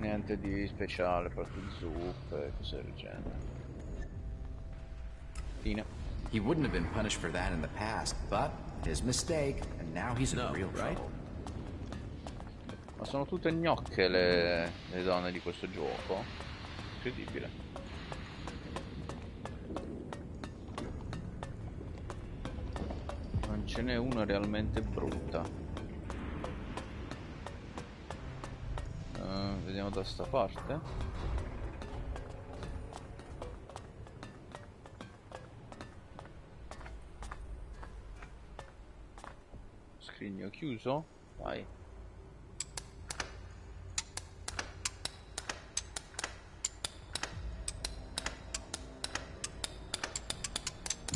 Niente di speciale, proprio zuppe e cose del genere. Fine. He wouldn't have been punished for that in the past, but his mistake, and now he's in real trouble. Ma sono tutte gnocche le donne di questo gioco. Incredibile. Non ce n'è una realmente brutta. Vediamo da sta parte. Scrigno chiuso. Vai.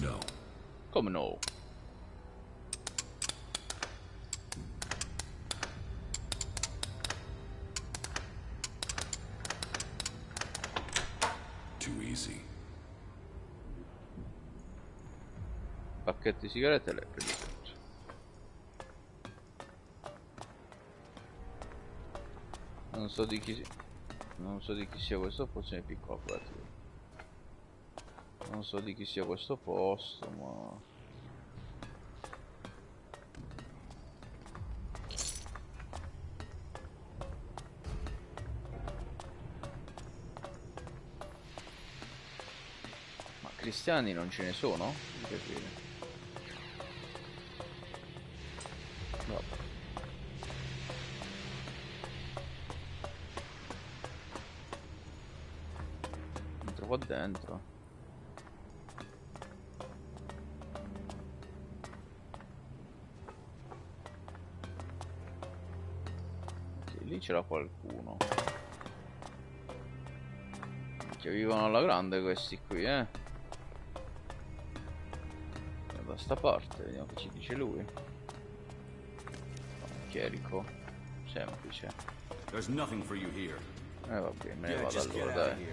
No. Come no? Too easy. pacchetto di sigarette le prendi sempre. Non so di chi sia questo posto, è piccolo operativo. Non so di chi sia questo posto, ma cristiani non ce ne sono? Di capire. Vabbè. Entro qua dentro. Sì, lì c'era qualcuno. Che vivono alla grande questi qui, Da sta parte, vediamo che ci dice lui. Chierico. Semplice. There's nothing for you here. Vabbè, me ne vado allora, dai.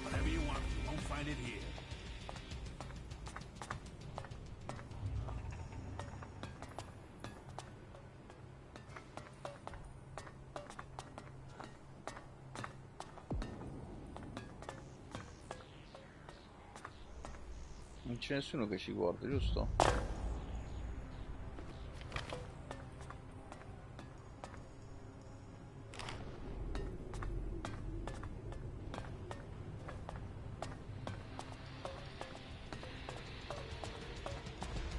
Whatever you want, you won't find it here. Non c'è nessuno che ci guarda, giusto?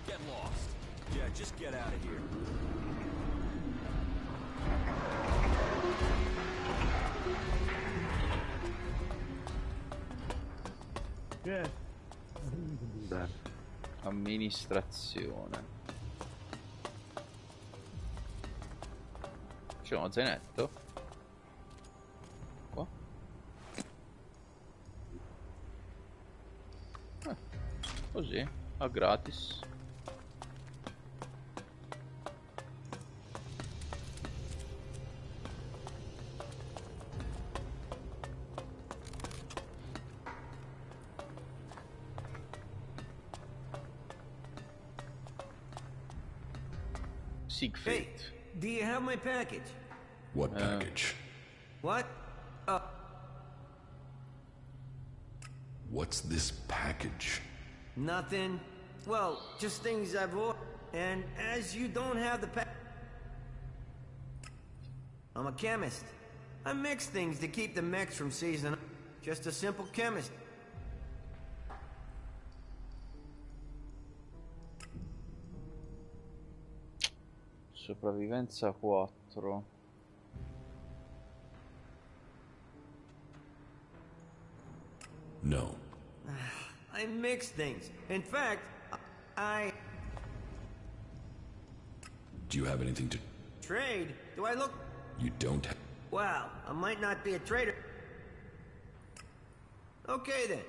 Get lost. Yeah, just get out of here. Yeah. Amministrazione. C'è uno zainetto qua. Così a gratis. Hey, do you have my package? What package? What? What's this package? Nothing. Well, just things I've ordered. And as you don't have the I'm a chemist. I mix things to keep the mechs from seizing up. Just a simple chemist. Sopravvivenza 4. No. I mix things. In fact, I... Do you have anything to... Trade? Do I look... You don't have... Well, I might not be a trader. Okay then.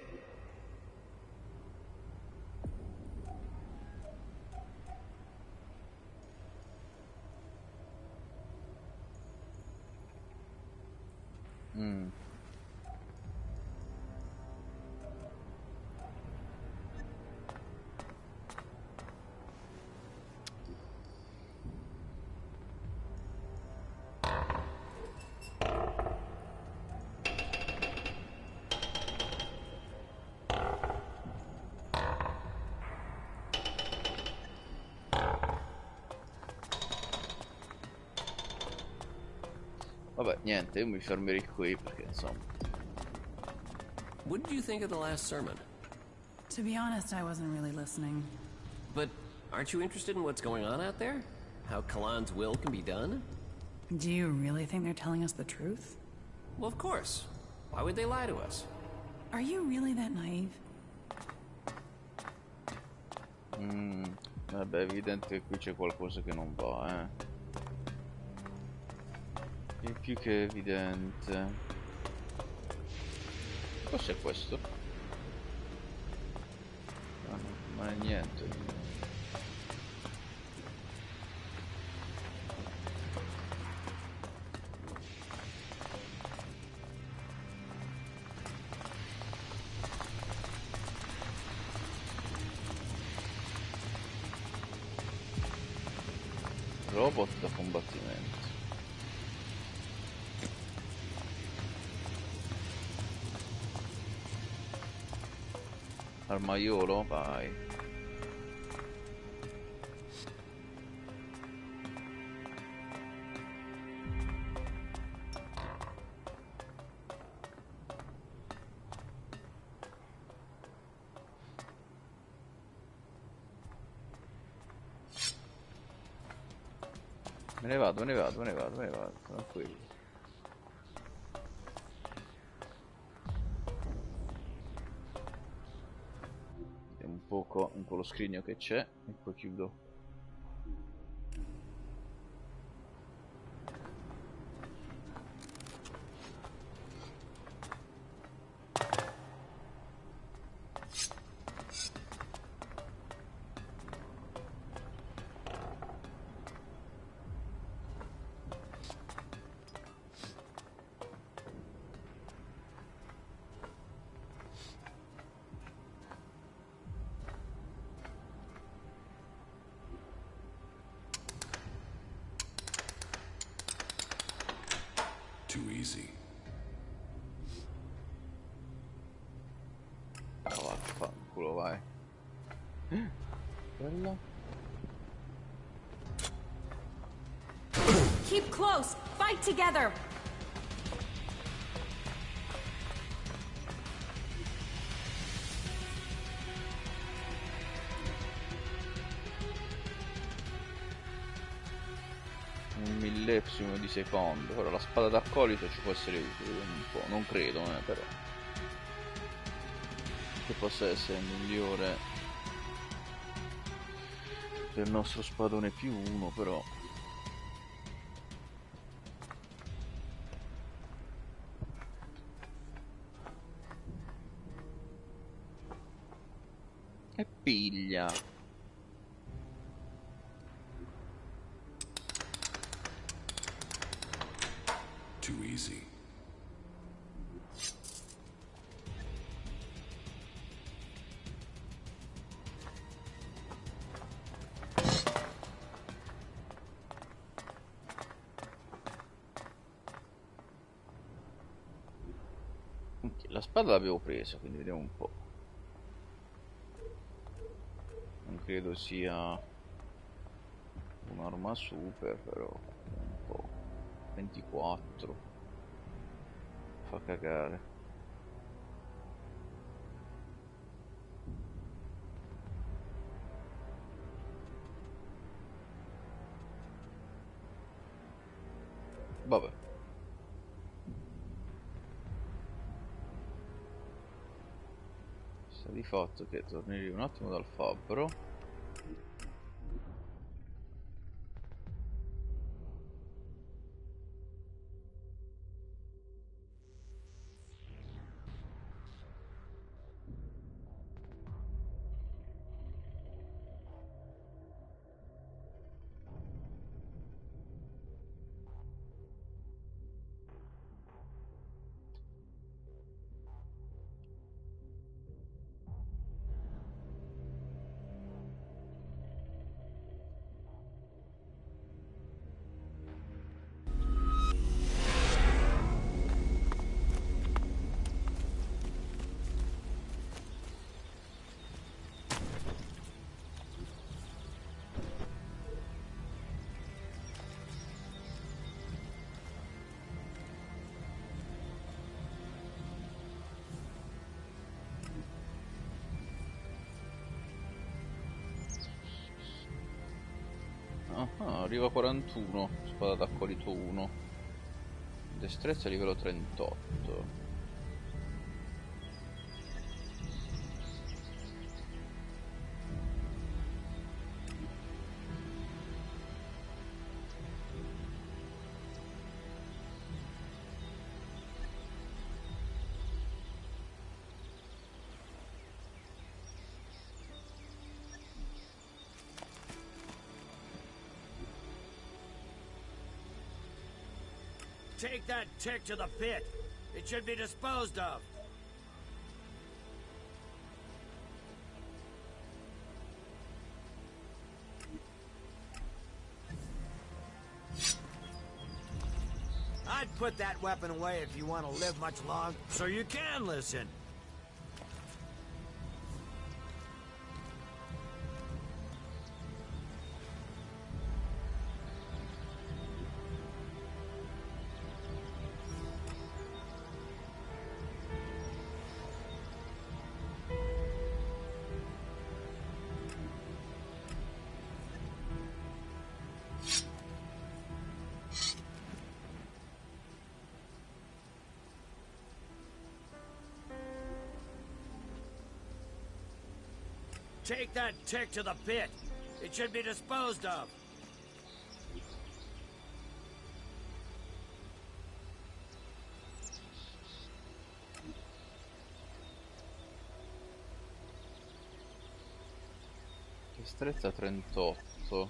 Vabbè, niente, io mi fermerei qui perché insomma. What did you think of the last sermon? To be honest, I wasn't really listening. But aren't you interested in what's going on out there? How Kalan's will can be done? Do you really think they're telling us the truth? Well, of course. Why would they lie to us? Are you really that naive? Vabbè, è evidente che qui c'è qualcosa che non va, È più che evidente. Cos'è questo? Ah, non è niente. Robot da combattimento. Armaiolo, vai. Me ne vado, tranquillo. Vediamo un po' lo scrigno che c'è e poi chiudo. Too easy. Oh, vaffanculo, vai. Quello? Keep close! Fight together! Un millesimo di secondo. Però la spada d'accolito ci può essere utile un po'. Non credo, però. Che possa essere migliore del nostro spadone più uno, però. E piglia. Too easy. La spada l'avevo presa, quindi vediamo un po'. Non credo sia un'arma super, però un po'. 24. Fa cagare. Vabbè. Sta di fatto che tornerei un attimo dal fabbro. Ah, arriva a 41, spada d'accolito 1. Destrezza livello 38. Take that tick to the pit. It should be disposed of. I'd put that weapon away if you want to live much longer. So you can listen. Take that tick to the pit. It should be disposed of. Destrezza 38.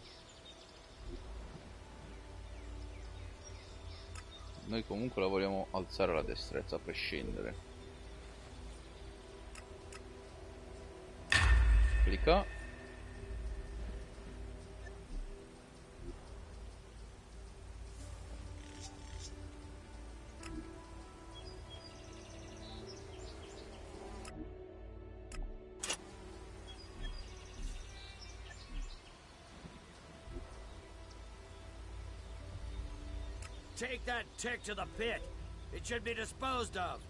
Noi comunque la vogliamo alzare la destrezza a prescindere. Clicca. Take that tick to the pit. It should be disposed of.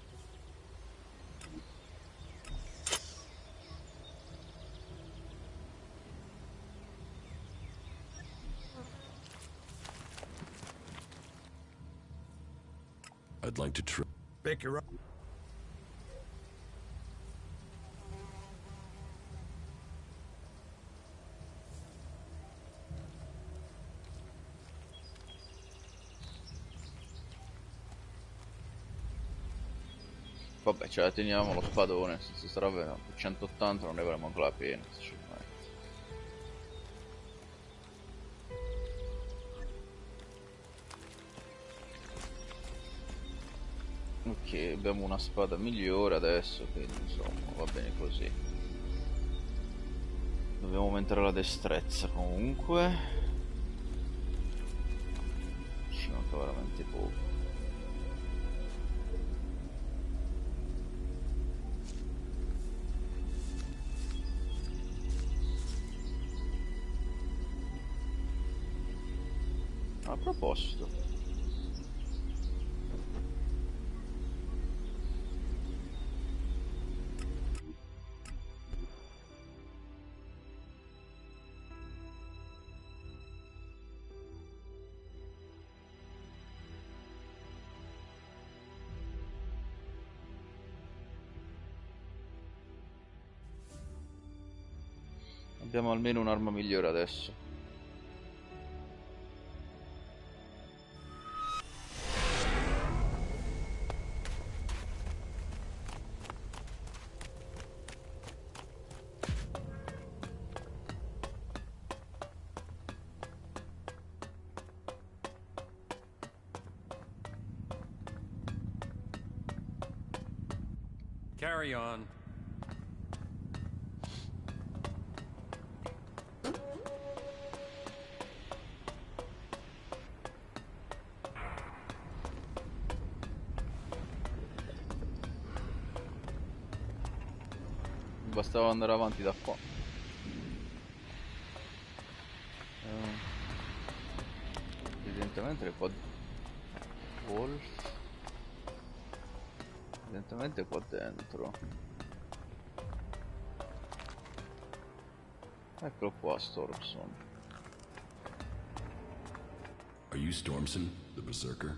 I'd like to try. Pick her up. Vabbè, ce la teniamo lo spadone, se si sarà per 180 non ne vale manco la pena, sinceramente. Ok, abbiamo una spada migliore adesso, quindi insomma va bene così. Dobbiamo aumentare la destrezza comunque. Ci manca veramente poco. A proposito, abbiamo almeno un'arma migliore adesso. Carry on. Bastava andare avanti da qua. Evidentemente le qua. Wolf. Evidentemente qua dentro. Eccolo qua, Stormson. Are you Stormson, the Berserker?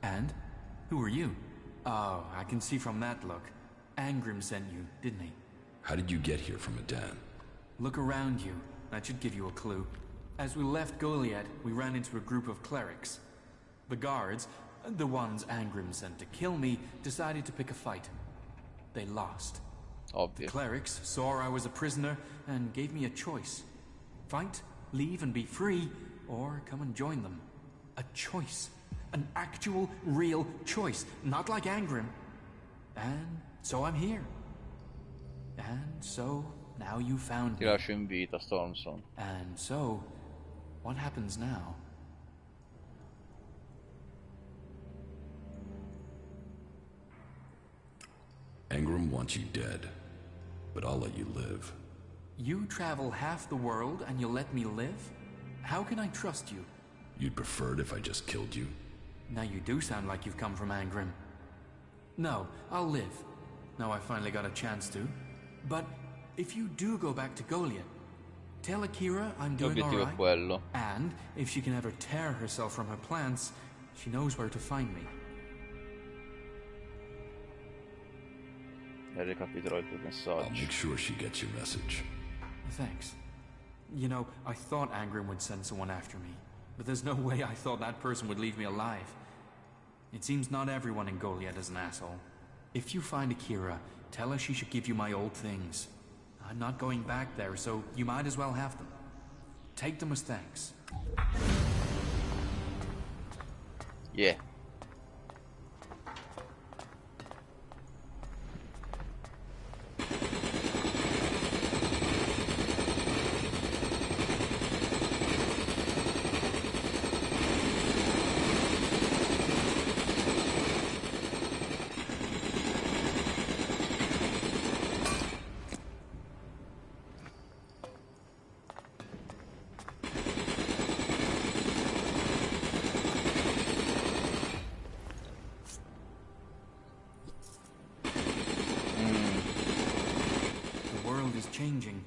And? Who are you? Oh, I can see from that look. Angrim sent you, didn't he? How did you get here from Adan? Look around you. That should give you a clue. As we left Goliad, we ran into a group of clerics. The guards, the ones Angrim sent to kill me, decided to pick a fight. They lost. The clerics saw I was a prisoner and gave me a choice. Fight, leave and be free, or come and join them. A choice. An actual, real choice. Not like Angrim. And so I'm here. And so, now you found Ti me. lascio in vita, Stormson. And so, what happens now? Angram wants you dead, but I'll let you live. You travel half the world and you'll let me live? How can I trust you? You'd prefer it if I just killed you? Now you do sound like you've come from Angram. No, I'll live. Now I finally got a chance to. But if you do go back to Goliath, tell Akira I'm doing L'obiettivo è alright. quello. And if she can ever tear herself from her plants, she knows where to find me. E ricapiterò il tuo I'll messaggio. make sure she gets your message. Thanks. You know, I thought Angram would send someone after me, but there's no way I thought that person would leave me alive. It seems not everyone in Goliath is an asshole. If you find Akira, tell her she should give you my old things. I'm not going back there, so you might as well have them. Take them as thanks. Yeah. The world is changing.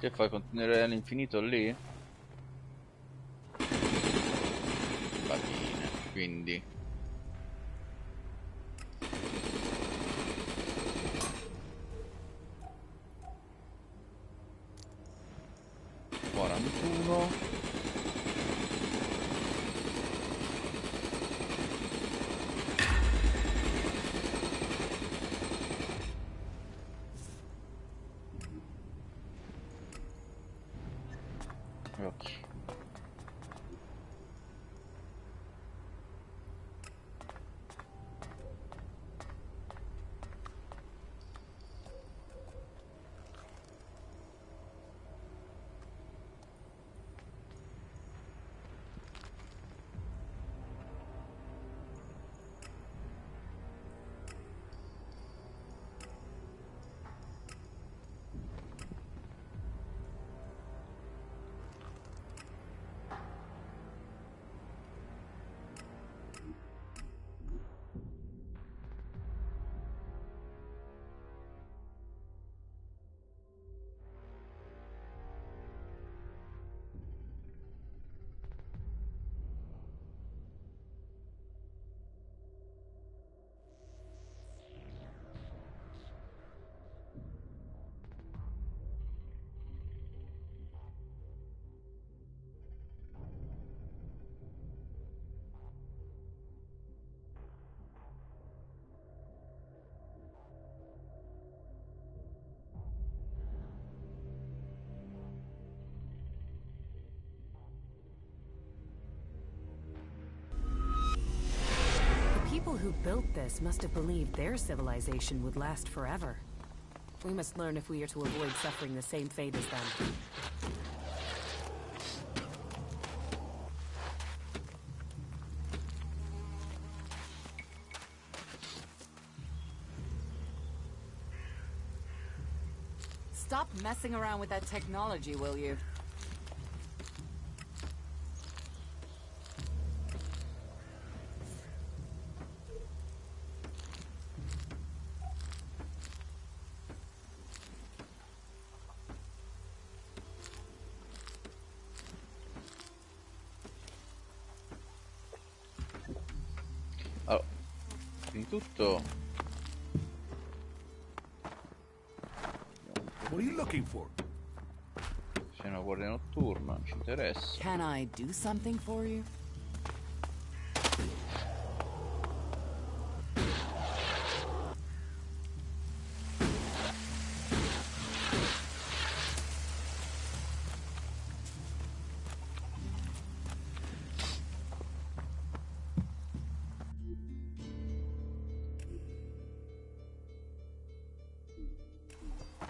Che fai? Continuerai all'infinito lì? Va bene, quindi... Ok. The people who built this must have believed their civilization would last forever. We must learn if we are to avoid suffering the same fate as them. Stop messing around with that technology, will you? Allora, in tutto... What are you looking for? C'è una guardia notturna, non ci interessa. Can I do something for you?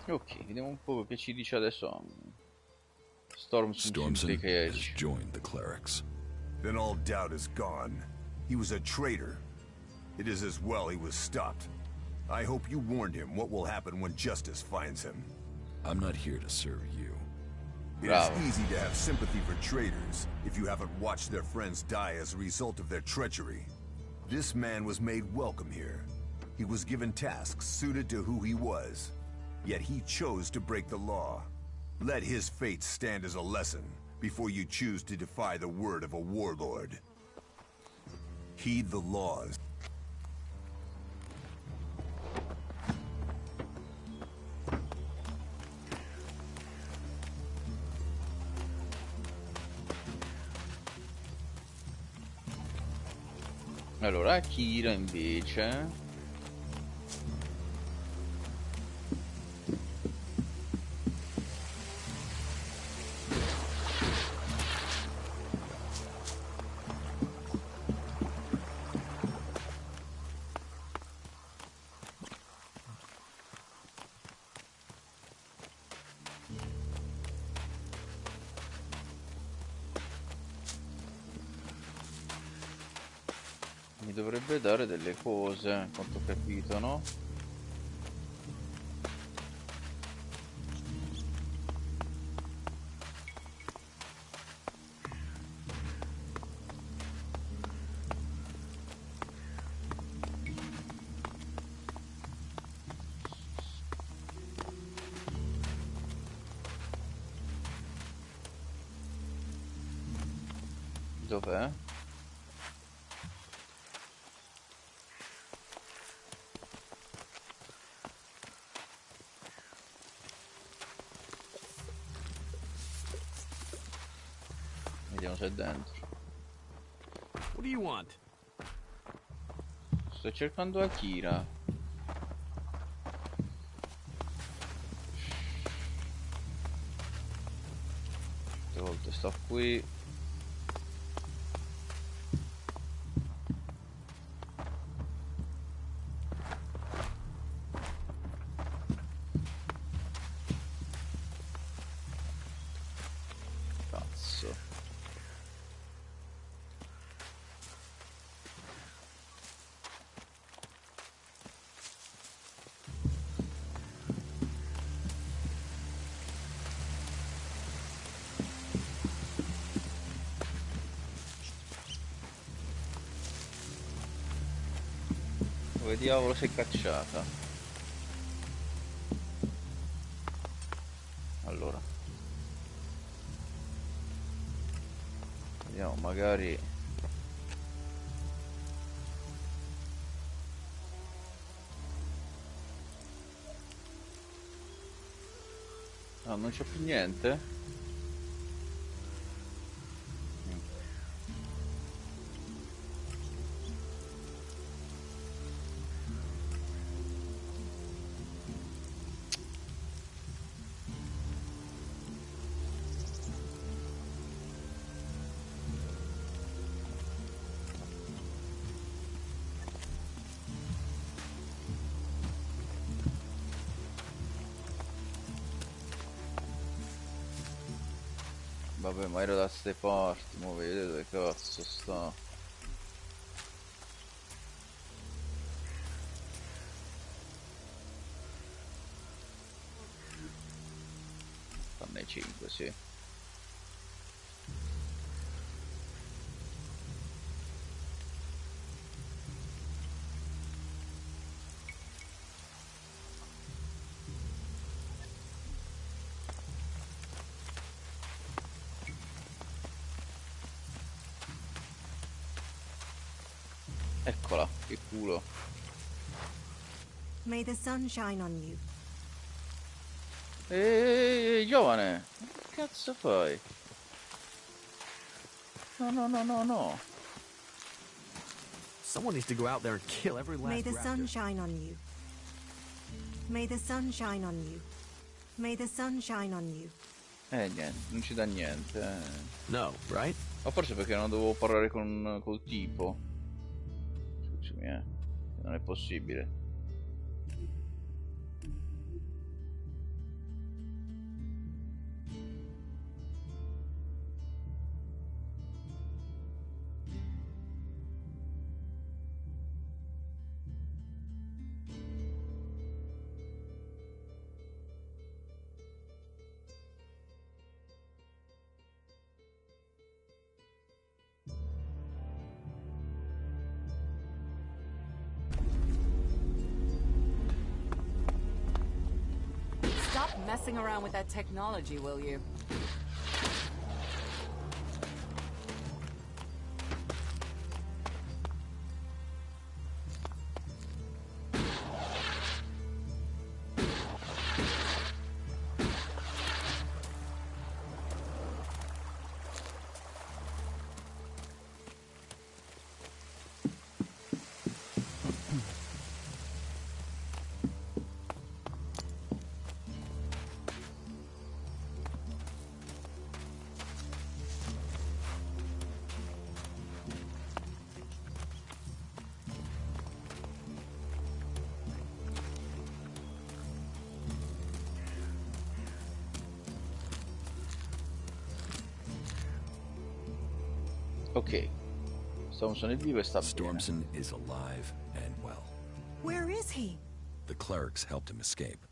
Ok, vediamo un po' che ci dice adesso. Stormson has joined the clerics. Then all doubt is gone. He was a traitor. It is as well he was stopped. I hope you warned him what will happen when justice finds him. I'm not here to serve you. It is easy to have sympathy for traitors if you haven't watched their friends die as a result of their treachery. This man was made welcome here. He was given tasks suited to who he was. Yet he chose to break the law. Let his fate stand as a lesson before you choose to defy the word of a warlord. Heed the laws. Allora, Akira invece... mi dovrebbe dare delle cose, quanto ho capito, no? Dov'è? Vediamo se è dentro. What do you want? Sto cercando Akira. Queste volte sto qui. Cazzo. Dove diavolo sei cacciata? Allora vediamo, magari no, non c'è più niente. Vabbè, ma ero da ste parti, mo vedete dove cazzo sta. Stanno i 5, sì. Eccola, che culo. May the sun shine on you. Ehi, giovane, che cazzo fai? No, no, no, no, no. Someone needs to go out there and kill every last May the raptor. sun shine on you. May the sun shine on you. May the sun shine on you. Niente, non ci dà niente. No, right? O forse perché non dovevo parlare col tipo. Scusami, non è possibile. Stop messing around with that technology, will you? Ok. Stormson è vivo e sta Stormson is alive and well. Where is he? The clerics helped him escape.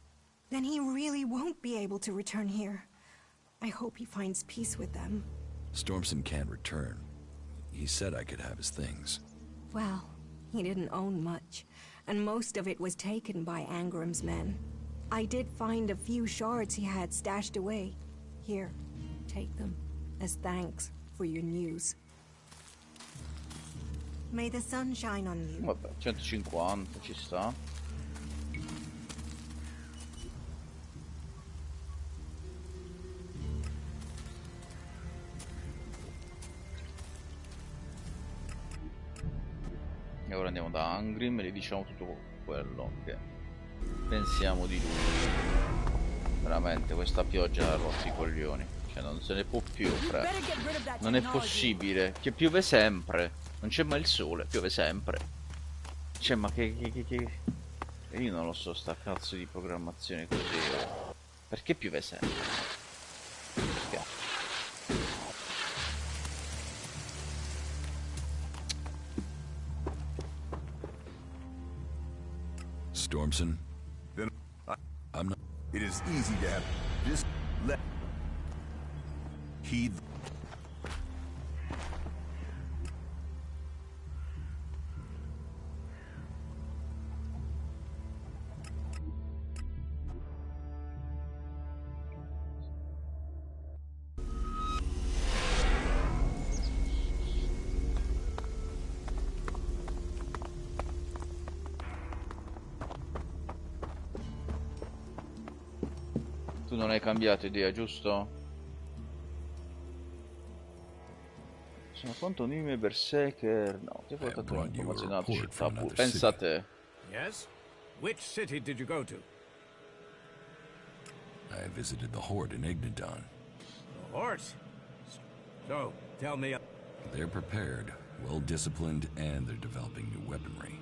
Then he really won't be able to return here. I hope he finds peace with them. Stormson can't return. He said I could have his things. Well, he didn't own much, and most of it was taken by Angram's men. I did find a few shards he had stashed away. Here, take them, as thanks for your news. May the sun shine on you. Vabbè, 150 ci sta. E ora andiamo da Angrim e gli diciamo tutto quello che pensiamo di lui. Veramente questa pioggia ha rotto i coglioni. Cioè non se ne può più, non è possibile. Che piove sempre. Non c'è mai il sole, piove sempre. Cioè ma che... Io non lo so sta cazzo di programmazione così. Perché piove sempre? Perché? Stormson? Then I'm not... It is easy to have this let heed. Tu non hai cambiato idea, giusto? Sono quanto anime berserker. No, ti ho portato un'informazione da città. Pensa a te. Yes? Which city did you go to? I visited the Horde in Ignadon. The horse. So, tell me. They're prepared, well disciplined, and they're developing new weaponry.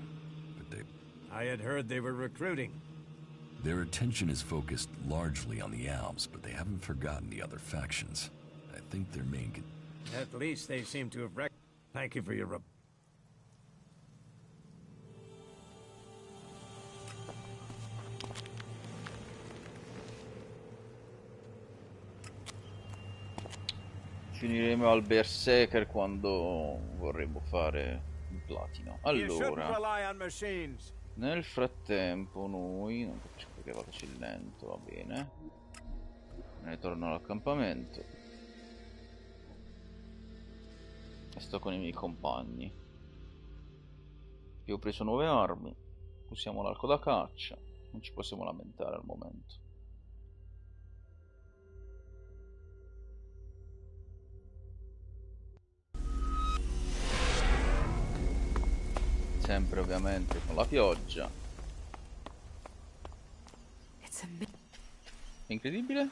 But I had heard they were recruiting. Their attention is focused largely on the Alps, but they haven't forgotten the other factions. I think their main... At least they seem to have Thank you for your... Finiremo al berserker quando vorremmo fare il platino. Allora, nel frattempo noi non capisco perché va così lento, va bene. Me ne torno all'accampamento e sto con i miei compagni. Io ho preso nuove armi, usiamo l'arco da caccia, non ci possiamo lamentare al momento. sempre ovviamente con la pioggia. È incredibile.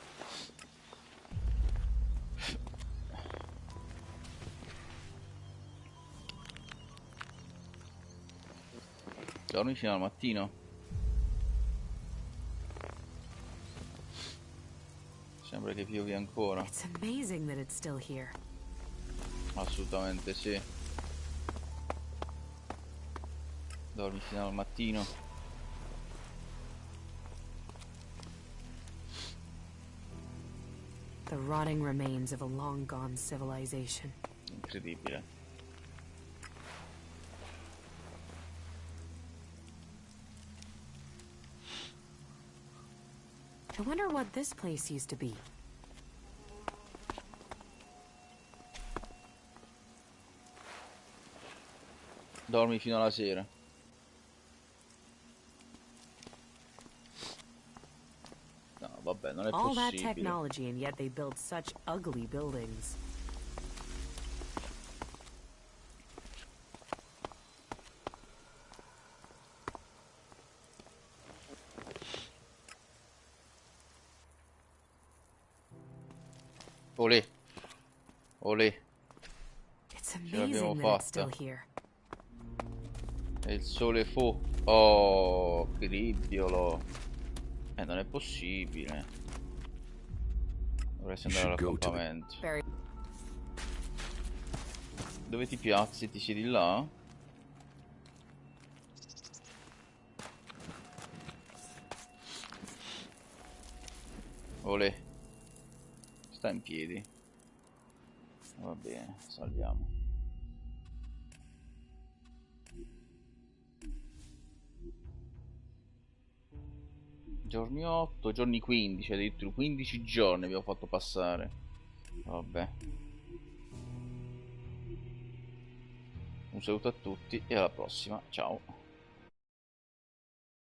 Dormi fino al mattino. Sembra che piovi ancora. It's amazing that it's still here. Assolutamente sì. Dormi fino al mattino. The rotting remains of a long gone civilization. Incredibile. I wonder what this place used to be. Dormi fino alla sera. No, vabbè, non è All that possibile. technology and yet they built such ugly buildings. Olè. Olè. It's Ce l'abbiamo amazing that it's fatta. still here. E il sole fu. Oh, cribbio. Non è possibile. Dovresti andare all'accampamento. Dove ti piazzi? Ti siedi là? Olè. Sta in piedi. Va bene, salviamo. Giorni 8, giorni 15, addirittura 15 giorni abbiamo fatto passare. Vabbè. Un saluto a tutti e alla prossima. Ciao.